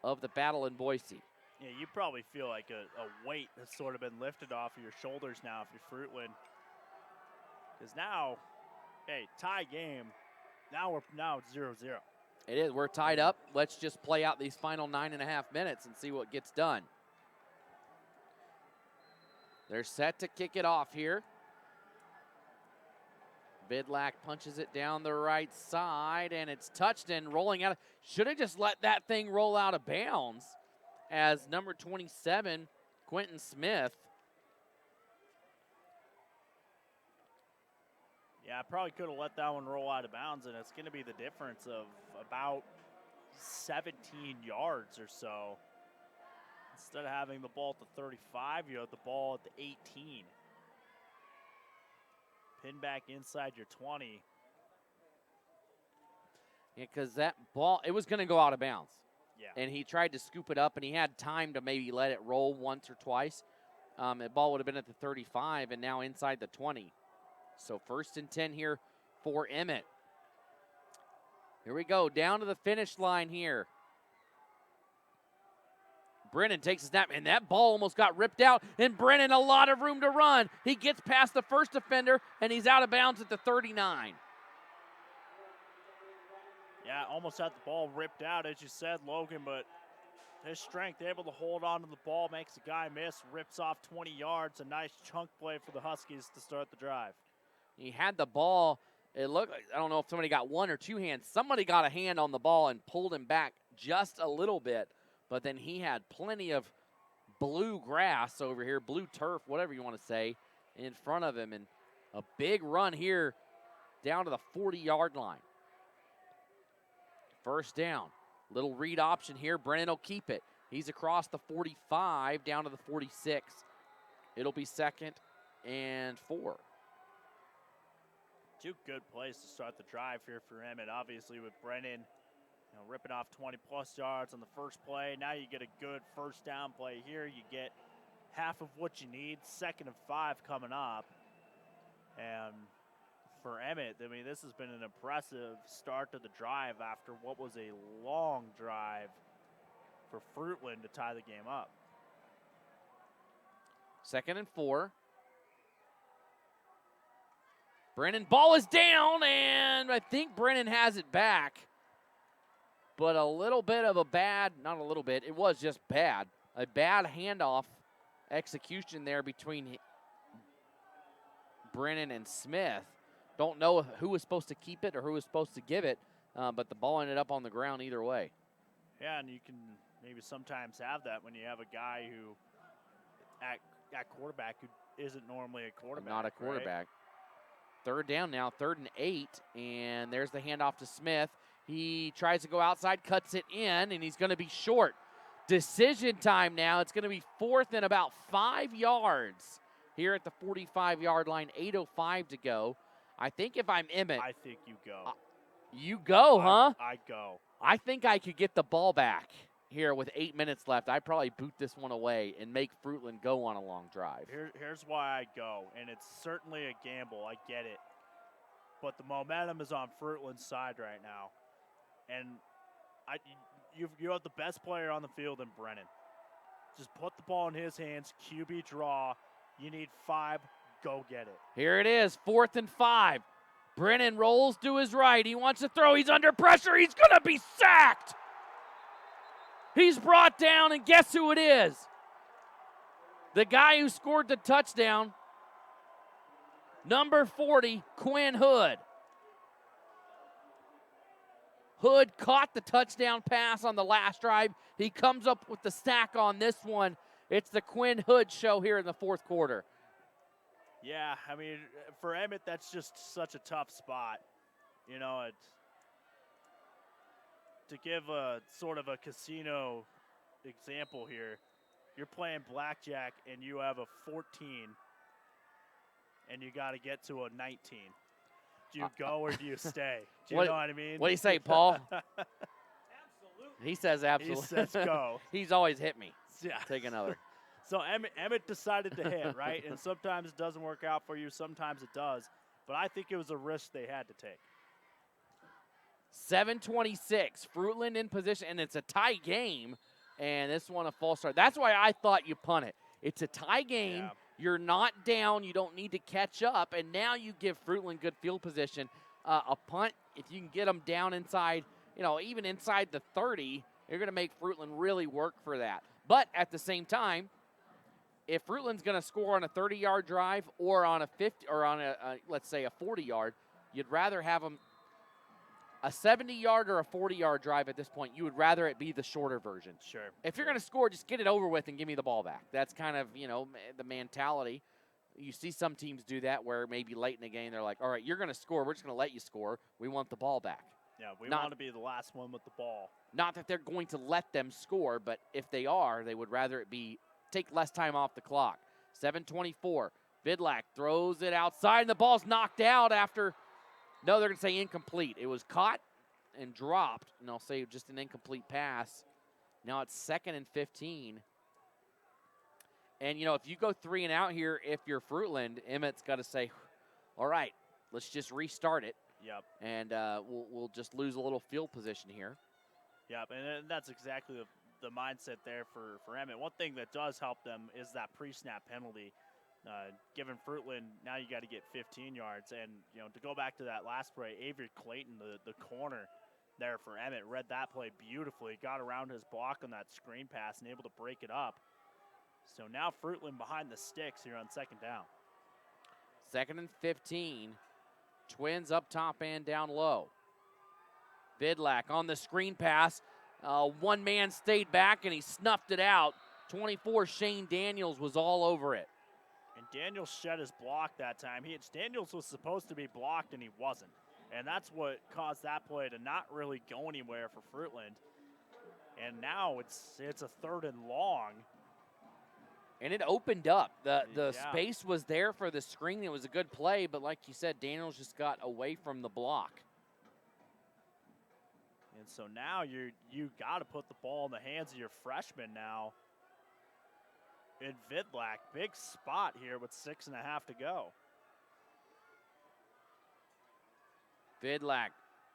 of the battle in Boise. Yeah, you probably feel like a weight has sort of been lifted off of your shoulders now if you're Fruitland. Because now, tie game. Now it's 0-0. It is. We're tied up. Let's just play out these final 9.5 minutes and see what gets done. They're set to kick it off here. Vidlak punches it down the right side, and it's touched and rolling out. Should have just let that thing roll out of bounds as number 27, Quentin Smith. Yeah, I probably could have let that one roll out of bounds, and it's going to be the difference of about 17 yards or so. It's Instead of having the ball at the 35, you have the ball at the 18. Pin back inside your 20. Yeah, because that ball, it was going to go out of bounds. Yeah. And he tried to scoop it up, and he had time to maybe let it roll once or twice. The ball would have been at the 35 and now inside the 20. So 1st and 10 here for Emmett. Here we go, down to the finish line here. Brennan takes a snap, and that ball almost got ripped out, and Brennan a lot of room to run. He gets past the first defender, and he's out of bounds at the 39. Yeah, almost had the ball ripped out, as you said, Logan, but his strength, able to hold on to the ball, makes a guy miss, rips off 20 yards. A nice chunk play for the Huskies to start the drive. He had the ball. It looked like, I don't know if somebody got one or two hands. Somebody got a hand on the ball and pulled him back just a little bit, but then he had plenty of blue grass over here, blue turf, whatever you want to say, in front of him, and a big run here down to the 40-yard line. 1st down. Little read option here. Brennan will keep it. He's across the 45 down to the 46. It'll be 2nd and 4. Two good plays to start the drive here for Emmett. Obviously with Brennan, ripping off 20-plus yards on the first play. Now you get a good 1st down play here. You get half of what you need. 2nd and 5 coming up. And for Emmett, I mean, this has been an impressive start to the drive after what was a long drive for Fruitland to tie the game up. 2nd and 4. Brennan, ball is down, and I think Brennan has it back. But a little bit of a bad, not a little bit, it was just bad. A bad handoff execution there between Brennan and Smith. Don't know who was supposed to keep it or who was supposed to give it, but the ball ended up on the ground either way. Yeah, and you can maybe sometimes have that when you have a guy who, at quarterback, who isn't normally a quarterback. Not a quarterback. Right? 3rd down now, 3rd and 8, and there's the handoff to Smith. He tries to go outside, cuts it in, and he's going to be short. Decision time now. It's going to be 4th and about 5 yards here at the 45-yard line, 8:05 to go. I think if I'm Emmett. I think you go. You go, huh? I go. I think I could get the ball back here with 8 minutes left. I'd probably boot this one away and make Fruitland go on a long drive. Here's why I go, and it's certainly a gamble. I get it. But the momentum is on Fruitland's side right now. And you have the best player on the field in Brennan. Just put the ball in his hands, QB draw. You need 5. Go get it. Here it is, 4th and 5. Brennan rolls to his right. He wants to throw. He's under pressure. He's going to be sacked. He's brought down, and guess who it is? The guy who scored the touchdown, number 40, Quinn Hood. Hood caught the touchdown pass on the last drive. He comes up with the sack on this one. It's the Quinn Hood show here in the 4th quarter. Yeah, I mean, for Emmett, that's just such a tough spot. To give a sort of a casino example here, you're playing blackjack and you have a 14 and you got to get to a 19. Do you go or do you stay? Do you know what I mean? What do you say, Paul? Absolutely. He says absolutely. He says go. He's always hit me. Yeah. Take another. So Emmett decided to hit, right? And sometimes it doesn't work out for you. Sometimes it does. But I think it was a risk they had to take. 7:26. Fruitland in position, and it's a tie game. And this one a false start. That's why I thought you punt it. It's a tie game. Yeah. You're not down. You don't need to catch up. And now you give Fruitland good field position. A punt, if you can get them down inside, even inside the 30, you're going to make Fruitland really work for that. But at the same time, if Fruitland's going to score on a 30-yard drive or on a 50 or on let's say a 40-yard, you'd rather have them a 70-yard or a 40-yard drive at this point. You would rather it be the shorter version. Sure. If you're going to score, just get it over with and give me the ball back. That's kind of, the mentality. You see some teams do that where maybe late in the game they're like, all right, you're going to score. We're just going to let you score. We want the ball back. Yeah, we want to be the last one with the ball. Not that they're going to let them score, but if they are, they would rather it be take less time off the clock. 7:24. Vidlak throws it outside, and the ball's knocked out after. No, they're going to say incomplete. It was caught and dropped, and they'll say just an incomplete pass. Now it's 2nd and 15. And, you know, if you go 3 and out here, if you're Fruitland, Emmett's got to say, all right, let's just restart it. Yep. And we'll just lose a little field position here. Yep, and that's exactly the mindset there for Emmett. One thing that does help them is that pre-snap penalty. Given Fruitland, now you got to get 15 yards. And, you know, to go back to that last play, Avery Clayton, the corner there for Emmett, read that play beautifully, got around his block on that screen pass and able to break it up. So now Fruitland behind the sticks here on 2nd down. 2nd and 15. Twins up top and down low. Vidlak on the screen pass. One man stayed back and he snuffed it out. 24, Shane Daniels was all over it. And Daniels shed his block that time. Daniels was supposed to be blocked and he wasn't. And that's what caused that play to not really go anywhere for Fruitland. And now it's a 3rd and long. And it opened up. The space was there for the screen. It was a good play, but like you said, Daniels just got away from the block. And so now you got to put the ball in the hands of your freshman now. In Vidlak, big spot here with 6.5 to go. Vidlak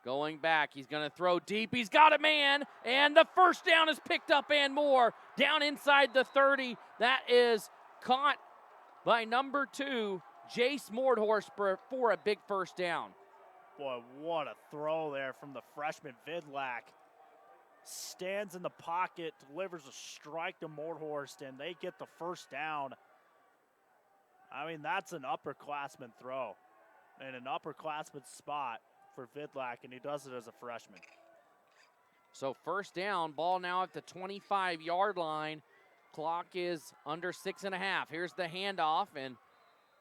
going back. He's going to throw deep. He's got a man, and the first down is picked up and more. Down inside the 30. That is caught by number 2, Jace Mordhorst for a big first down. Boy, what a throw there from the freshman Vidlak. Stands in the pocket, delivers a strike to Mordhorst, and they get the first down. I mean, that's an upperclassman throw and an upperclassman spot for Vidlak, and he does it as a freshman. So first down, ball now at the 25-yard line. Clock is under 6.5. Here's the handoff, and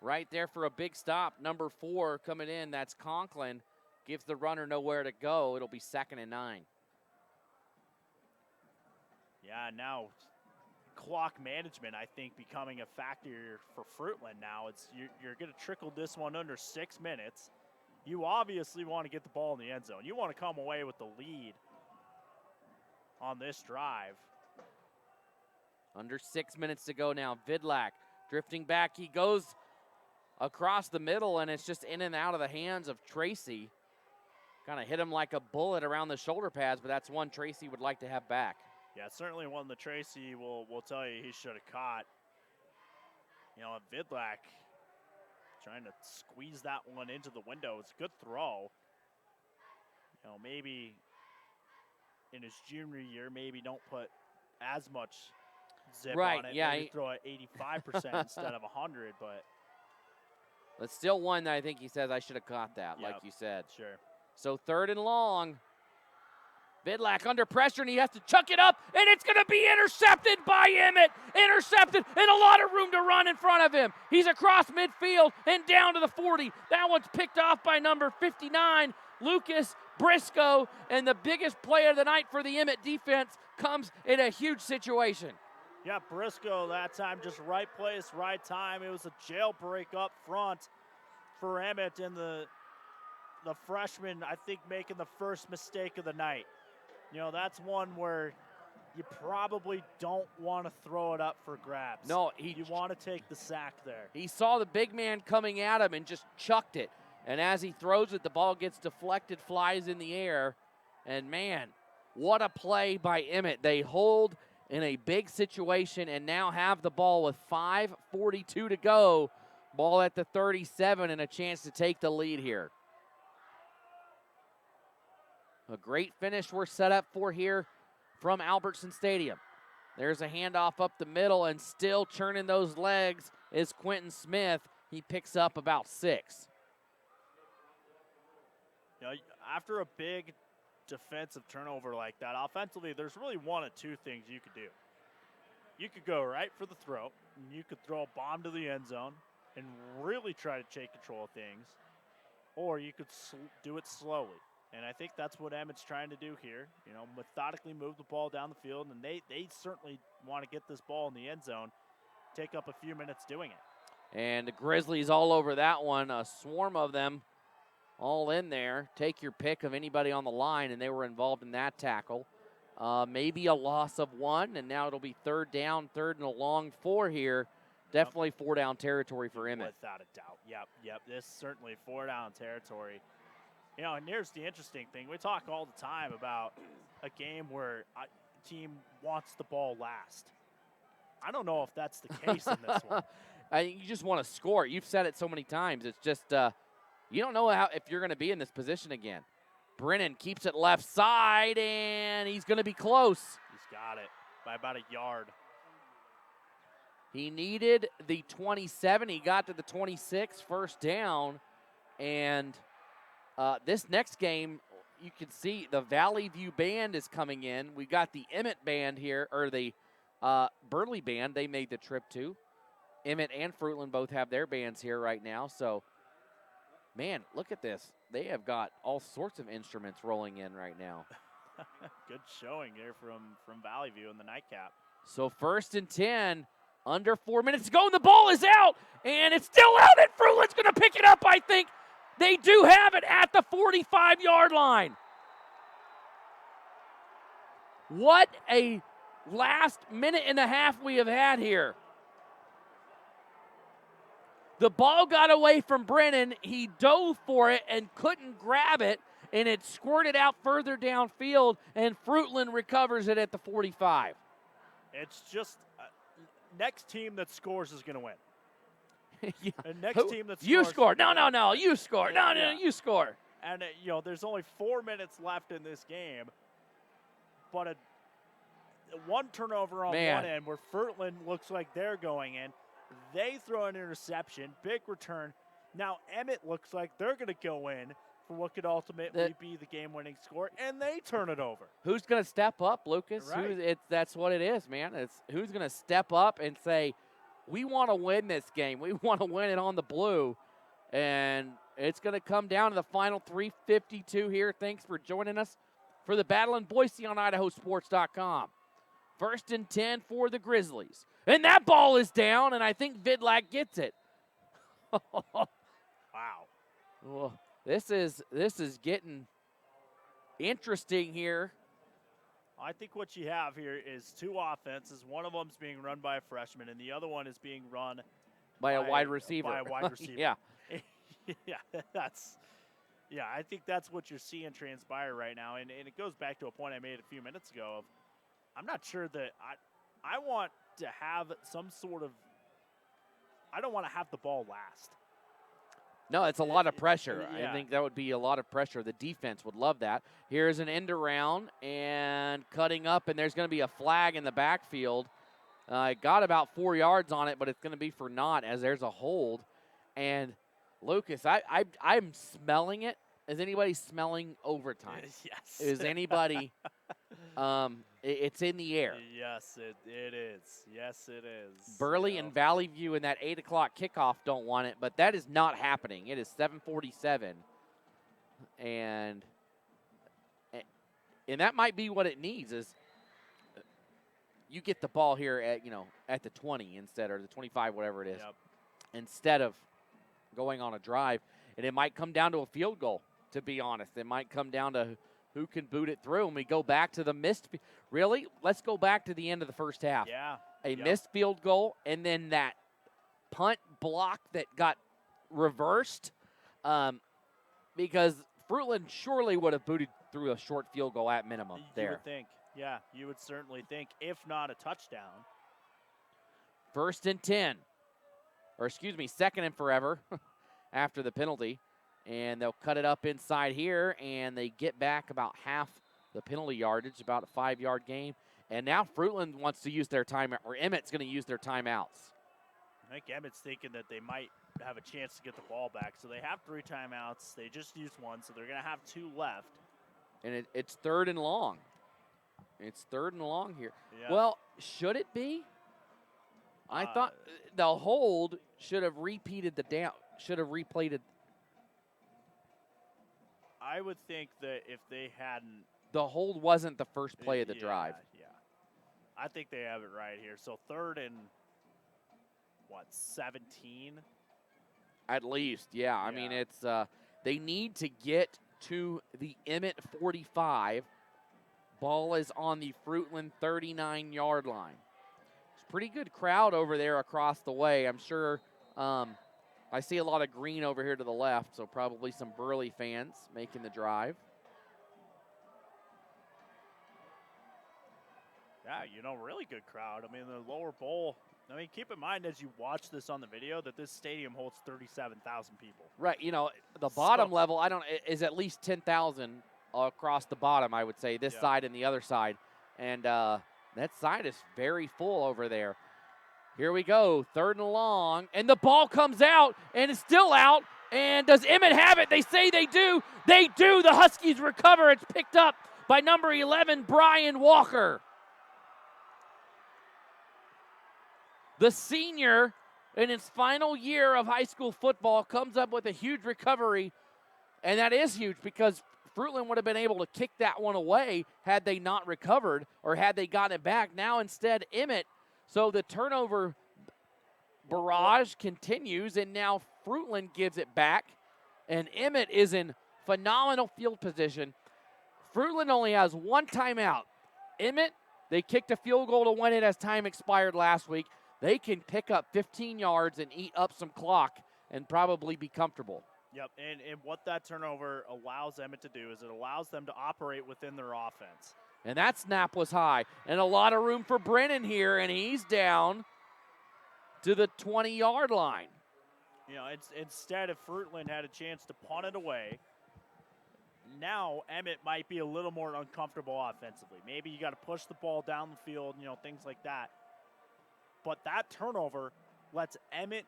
right there for a big stop. Number 4 coming in, that's Conklin. Gives the runner nowhere to go. It'll be 2nd and 9. Yeah, now clock management, I think, becoming a factor for Fruitland now. You're going to trickle this one under 6 minutes. You obviously want to get the ball in the end zone. You want to come away with the lead on this drive. Under 6 minutes to go now. Vidlak drifting back. He goes across the middle, and it's just in and out of the hands of Tracy. Kind of hit him like a bullet around the shoulder pads, but that's one Tracy would like to have back. Yeah, certainly one that Tracy will tell you he should have caught. You know, Vidlak trying to squeeze that one into the window. It's a good throw. You know, maybe in his junior year, maybe don't put as much zip on it. Yeah, maybe throw it 85% instead of 100, but it's still one that I think he says I should have caught that, like you said. Sure. So 3rd and long. Vidlak under pressure, and he has to chuck it up, and it's going to be intercepted by Emmett. Intercepted, and a lot of room to run in front of him. He's across midfield and down to the 40. That one's picked off by number 59, Lucas Briscoe, and the biggest play of the night for the Emmett defense comes in a huge situation. Yeah, Briscoe that time, just right place, right time. It was a jailbreak up front for Emmett, and the freshman, I think, making the first mistake of the night. You know, that's one where you probably don't want to throw it up for grabs. No, you want to take the sack there. He saw the big man coming at him and just chucked it. And as he throws it, the ball gets deflected, flies in the air. And, man, what a play by Emmett. They hold in a big situation and now have the ball with 5:42 to go. Ball at the 37 and a chance to take the lead here. A great finish we're set up for here from Albertson Stadium. There's a handoff up the middle, and still churning those legs is Quentin Smith. He picks up about 6. You know, after a big defensive turnover like that, offensively, there's really one of two things you could do. You could go right for the throat, and you could throw a bomb to the end zone and really try to take control of things, or you could do it slowly And I think that's what Emmett's trying to do here. You know, methodically move the ball down the field, and they certainly want to get this ball in the end zone, take up a few minutes doing it. And the Grizzlies all over that one, a swarm of them all in there. Take your pick of anybody on the line, and they were involved in that tackle. Maybe a loss of one, and now it'll be third down, third and a long 4 here. Definitely 4-down territory for Emmett. Without a doubt. Yep. This is certainly 4-down territory. You know, and here's the interesting thing. We talk all the time about a game where a team wants the ball last. I don't know if that's the case in this one. You just want to score. You've said it so many times. It's just you don't know if you're going to be in this position again. Brennan keeps it left side, and he's going to be close. He's got it by about a yard. He needed the 27. He got to the 26, first down. And this next game, you can see the Valley View Band is coming in. We got the Emmett Band here, or the Burley Band they made the trip to. Emmett and Fruitland both have their bands here right now. So, man, look at this. They have got all sorts of instruments rolling in right now. Good showing here from Valley View in the nightcap. So 1st and 10, under 4 minutes to go, and the ball is out, and it's still out, and Fruitland's going to pick it up, I think. They do have it at the 45-yard line. What a last minute and a half we have had here. The ball got away from Brennan. He dove for it and couldn't grab it, and it squirted out further downfield, and Fruitland recovers it at the 45. It's just next team that scores is going to win. Yeah. And next team that scores. You score. No, you score. No, you score. And, you know, there's only 4 minutes left in this game, but one turnover on one end where Fruitland looks like they're going in. They throw an interception, big return. Now Emmett looks like they're going to go in for what could ultimately be the game-winning score, and they turn it over. Who's going to step up, Lucas? Right. That's what it is, man. It's who's going to step up and say, we want to win this game. We want to win it on the blue. And it's going to come down to the final 3:52 here. Thanks for joining us for the Battle in Boise on IdahoSports.com. 1st and 10 for the Grizzlies. And that ball is down, and I think Vidlak gets it. Wow. Well, this is getting interesting here. I think what you have here is two offenses. One of them is being run by a freshman, and the other one is being run by a wide receiver. Yeah. I think that's what you're seeing transpire right now. And it goes back to a point I made a few minutes ago of I'm not sure that I want to have some sort of – I don't want to have the ball last. No, it's a lot of pressure. Yeah. I think that would be a lot of pressure. The defense would love that. Here's an end around and cutting up, and there's going to be a flag in the backfield. It got about 4 yards on it, but it's going to be for naught as there's a hold. And, Lucas, I'm smelling it. Is anybody smelling overtime? Yes. Is anybody it's in the air. Yes, it is. Yes, it is. Burley and Valley View in that 8 o'clock kickoff don't want it, but that is not happening. It is 7:47. And that might be what it needs is you get the ball here at the 20 instead, or the 25, whatever it is, instead of going on a drive. And it might come down to a field goal, to be honest. It might come down to who can boot it through. And we go back to the missed. Really? Let's go back to the end of the first half. Yeah. Missed field goal, and then that punt block that got reversed because Fruitland surely would have booted through a short field goal at minimum there. You would think. Yeah, you would certainly think, if not a touchdown. 1st and 10. Or, 2nd and forever after the penalty. And they'll cut it up inside here, and they get back about half the penalty yardage, about a 5-yard gain. And now Fruitland wants to use their timeout, or Emmett's going to use their timeouts. I think Emmett's thinking that they might have a chance to get the ball back. So they have 3 timeouts. They just used 1, so they're going to have 2 left. And it's 3rd and long. It's 3rd and long here. Yeah. Well, should it be? I thought the hold should have replayed it. I would think that if they hadn't. The hold wasn't the first play of the drive. Yeah. I think they have it right here. So 3rd and, 17? At least, yeah. I mean, it's they need to get to the Emmett 45. Ball is on the Fruitland 39-yard line. It's a pretty good crowd over there across the way. I'm sure I see a lot of green over here to the left, so probably some Burley fans making the drive. Yeah, really good crowd. I mean, the lower bowl. I mean, keep in mind as you watch this on the video that this stadium holds 37,000 people. Right. The bottom level, is at least 10,000 across the bottom, I would say, this side and the other side. And that side is very full over there. Here we go, 3rd and long, and the ball comes out, and it's still out. And does Emmett have it? They say they do. They do. The Huskies recover. It's picked up by number 11, Brian Walker. The senior, in his final year of high school football, comes up with a huge recovery, and that is huge because Fruitland would have been able to kick that one away had they not recovered or had they gotten it back. Now instead, Emmett. So the turnover barrage continues, and now Fruitland gives it back, and Emmett is in phenomenal field position. Fruitland only has one timeout. Emmett, they kicked a field goal to win it as time expired last week. They can pick up 15 yards and eat up some clock and probably be comfortable. Yep, and what that turnover allows Emmett to do is it allows them to operate within their offense. And that snap was high. And a lot of room for Brennan here, and he's down to the 20-yard line. Instead, if Fruitland had a chance to punt it away, now Emmett might be a little more uncomfortable offensively. Maybe you got to push the ball down the field, things like that. But that turnover lets Emmett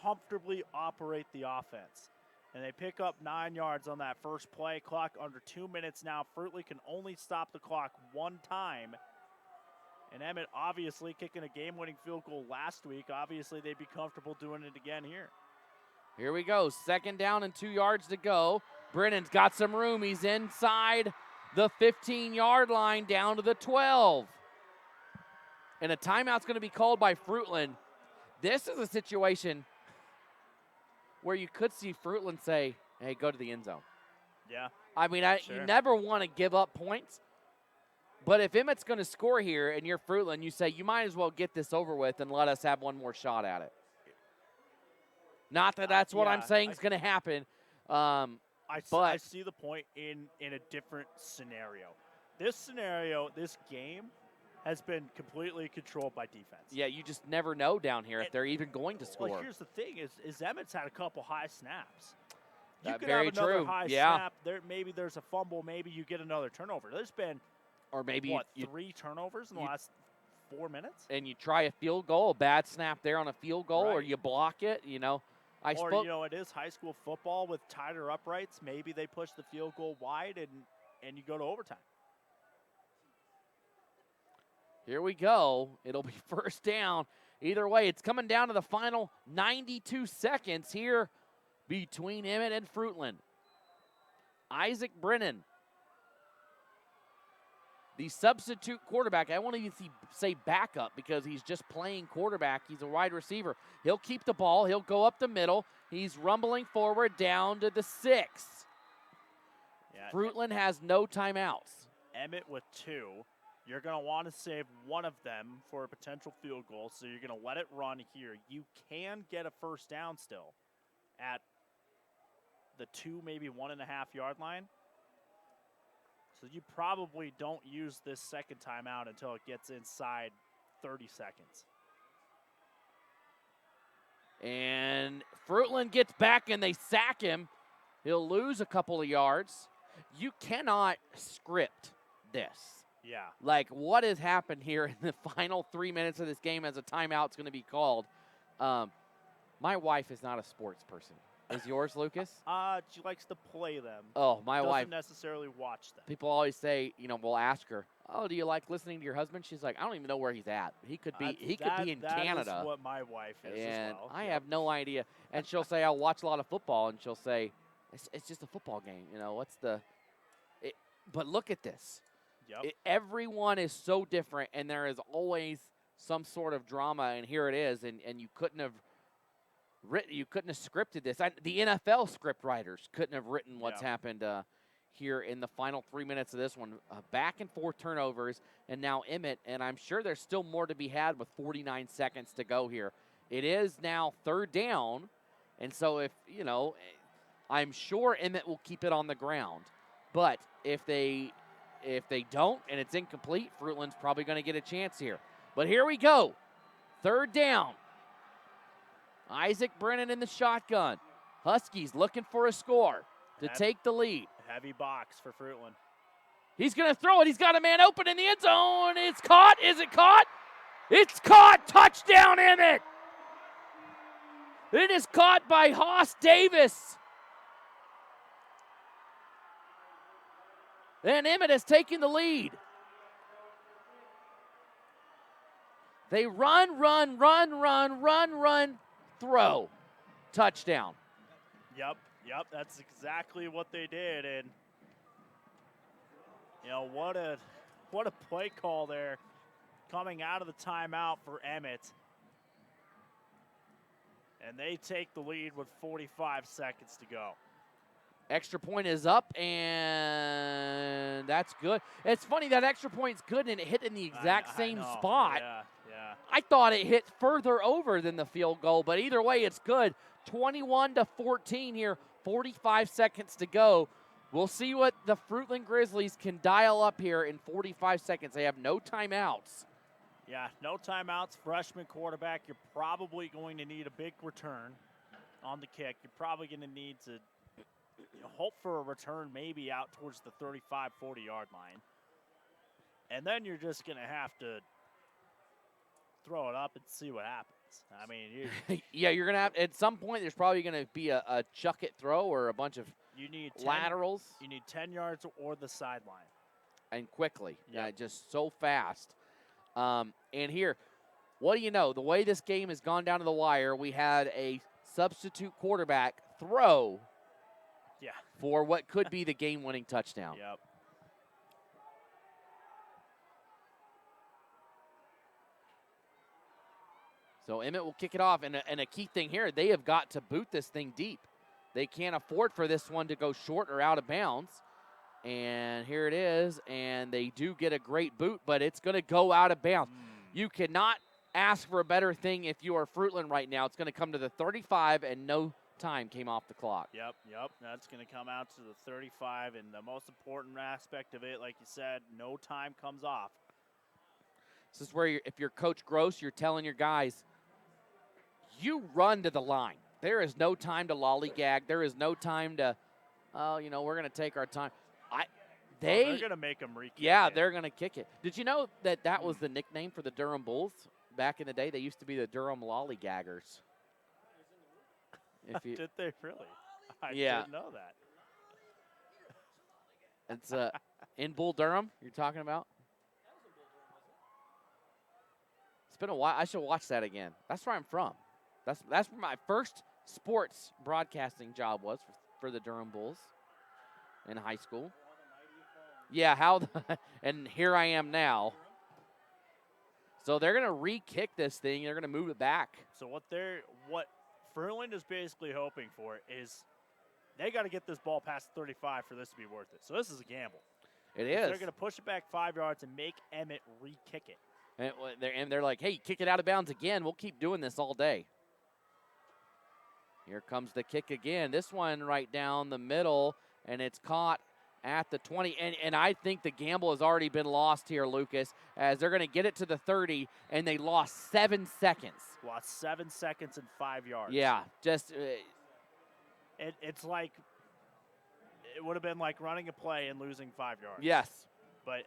comfortably operate the offense. And they pick up 9 yards on that first play. Clock under 2 minutes now. Fruitland can only stop the clock one time. And Emmett obviously kicking a game-winning field goal last week. Obviously they'd be comfortable doing it again here. Here we go. 2nd down and 2 yards to go. Brennan's got some room. He's inside the 15-yard line down to the 12. And a timeout's going to be called by Fruitland. This is a situation where you could see Fruitland say, hey, go to the end zone. Yeah. I mean, sure. You never want to give up points. But if Emmett's going to score here and you're Fruitland, you say, you might as well get this over with and let us have one more shot at it. Not that that's what I'm saying is going to happen. I see the point in a different scenario. This game has been completely controlled by defense. Yeah, you just never know down here if they're even going to score. Well, here's the thing: is Emmett's had a couple high snaps. You could very have another true. high snap. Maybe there's a fumble. Maybe you get another turnover. There's been, or maybe 3 turnovers in the last 4 minutes. And you try a field goal, a bad snap there on a field goal, or you block it. It is high school football with tighter uprights. Maybe they push the field goal wide and you go to overtime. Here we go. It'll be 1st down. Either way, it's coming down to the final 92 seconds here between Emmett and Fruitland. Isaac Brennan, the substitute quarterback. I won't even say backup because he's just playing quarterback. He's a wide receiver. He'll keep the ball. He'll go up the middle. He's rumbling forward down to the 6. Fruitland has no timeouts. Emmett with 2. You're going to want to save one of them for a potential field goal, so you're going to let it run here. You can get a 1st down still at the 2, maybe 1.5 yard line. So you probably don't use this 2nd timeout until it gets inside 30 seconds. And Fruitland gets back and they sack him. He'll lose a couple of yards. You cannot script this. Yeah. Like, what has happened here in the final 3 minutes of this game as a timeout's going to be called? My wife is not a sports person. Is yours, Lucas? She likes to play them. Oh, my wife. Doesn't necessarily watch them. People always say, we'll ask her, oh, do you like listening to your husband? She's like, I don't even know where he's at. He could be in Canada. That is what my wife is and as well. I have no idea. And she'll say, I'll watch a lot of football. And she'll say, It's just a football game. What's the – but look at this. Yep. Everyone is so different, and there is always some sort of drama, and here it is, and you couldn't have scripted this. The NFL script writers couldn't have written what's happened here in the final 3 minutes of this one. Back and forth turnovers, and now Emmett, and I'm sure there's still more to be had with 49 seconds to go here. It is now 3rd down, and so I'm sure Emmett will keep it on the ground. But if they don't and it's incomplete, Fruitland's probably going to get a chance here. But here we go. 3rd down. Isaac Brennan in the shotgun. Huskies looking for a score to take the lead. Heavy box for Fruitland. He's going to throw it. He's got a man open in the end zone. It's caught. Is it caught? It's caught. Touchdown, Emmett. It is caught by Haas Davis. And Emmett has taken the lead. They run, throw. Touchdown. Yep, that's exactly what they did. And, what a play call there coming out of the timeout for Emmett. And they take the lead with 45 seconds to go. Extra point is up, and that's good. It's funny, that extra point's good, and it hit in the exact same spot. Yeah. I thought it hit further over than the field goal, but either way, it's good. 21-14 here, 45 seconds to go. We'll see what the Fruitland Grizzlies can dial up here in 45 seconds. They have no timeouts. Yeah, no timeouts. Freshman quarterback, you're probably going to need a big return on the kick. You're probably going to need to hope for a return maybe out towards the 35, 40-yard line. And then you're just going to have to throw it up and see what happens. I mean, yeah, you're going to have – at some point there's probably going to be a chuck-it throw or a bunch of laterals. You need 10 yards or the sideline. And quickly. Yeah, just so fast. And here, what do you know? The way this game has gone down to the wire, we had a substitute quarterback throw for what could be the game-winning touchdown. Yep. So Emmett will kick it off, and a key thing here, they have got to boot this thing deep. They can't afford for this one to go short or out of bounds. And here it is, and they do get a great boot, but it's going to go out of bounds. You cannot ask for a better thing if you are Fruitland right now. It's going to come to the 35, and no time came off the clock. Yep. That's going to come out to the 35, and the most important aspect of it, like you said, no time comes off. This is where, if you're Coach Gross, you're telling your guys, you run to the line. There is no time to lollygag. There is no time to, we're going to take our time. They're going to make them re-kick it. They're going to kick it. Did you know that was the nickname for the Durham Bulls? Back in the day, they used to be the Durham Lollygaggers. Did they really? I didn't know that. It's in Bull Durham you're talking about? It's been a while. I should watch that again. That's where I'm from. That's where my first sports broadcasting job was for the Durham Bulls in high school. Yeah, and here I am now. So they're going to re-kick this thing. They're going to move it back. So what Fruitland is basically hoping for is they got to get this ball past 35 for this to be worth it. So this is a gamble. It is. They're going to push it back 5 yards and make Emmett re-kick it. And they're like, hey, kick it out of bounds again. We'll keep doing this all day. Here comes the kick again. This one right down the middle, and it's caught at the 20. And I think the gamble has already been lost here, Lucas, as they're going to get it to the 30, and they lost 7 seconds. Lost 7 seconds and 5 yards. Yeah, just it's like it would have been like running a play and losing 5 yards. Yes. But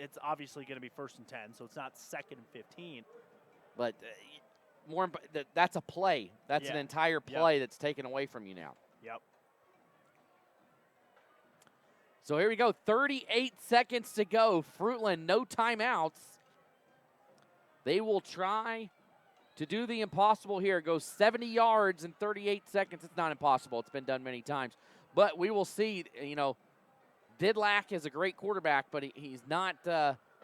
it's obviously going to be 1st and 10, so it's not 2nd and 15. But that's a play. That's an entire play that's taken away from you now. Yep. So here we go, 38 seconds to go. Fruitland, no timeouts. They will try to do the impossible here. Go 70 yards in 38 seconds. It's not impossible. It's been done many times. But we will see, Vidlac is a great quarterback, but he's not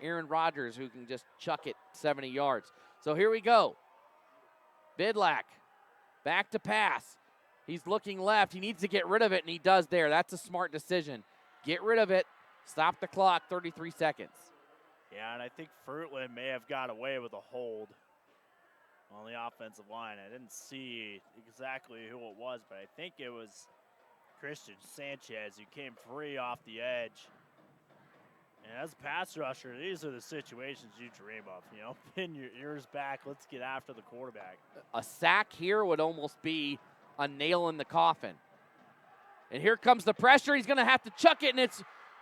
Aaron Rodgers, who can just chuck it 70 yards. So here we go. Vidlac back to pass. He's looking left. He needs to get rid of it, and he does there. That's a smart decision. Get rid of it. Stop the clock, 33 seconds. Yeah, and I think Fruitland may have got away with a hold on the offensive line. I didn't see exactly who it was, but I think it was Christian Sanchez who came free off the edge. And as a pass rusher, these are the situations you dream of. Pin your ears back. Let's get after the quarterback. A sack here would almost be a nail in the coffin. And here comes the pressure. He's going to have to chuck it, and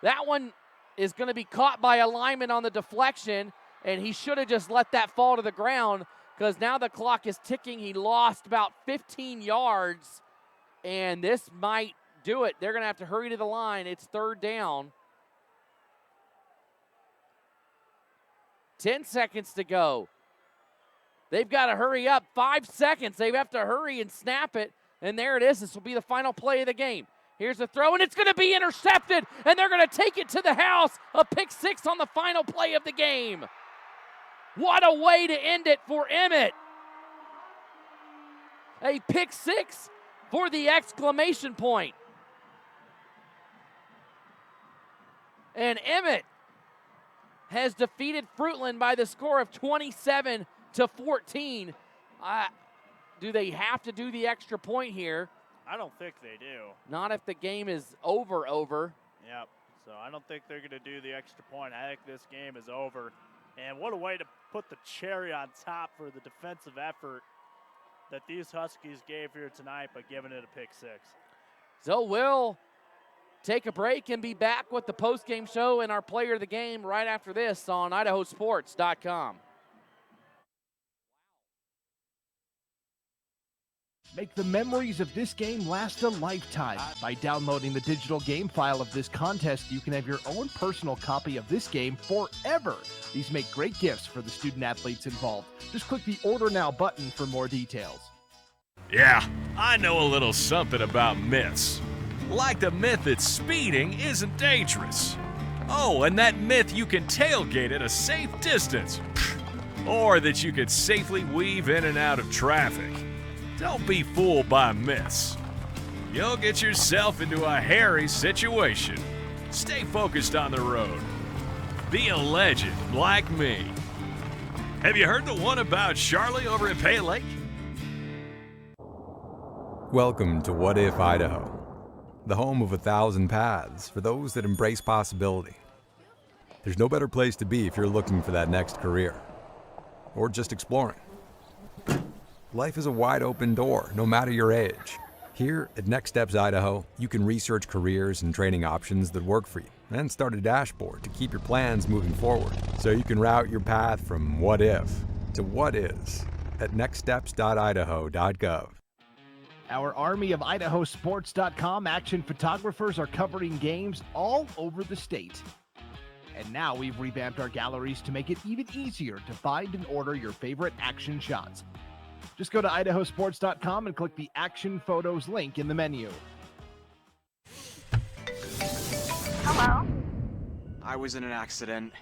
that one is going to be caught by a lineman on the deflection, and he should have just let that fall to the ground because now the clock is ticking. He lost about 15 yards, and this might do it. They're going to have to hurry to the line. It's third down. 10 seconds to go. They've got to hurry up. 5 seconds. They have to hurry and snap it, and there it is. This will be the final play of the game. Here's the throw, and it's going to be intercepted, and they're going to take it to the house. A pick six on the final play of the game. What a way to end it for Emmett. A pick six for the exclamation point. And Emmett has defeated Fruitland by the score of 27-14. Do they have to do the extra point here? I don't think they do. Not if the game is over. Yep. So I don't think they're going to do the extra point. I think this game is over. And what a way to put the cherry on top for the defensive effort that these Huskies gave here tonight by giving it a pick six. So we'll take a break and be back with the post-game show and our player of the game right after this on IdahoSports.com. Make the memories of this game last a lifetime. By downloading the digital game file of this contest, you can have your own personal copy of this game forever. These make great gifts for the student athletes involved. Just click the Order Now button for more details. Yeah, I know a little something about myths. Like the myth that speeding isn't dangerous. Oh, and that myth you can tailgate at a safe distance. Or that you could safely weave in and out of traffic. Don't be fooled by myths. You'll get yourself into a hairy situation. Stay focused on the road. Be a legend like me. Have you heard the one about Charlie over at Pay Lake? Welcome to What If Idaho, the home of 1,000 paths for those that embrace possibility. There's no better place to be if you're looking for that next career, or just exploring. Life is a wide open door, no matter your age. Here at Next Steps Idaho, you can research careers and training options that work for you, and start a dashboard to keep your plans moving forward, so you can route your path from what if to what is at nextsteps.idaho.gov. Our army of IdahoSports.com action photographers are covering games all over the state. And now we've revamped our galleries to make it even easier to find and order your favorite action shots. Just go to IdahoSports.com and click the Action Photos link in the menu. Hello? I was in an accident.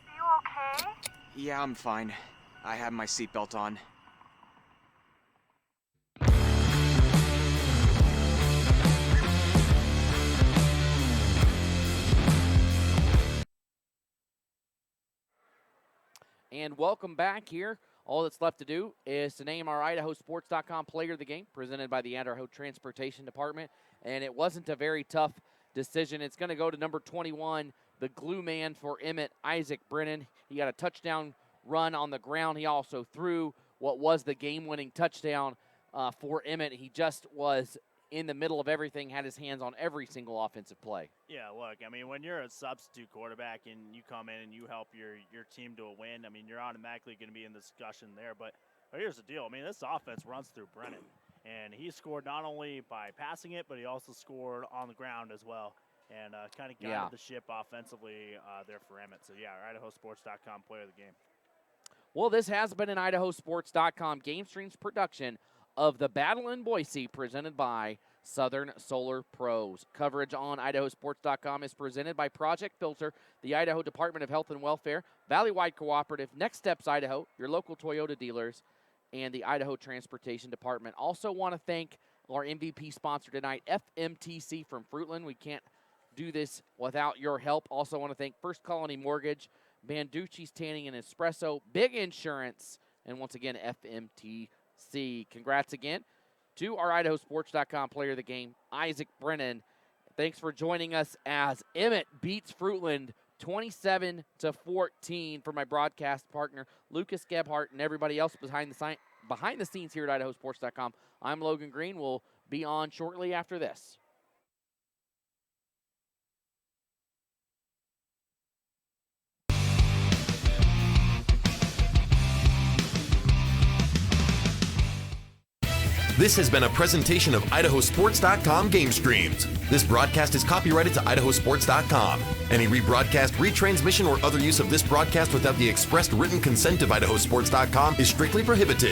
You okay? Yeah, I'm fine. I have my seatbelt on. And welcome back here. All that's left to do is to name our IdahoSports.com player of the game, presented by the Idaho Transportation Department. And it wasn't a very tough decision. It's going to go to number 21, the glue man for Emmett, Isaac Brennan. He got a touchdown run on the ground. He also threw what was the game-winning touchdown for Emmett. He just was in the middle of everything, had his hands on every single offensive play. Yeah, look, I mean, when you're a substitute quarterback and you come in and you help your team to a win, I mean, you're automatically going to be in the discussion there. But here's the deal. I mean, this offense runs through Brennan. And he scored not only by passing it, but he also scored on the ground as well. And kind of guided the ship offensively there for Emmett. So, yeah, our IdahoSports.com player of the game. Well, this has been an IdahoSports.com GameStreams production of the Battle in Boise, presented by Southern Solar Pros. Coverage on IdahoSports.com is presented by Project Filter, the Idaho Department of Health and Welfare, Valleywide Cooperative, Next Steps Idaho, your local Toyota dealers, and the Idaho Transportation Department. Also want to thank our MVP sponsor tonight, FMTC from Fruitland. We can't do this without your help. Also want to thank First Colony Mortgage, Banducci's Tanning and Espresso, Big Insurance, and once again, FMTC. Congrats again to our IdahoSports.com player of the game, Isaac Brennan. Thanks for joining us as Emmett beats Fruitland 27-14. For my broadcast partner, Lucas Gebhardt, and everybody else behind the scenes here at IdahoSports.com, I'm Logan Green. We'll be on shortly after this. This has been a presentation of IdahoSports.com GameStreams. This broadcast is copyrighted to IdahoSports.com. Any rebroadcast, retransmission, or other use of this broadcast without the expressed written consent of IdahoSports.com is strictly prohibited.